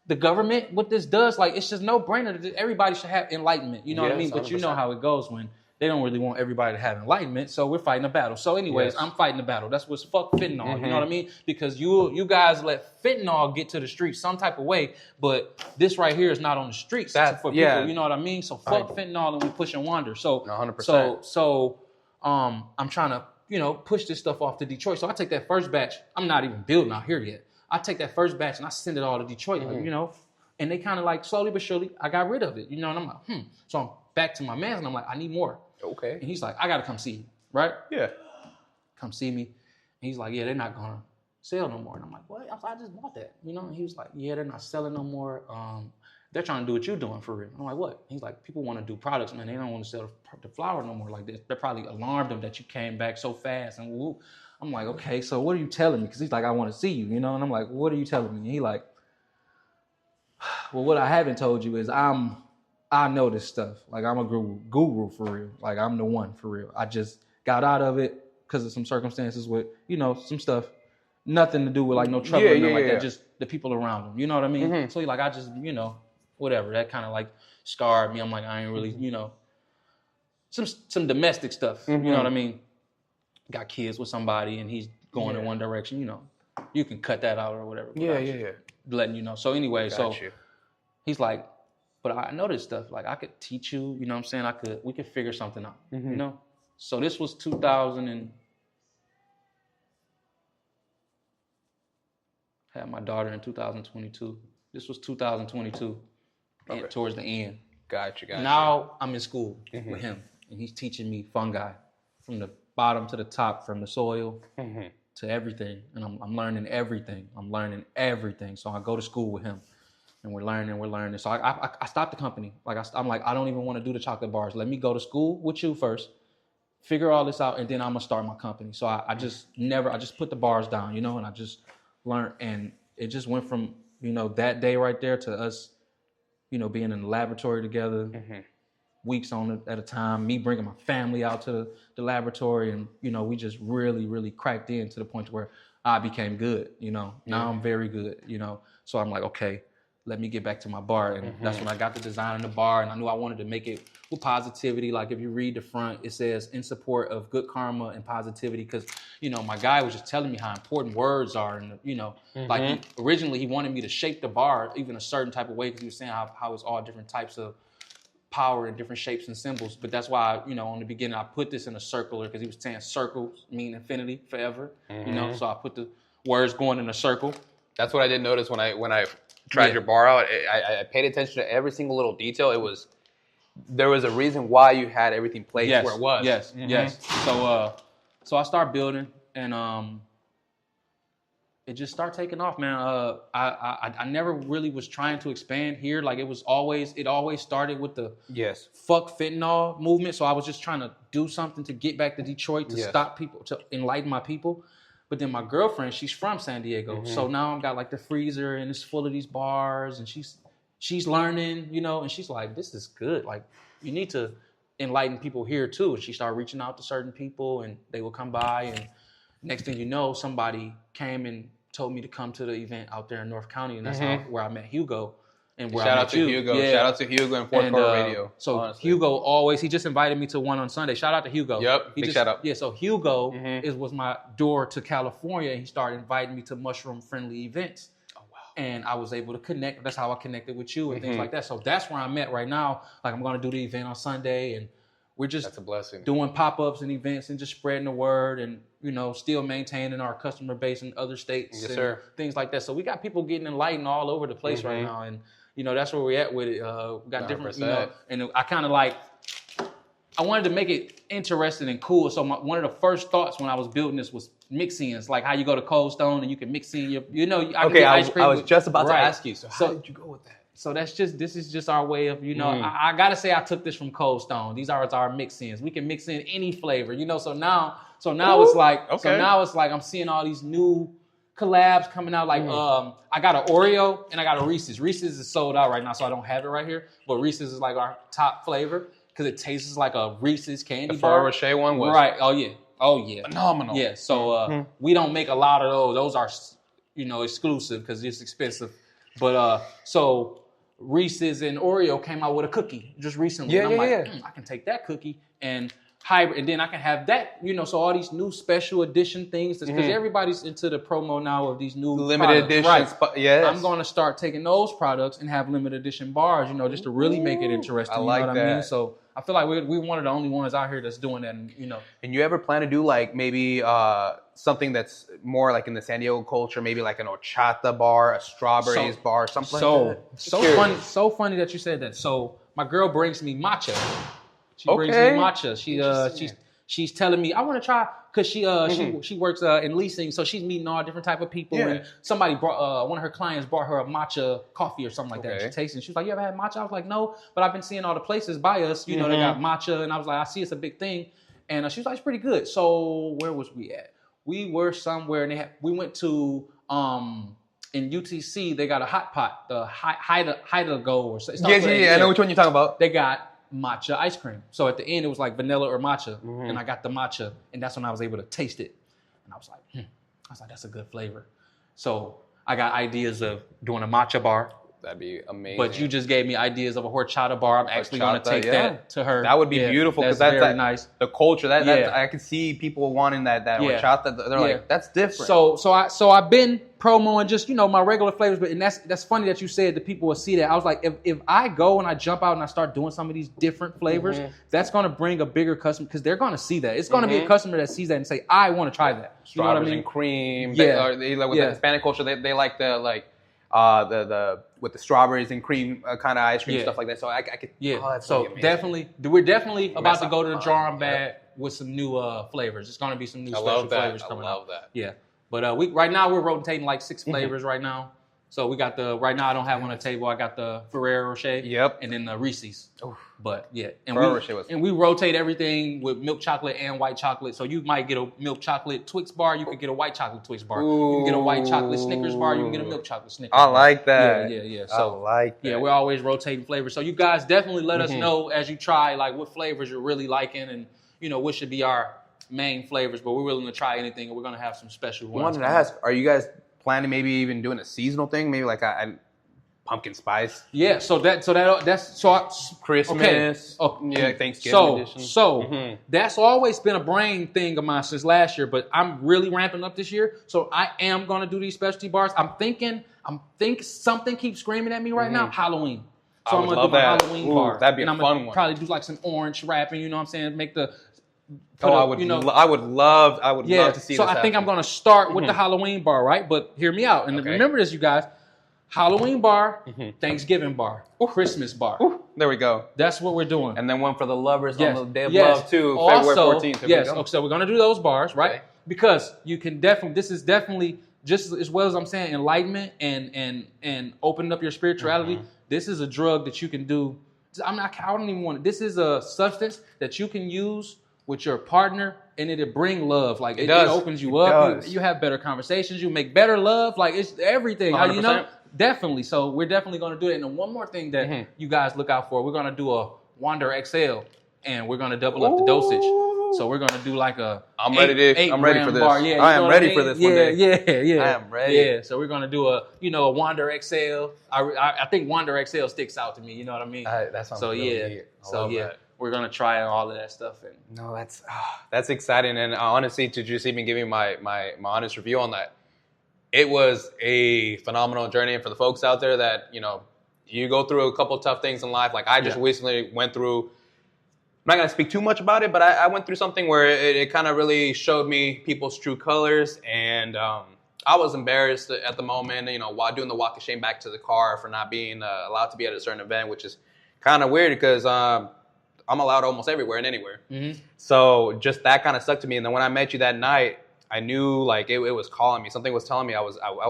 the government what this does, like it's just no brainer. Everybody should have enlightenment. You know what I mean? But 100%. you know how it goes when they don't really want everybody to have enlightenment, so we're fighting a battle. So anyways, I'm fighting a battle. That's what's fuck fentanyl, you know what I mean? Because you guys let fentanyl get to the streets some type of way, but this right here is not on the streets for people, you know what I mean? So fuck fentanyl and we pushing wonder. So 100%. So I'm trying to, push this stuff off to Detroit. So I take that first batch. I'm not even building out here yet. I take that first batch and I send it all to Detroit, and they kind of like slowly but surely, I got rid of it, and I'm like, So I'm back to my man and I'm like, I need more. Okay. And he's like, I gotta come see you, right? Yeah. Come see me. And he's like, yeah, they're not gonna sell no more. And I'm like, what? I just bought that, And he was like, yeah, they're not selling no more. They're trying to do what you're doing for real. I'm like, what? He's like, people want to do products, man. They don't want to sell the flower no more like this. They're probably alarmed them that you came back so fast. And woo. I'm like, okay, so what are you telling me? Because he's like, I want to see you, And I'm like, what are you telling me? And he like, well, what I haven't told you is I know this stuff. Like I'm a guru for real. Like I'm the one for real. I just got out of it because of some circumstances with, some stuff. Nothing to do with like no trouble or nothing like that. Just the people around him. You know what I mean? So like I just, whatever. That kind of like scarred me. I'm like, I ain't really, some domestic stuff. You know what I mean? Got kids with somebody and he's going in one direction, You can cut that out or whatever. Yeah. Letting you know. So anyway, he's like, but I know this stuff. Like I could teach you, you know what I'm saying? We could figure something out, So this was 2000 and had my daughter in 2022. This was 2022, towards the end. Gotcha. Now I'm in school with him, and he's teaching me fungi from the bottom to the top, from the soil to everything. And I'm learning everything. So I go to school with him. And we're learning. So I stopped the company. Like I'm like, I don't even want to do the chocolate bars. Let me go to school with you first, figure all this out, and then I'm gonna start my company. So I just put the bars down, and I just learned. And it just went from, that day right there to us, being in the laboratory together, weeks on it at a time, me bringing my family out to the laboratory. And, we just really, really cracked in to the point where I became good, Now I'm very good, So I'm like, okay, let me get back to my bar. And that's when I got the design in the bar, and I knew I wanted to make it with positivity. Like if you read the front, it says in support of good karma and positivity. Cause my guy was just telling me how important words are. And like originally he wanted me to shape the bar even a certain type of way. Cause he was saying how it's all different types of power and different shapes and symbols. But that's why, on the beginning, I put this in a circular because he was saying circles mean infinity forever, so I put the words going in a circle. That's what I did notice when I tried your bar out. I paid attention to every single little detail. There was a reason why you had everything placed where it was. Yes. So I started building, and it just started taking off, man. I never really was trying to expand here. Like it always started with the fuck fentanyl movement. So I was just trying to do something to get back to Detroit to stop people, to enlighten my people. But then my girlfriend, she's from San Diego. So now I've got like the freezer and it's full of these bars, and she's learning, and she's like, this is good. Like you need to enlighten people here too. And she started reaching out to certain people, and they would come by, and next thing you know, somebody came and told me to come to the event out there in North County, and that's where I met Hugo. and where Shout I out met to you. Hugo. Yeah. Shout out to Hugo and Fourth Quarter Radio. So honestly. Hugo he just invited me to one on Sunday. Shout out to Hugo. Yep, big shout out. Yeah, so Hugo was my door to California, and he started inviting me to mushroom-friendly events. Oh, wow. And I was able to connect. That's how I connected with you and things like that. So that's where I'm at right now. Like, I'm going to do the event on Sunday, and we're just That's a blessing. doing pop-ups and events and just spreading the word and, still maintaining our customer base in other states and things like that. So we got people getting enlightened all over the place right now. And, that's where we're at with it. We got 100%. Different, and I kind of I wanted to make it interesting and cool. So one of the first thoughts when I was building this was mix-ins, like how you go to Cold Stone and you can mix in your, I was just about to ask you. So how did you go with that? So this is just our way of, I gotta say I took this from Cold Stone. These are our mix-ins. We can mix in any flavor, So now it's like, I'm seeing all these new collabs coming out. Like I got an Oreo and I got a Reese's. Reese's is sold out right now, so I don't have it right here. But Reese's is like our top flavor because it tastes like a Reese's candy bar. The Ferrero Rocher one was right. Oh yeah, phenomenal. Yeah. So we don't make a lot of those. Those are exclusive because it's expensive. But so Reese's and Oreo came out with a cookie just recently. And I'm I can take that cookie and hybrid, and then I can have that, so all these new special edition things, because everybody's into the promo now of these new limited editions. Right. Yes. I'm going to start taking those products and have limited edition bars, just to really make it interesting. I like that. I mean? So I feel like we're one of the only ones out here that's doing that, and And you ever plan to do like maybe something that's more like in the San Diego culture, maybe like an horchata bar, a strawberries bar, something like that? So funny that you said that. So my girl brings me matcha. She brings me matcha. She's telling me I want to try because she works in leasing, so she's meeting all different type of people. Yeah. And somebody brought one of her clients brought her a matcha coffee or something like that. She tasted it. She was like, "You ever had matcha?" I was like, "No," but I've been seeing all the places by us. They got matcha, and I was like, "I see it's a big thing." And she was like, "It's pretty good." So where was we at? We were somewhere, and we went to in UTC. They got a hot pot, the Go or something. Yeah, I know which one you're talking about. They got matcha ice cream. So at the end, it was like vanilla or matcha. And I got the matcha. And that's when I was able to taste it. And I was like, that's a good flavor. So I got ideas of doing a matcha bar. That'd be amazing. But you just gave me ideas of a horchata bar. I'm actually going to take that to her. That would be beautiful because that's very nice. The culture, I could see people wanting that horchata. They're like, that's different. So I've been promoing just my regular flavors, but and that's funny that you said that people will see that. I was like, if I go and I jump out and I start doing some of these different flavors, that's going to bring a bigger customer because they're going to see that. It's going to be a customer that sees that and say, I want to try that. You know what I mean? And cream. Yeah. They like with the Hispanic culture, they like the with the strawberries and cream kind of ice cream stuff like that. So I could. Yeah. Oh, that's so definitely, we're definitely about to go to the drawing bag with some new flavors. It's going to be some new special flavors coming out. I love that. Yeah. But right now we're rotating like 6 flavors right now. So we got right now I don't have on the table. I got the Ferrero Rocher. Yep. And then the Reese's. Oof. But and we rotate everything with milk chocolate and white chocolate. So you might get a milk chocolate Twix bar. You could get a white chocolate Twix bar. You can get a white chocolate Snickers bar. You can get a milk chocolate Snickers bar. I like that. Yeah. So I like that. Yeah, we're always rotating flavors. So you guys definitely let us know as you try like what flavors you're really liking and what should be our main flavors. But we're willing to try anything, and we're gonna have some special ones. I wanted to ask, are you guys planning maybe even doing a seasonal thing? Maybe like a pumpkin spice. Yeah, so that's Christmas. Yeah, Thanksgiving edition. So that's always been a brain thing of mine since last year, but I'm really ramping up this year. So I am gonna do these specialty bars. I'm thinking something keeps screaming at me right now. Halloween. So I'm gonna do my Halloween bar. That'd be a fun one. Probably do like some orange wrapping. You know what I'm saying? Make the. I would love to see this. So I think I'm gonna start with the Halloween bar, right? But hear me out, and remember this, you guys. Halloween bar, Thanksgiving bar, Christmas bar. There we go. That's what we're doing. And then one for the lovers on the Day of Love too, February 14th. Yes. Okay, so we're gonna do those bars, right? Okay. Because you can this is definitely just as well as I'm saying enlightenment and opening up your spirituality. This is a drug that you can do. I don't even want it. This is a substance that you can use with your partner, and it'll bring love. Like it opens you up. You have better conversations. You make better love. Like it's everything. 100%. Definitely. So we're definitely going to do it. And then one more thing that you guys look out for, we're going to do a Wander XL, and we're going to double up the dosage. So we're gonna do like a. I'm ready for this. Bar. Yeah, I am ready for this one day. Yeah. I am ready. Yeah. So we're gonna do a Wander XL. I think Wander XL sticks out to me. You know what I mean? That sounds really neat. That. We're gonna try all of that stuff. And no, that's exciting. And honestly, to just even give me my honest review on that, it was a phenomenal journey. And for the folks out there that you go through a couple of tough things in life, like I just recently went through. I'm not going to speak too much about it, but I went through something where it kind of really showed me people's true colors. And I was embarrassed at the moment, while doing the walk of shame back to the car for not being allowed to be at a certain event, which is kind of weird because I'm allowed almost everywhere and anywhere. Mm-hmm. So just that kind of stuck to me. And then when I met you that night, I knew like it was calling me. Something was telling me I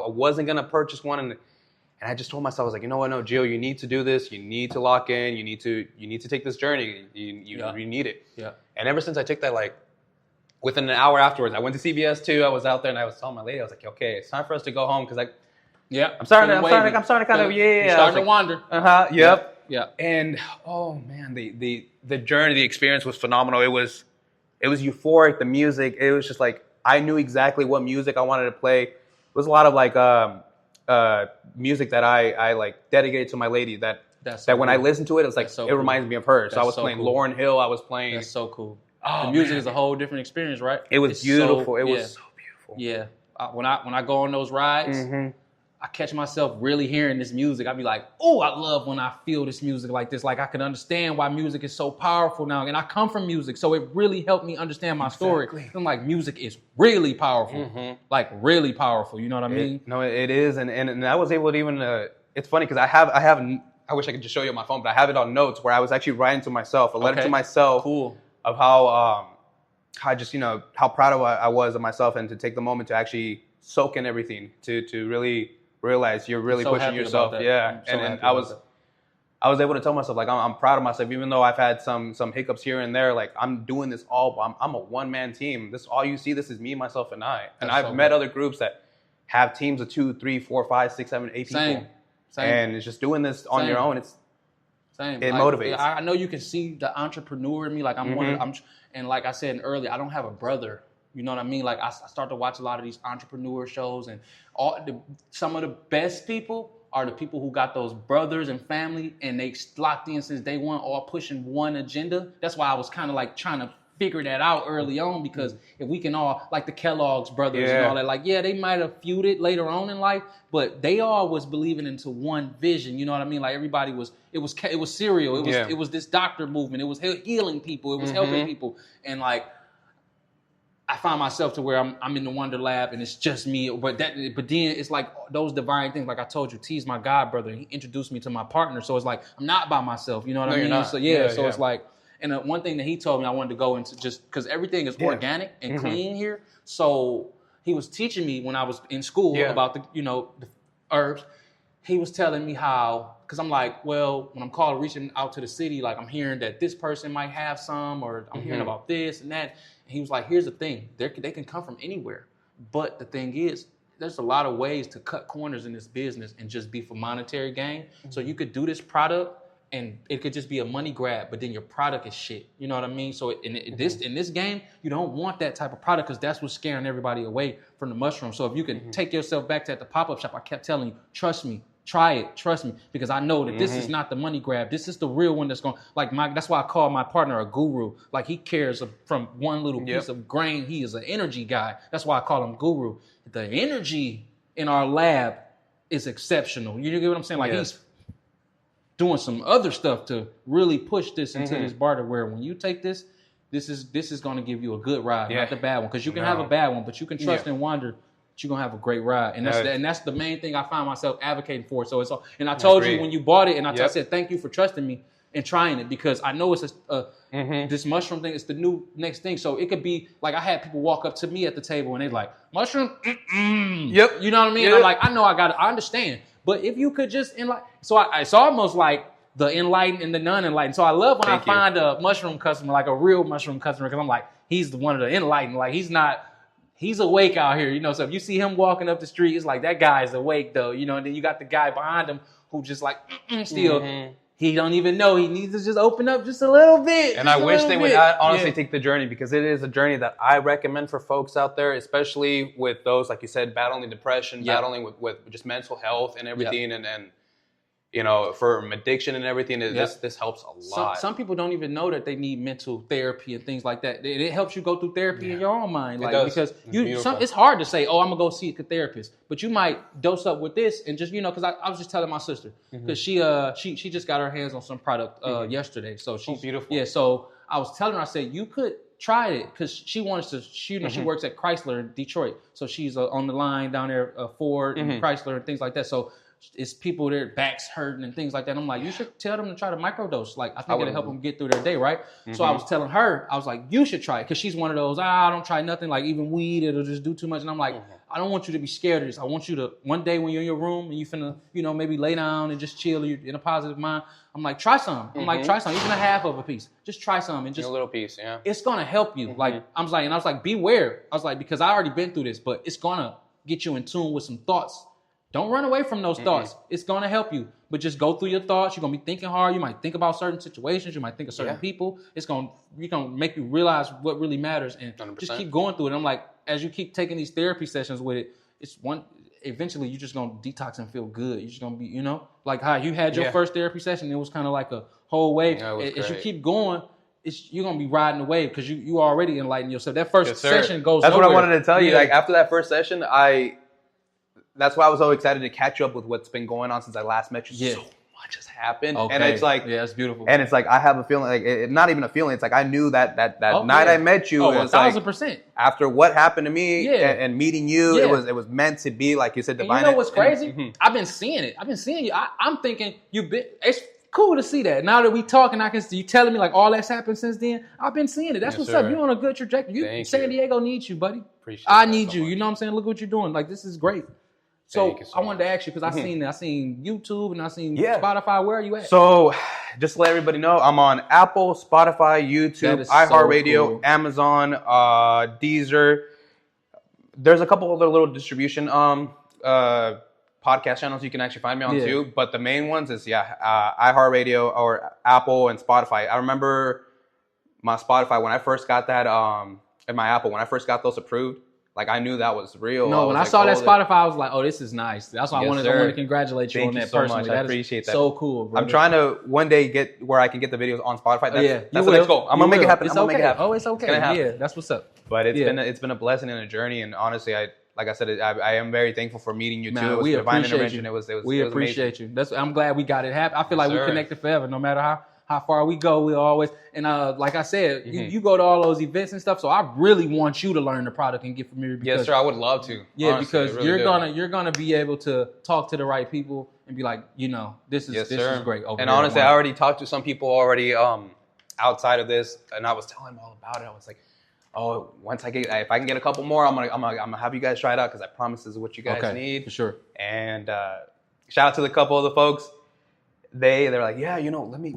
wasn't going to purchase one. And I just told myself, I was like, you know what, no, Gio, you need to do this. You need to lock in. You need to take this journey. You need it. Yeah. And ever since I took that, like, within an hour afterwards, I went to CVS too. I was out there and I was telling my lady, I was like, okay, it's time for us to go home because I'm starting to kind of starting to wander. Yep. Yeah. And oh man, the journey, the experience was phenomenal. It was euphoric. The music, it was just like I knew exactly what music I wanted to play. It was a lot of like music that I like dedicated to my lady that when I listen to it, it's like it reminds me of her. So I was playing Lauryn Hill. I was playing. That's so cool. Oh, the music is a whole different experience, right? It was beautiful. It was so beautiful. Yeah. When I go on those rides, I catch myself really hearing this music. I be like, oh, I love when I feel this music like this. Like I can understand why music is so powerful now. And I come from music, so it really helped me understand my story. I'm like, music is really powerful. Like really powerful. You know what I mean? It is. And I was able to even, it's funny because I wish I could just show you on my phone, but I have it on notes where I was actually writing to myself, a letter to myself of how just, how proud I was of myself and to take the moment to actually soak in everything, to really realize you're really pushing yourself. Yeah. And I was able to tell myself, like, I'm proud of myself, even though I've had some hiccups here and there. Like, I'm doing this I'm a one-man team. This all you see, this is me, myself, and I. And I've met other groups that have teams of 2, 3, 4, 5, 6, 7, 8 people. Same. And it's just doing this on your own. It motivates. I know you can see the entrepreneur in me. Like, and like I said earlier, I don't have a brother. You know what I mean? Like I start to watch a lot of these entrepreneur shows, and some of the best people are the people who got those brothers and family, and they locked in since day one, all pushing one agenda. That's why I was kind of like trying to figure that out early on, because if we can all, like the Kellogg's brothers and all that, like, they might have feuded later on in life, but they all was believing into one vision. You know what I mean? Like everybody it was cereal. It was this doctor movement. It was healing people. It was helping people. And like, I find myself to where I'm in the Wonder Lab and it's just me. But then it's like those divine things. Like I told you, Tee's my god brother. He introduced me to my partner. So it's like, I'm not by myself. You know what I mean? Not. So it's like, and one thing that he told me I wanted to go into, just because everything is organic and clean here. So he was teaching me when I was in school about the herbs. He was telling me how, because I'm like, well, when I'm reaching out to the city, like I'm hearing that this person might have some, or I'm hearing about this and that. And he was like, here's the thing, they can come from anywhere. But the thing is, there's a lot of ways to cut corners in this business and just be for monetary gain. So you could do this product and it could just be a money grab, but then your product is shit. You know what I mean? So in this game, you don't want that type of product, because that's what's scaring everybody away from the mushroom. So if you can take yourself back to at the pop-up shop, I kept telling you, trust me, try it, trust me, because I know that this is not the money grab. This is the real one that's going, like that's why I call my partner a guru. Like he cares from one little piece of grain. He is an energy guy. That's why I call him guru. The energy in our lab is exceptional. You get what I'm saying? Like he's doing some other stuff to really push this into this barter, where when you take this is going to give you a good ride, not the bad one. Because you can have a bad one, but you can trust and wander. You're going to have a great ride. And that's the main thing I find myself advocating for. So it's all, and I told you when you bought it, and I said, thank you for trusting me and trying it, because I know it's this mushroom thing. It's the new next thing. So it could be like, I had people walk up to me at the table and they're like, mushroom? You know what I mean? And I'm like, I know I understand. But if you could just so it's almost like the enlightened and the non-enlightened. So I love when I find a mushroom customer, like a real mushroom customer, because I'm like, he's one of the enlightened. Like he's awake out here, so if you see him walking up the street, it's like, that guy's awake though, and then you got the guy behind him who just like, still, He don't even know. He needs to just open up just a little bit. And I wish they would honestly take the journey, because it is a journey that I recommend for folks out there, especially with those, like you said, battling depression, battling with just mental health and everything, and you know, for addiction and everything. This helps a lot. Some people don't even know that they need mental therapy and things like that. It helps you go through therapy in your own mind, like because it's hard to say, oh, I'm gonna go see a therapist, but you might dose up with this and just, you know, because I was just telling my sister, because she just got her hands on some product yesterday, so she's beautiful. Yeah, so I was telling her, I said you could try it, because she wants to. She works at Chrysler in Detroit, so she's on the line down there, Ford and Chrysler and things like that. So it's people, their backs hurting and things like that. I'm like, you should tell them to try to microdose. Like, I think it'll help them get through their day, right? So I was telling her, I was like, you should try it, because she's one of those, I don't try nothing, like even weed, it'll just do too much. And I'm like, I don't want you to be scared of this. I want you to, one day when you're in your room and you finna, you know, maybe lay down and just chill, you're in a positive mind. I'm like, try some. I'm like, try some, even a half of a piece. Just try some and just a little piece, it's gonna help you. Like, I was like, beware. I was like, because I already been through this, but it's gonna get you in tune with some thoughts. Don't run away from those thoughts. It's going to help you. But just go through your thoughts. You're going to be thinking hard. You might think about certain situations. You might think of certain people. You're going to make you realize what really matters. And 100%. Just keep going through it. I'm like, as you keep taking these therapy sessions with it, eventually you're just going to detox and feel good. You're just going to be, you know, like how you had your first therapy session. It was kind of like a whole wave. As you keep going, you're going to be riding the wave, because you already enlighten yourself. That first session goes That's nowhere. What I wanted to tell you. Like, after that first session, that's why I was so excited to catch up with what's been going on since I last met you. So much has happened. Okay. And it's like, it's beautiful. And it's like, I have a feeling, like, not even a feeling. It's like, I knew that night I met you. Oh, 1,000%. Like, after what happened to me and meeting you, it was meant to be, like you said, divine. And you know what's crazy? I've been seeing it. I'm thinking it's cool to see that. Now that we talking, I can see you telling me like all that's happened since then. I've been seeing it. That's what's up. You're on a good trajectory. San Diego needs you, buddy. I need you. You know what I'm saying? Look what you're doing. Like, this is great. So I wanted to ask you, because I seen YouTube and I seen Spotify. Where are you at? So just to let everybody know, I'm on Apple, Spotify, YouTube, iHeartRadio, Amazon, Deezer. There's a couple other little distribution podcast channels you can actually find me on too. But the main ones is iHeartRadio or Apple and Spotify. I remember my Spotify when I first got that, and my Apple when I first got those approved. Like, I knew that was real. No, when I saw that Spotify, I was like, oh, this is nice. That's why I wanted to congratulate you on that personally. Thank you so much. I appreciate that. So cool, bro. I'm trying to one day get where I can get the videos on Spotify. That's the next goal. I'm going to make it happen. Oh, it's okay. Yeah, that's what's up. But it's been a blessing and a journey. And honestly, like I said, I am very thankful for meeting you too. It was divine intervention. We appreciate you. I'm glad we got it happen. I feel like we connected forever, no matter how far we go, we'll always, and like I said, you go to all those events and stuff, so I really want you to learn the product and get familiar. Because, yes, sir, I would love to. Yeah, honestly, because really you're gonna be able to talk to the right people and be like, you know, this is great. And honestly, I already talked to some people already outside of this, and I was telling them all about it. I was like, oh, if I can get a couple more, I'm gonna have you guys try it out, because I promise this is what you guys need. For sure. And shout out to the couple of the folks. They're like, yeah, you know, let me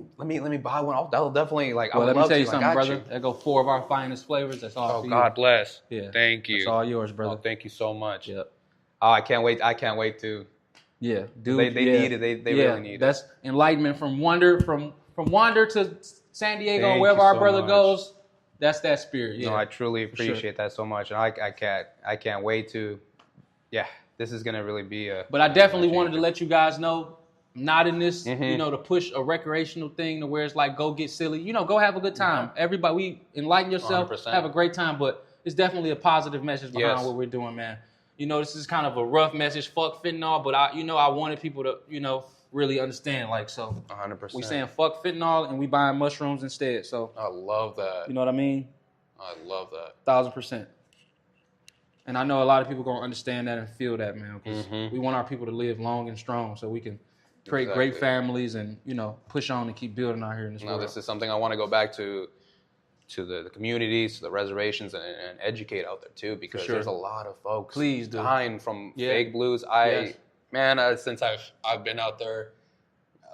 buy one. That'll definitely, like, well, let me tell you something, brother. There go 4 of our finest flavors. That's all. Oh, God bless. Yeah, thank you. It's all yours, brother. Oh, thank you so much. Yep. Oh, I can't wait to. Yeah, dude. They need it. They really need it. That's enlightenment from Wonder to San Diego, and wherever our brother goes. That's that spirit. Yeah. No, I truly appreciate that so much, and I can't wait to. Yeah, this is gonna really be a. But I definitely wanted to let you guys know. Not in this, you know, to push a recreational thing to where it's like, go get silly. You know, go have a good time. Everybody, enlighten yourself, 100%. Have a great time. But it's definitely a positive message behind what we're doing, man. You know, this is kind of a rough message, fuck fentanyl, but I wanted people to, you know, really understand. Like, so 100%. We saying fuck fentanyl and we buying mushrooms instead. So I love that. You know what I mean? I love that. 1,000%. And I know a lot of people gonna understand that and feel that, man. Because we want our people to live long and strong, so we can create great families and, you know, push on and keep building out here in this world. This is something I want to go back to the communities, to the reservations, and educate out there too, because there's a lot of folks dying from fake blues. Since I've been out there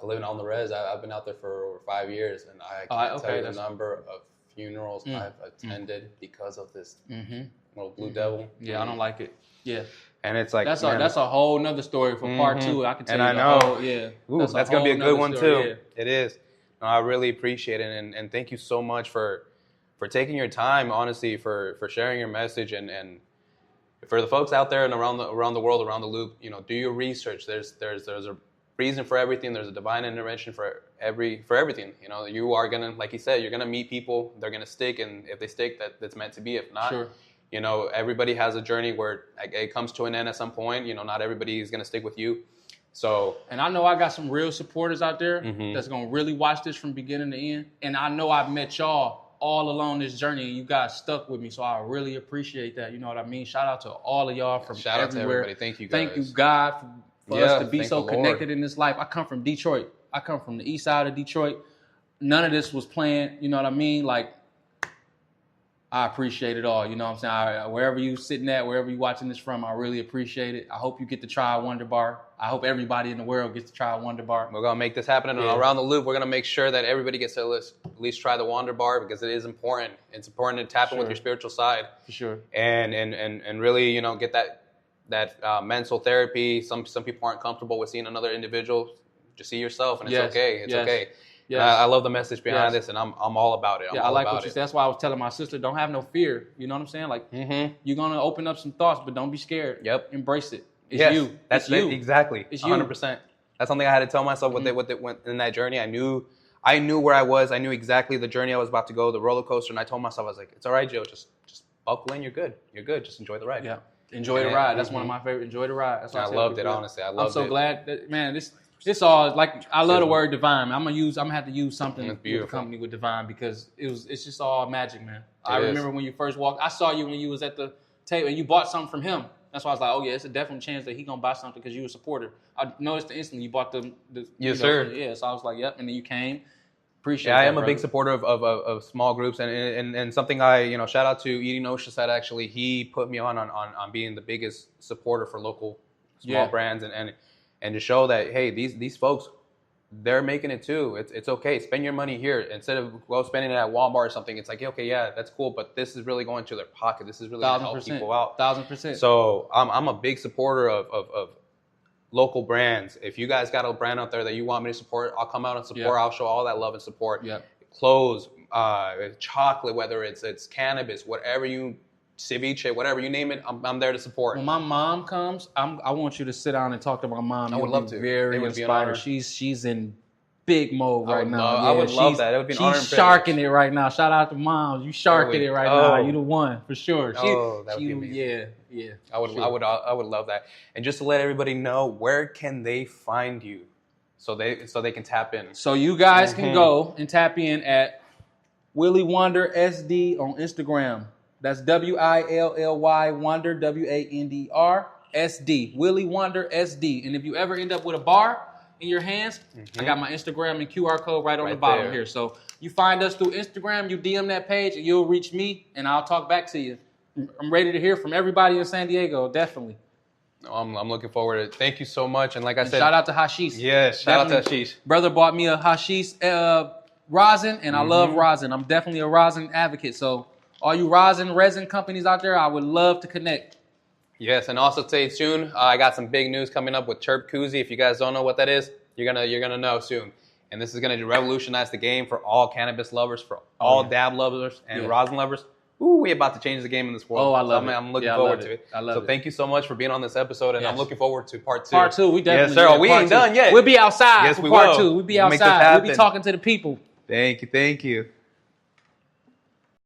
living on the res, I've been out there for over 5 years, and I can't tell you the number of funerals I've attended because of this little blue devil. Yeah, I don't like it. Yeah. And it's like that's a whole nother story for part 2. I can tell and you. I know. Whole, yeah. Ooh, that's gonna be a good one story, too. Yeah. It is. No, I really appreciate it, and thank you so much for taking your time, honestly, for sharing your message, and for the folks out there and around the world, around the loop. Do your research. There's a reason for everything. There's a divine intervention for everything. You are gonna, like you said, you're gonna meet people. They're gonna stick, and if they stick, that's meant to be. If not. Sure. Everybody has a journey where it comes to an end at some point. Not everybody is going to stick with you. So, and I know I got some real supporters out there that's going to really watch this from beginning to end. And I know I've met y'all all along this journey, and you guys stuck with me. So I really appreciate that. You know what I mean? Shout out to all of y'all from Shout everywhere. Out to everybody. Thank you, guys. Thank you, God, for us to be so connected in this life. I come from Detroit. I come from the east side of Detroit. None of this was planned. You know what I mean? Like, I appreciate it all. You know what I'm saying? Wherever you sitting at, wherever you watching this from, I really appreciate it. I hope you get to try a Wonder Bar. I hope everybody in the world gets to try a Wonder Bar. We're going to make this happen. And around the loop, we're going to make sure that everybody gets to at least try the Wonder Bar, because it is important. It's important to tap in with your spiritual side. For sure. And really, get that mental therapy. Some people aren't comfortable with seeing another individual. Just see yourself, and it's okay. It's okay. Yes. I love the message behind this, and I'm all about it. I like what you said. That's why I was telling my sister, don't have no fear. You know what I'm saying? Like, you're going to open up some thoughts, but don't be scared. Yep. Embrace it. It's you. That's you. Exactly. It's you. 100%. That's something I had to tell myself with it in that journey. I knew where I was. I knew exactly the journey I was about to go, the roller coaster, and I told myself, I was like, it's all right, Joe. Just buckle in. You're good. You're good. Just enjoy the ride. Yeah. Enjoy the ride. That's one of my favorite. Enjoy the ride. That's what I loved it, honestly. I loved it. I'm so glad that, man, it's all like, I love the word divine. I'm gonna have to use something with the company with divine, because it's just all magic, man. I remember when you first walked, I saw you when you was at the table and you bought something from him. That's why I was like, oh yeah, it's a definite chance that he gonna buy something because you a supporter. I noticed instantly you bought the yes, sir. Yeah, so I was like, yep, and then you came. Appreciate I that, am a big supporter of small groups, and something I shout out to Eating Osha said, actually he put me on being the biggest supporter for local small brands and to show that, hey, these folks, they're making it too. It's okay. Spend your money here instead of spending it at Walmart or something. It's like, okay, yeah, that's cool, but this is really going to their pocket. This is really going to help people out. 1000%. So I'm a big supporter of local brands. If you guys got a brand out there that you want me to support, I'll come out and support. I'll show all that love and support. Clothes, chocolate, whether it's cannabis, whatever ceviche, whatever you name it, I'm there to support. When my mom comes, I want you to sit down and talk to my mom. I would love to. Very inspired. She's in big mode right now. I would love that. It would be an honor. She's sharking it right now. Shout out to mom. You sharking it right now. You the one for sure. That would be amazing. Yeah. I would love that. And just to let everybody know, where can they find you, so they can tap in. So you guys can go and tap in at Willy Wonder SD on Instagram. That's WILLY Wonder, WANDR SD. Willy Wonder SD. And if you ever end up with a bar in your hands, I got my Instagram and QR code right on the bottom here. So you find us through Instagram, you DM that page, and you'll reach me, and I'll talk back to you. I'm ready to hear from everybody in San Diego, definitely. I'm looking forward to it. Thank you so much. And like I said, shout out to Hashish. Yes, shout out to Hashish. Brother bought me a Hashish rosin, and I love rosin. I'm definitely a rosin advocate. So all you resin companies out there, I would love to connect. Yes, and also stay tuned. I got some big news coming up with Chirp Koozie. If you guys don't know what that is, you're gonna know soon. And this is gonna revolutionize the game for all cannabis lovers, for all dab lovers and rosin lovers. Ooh, we about to change the game in this world. Oh, I love it. I'm looking forward to it. I love it. So thank you so much for being on this episode, and I'm looking forward to part 2. Part 2, we definitely. Yes, sir. We ain't done yet. We'll be outside yes, for we part will. 2. We'll be outside. We'll be talking to the people. Thank you.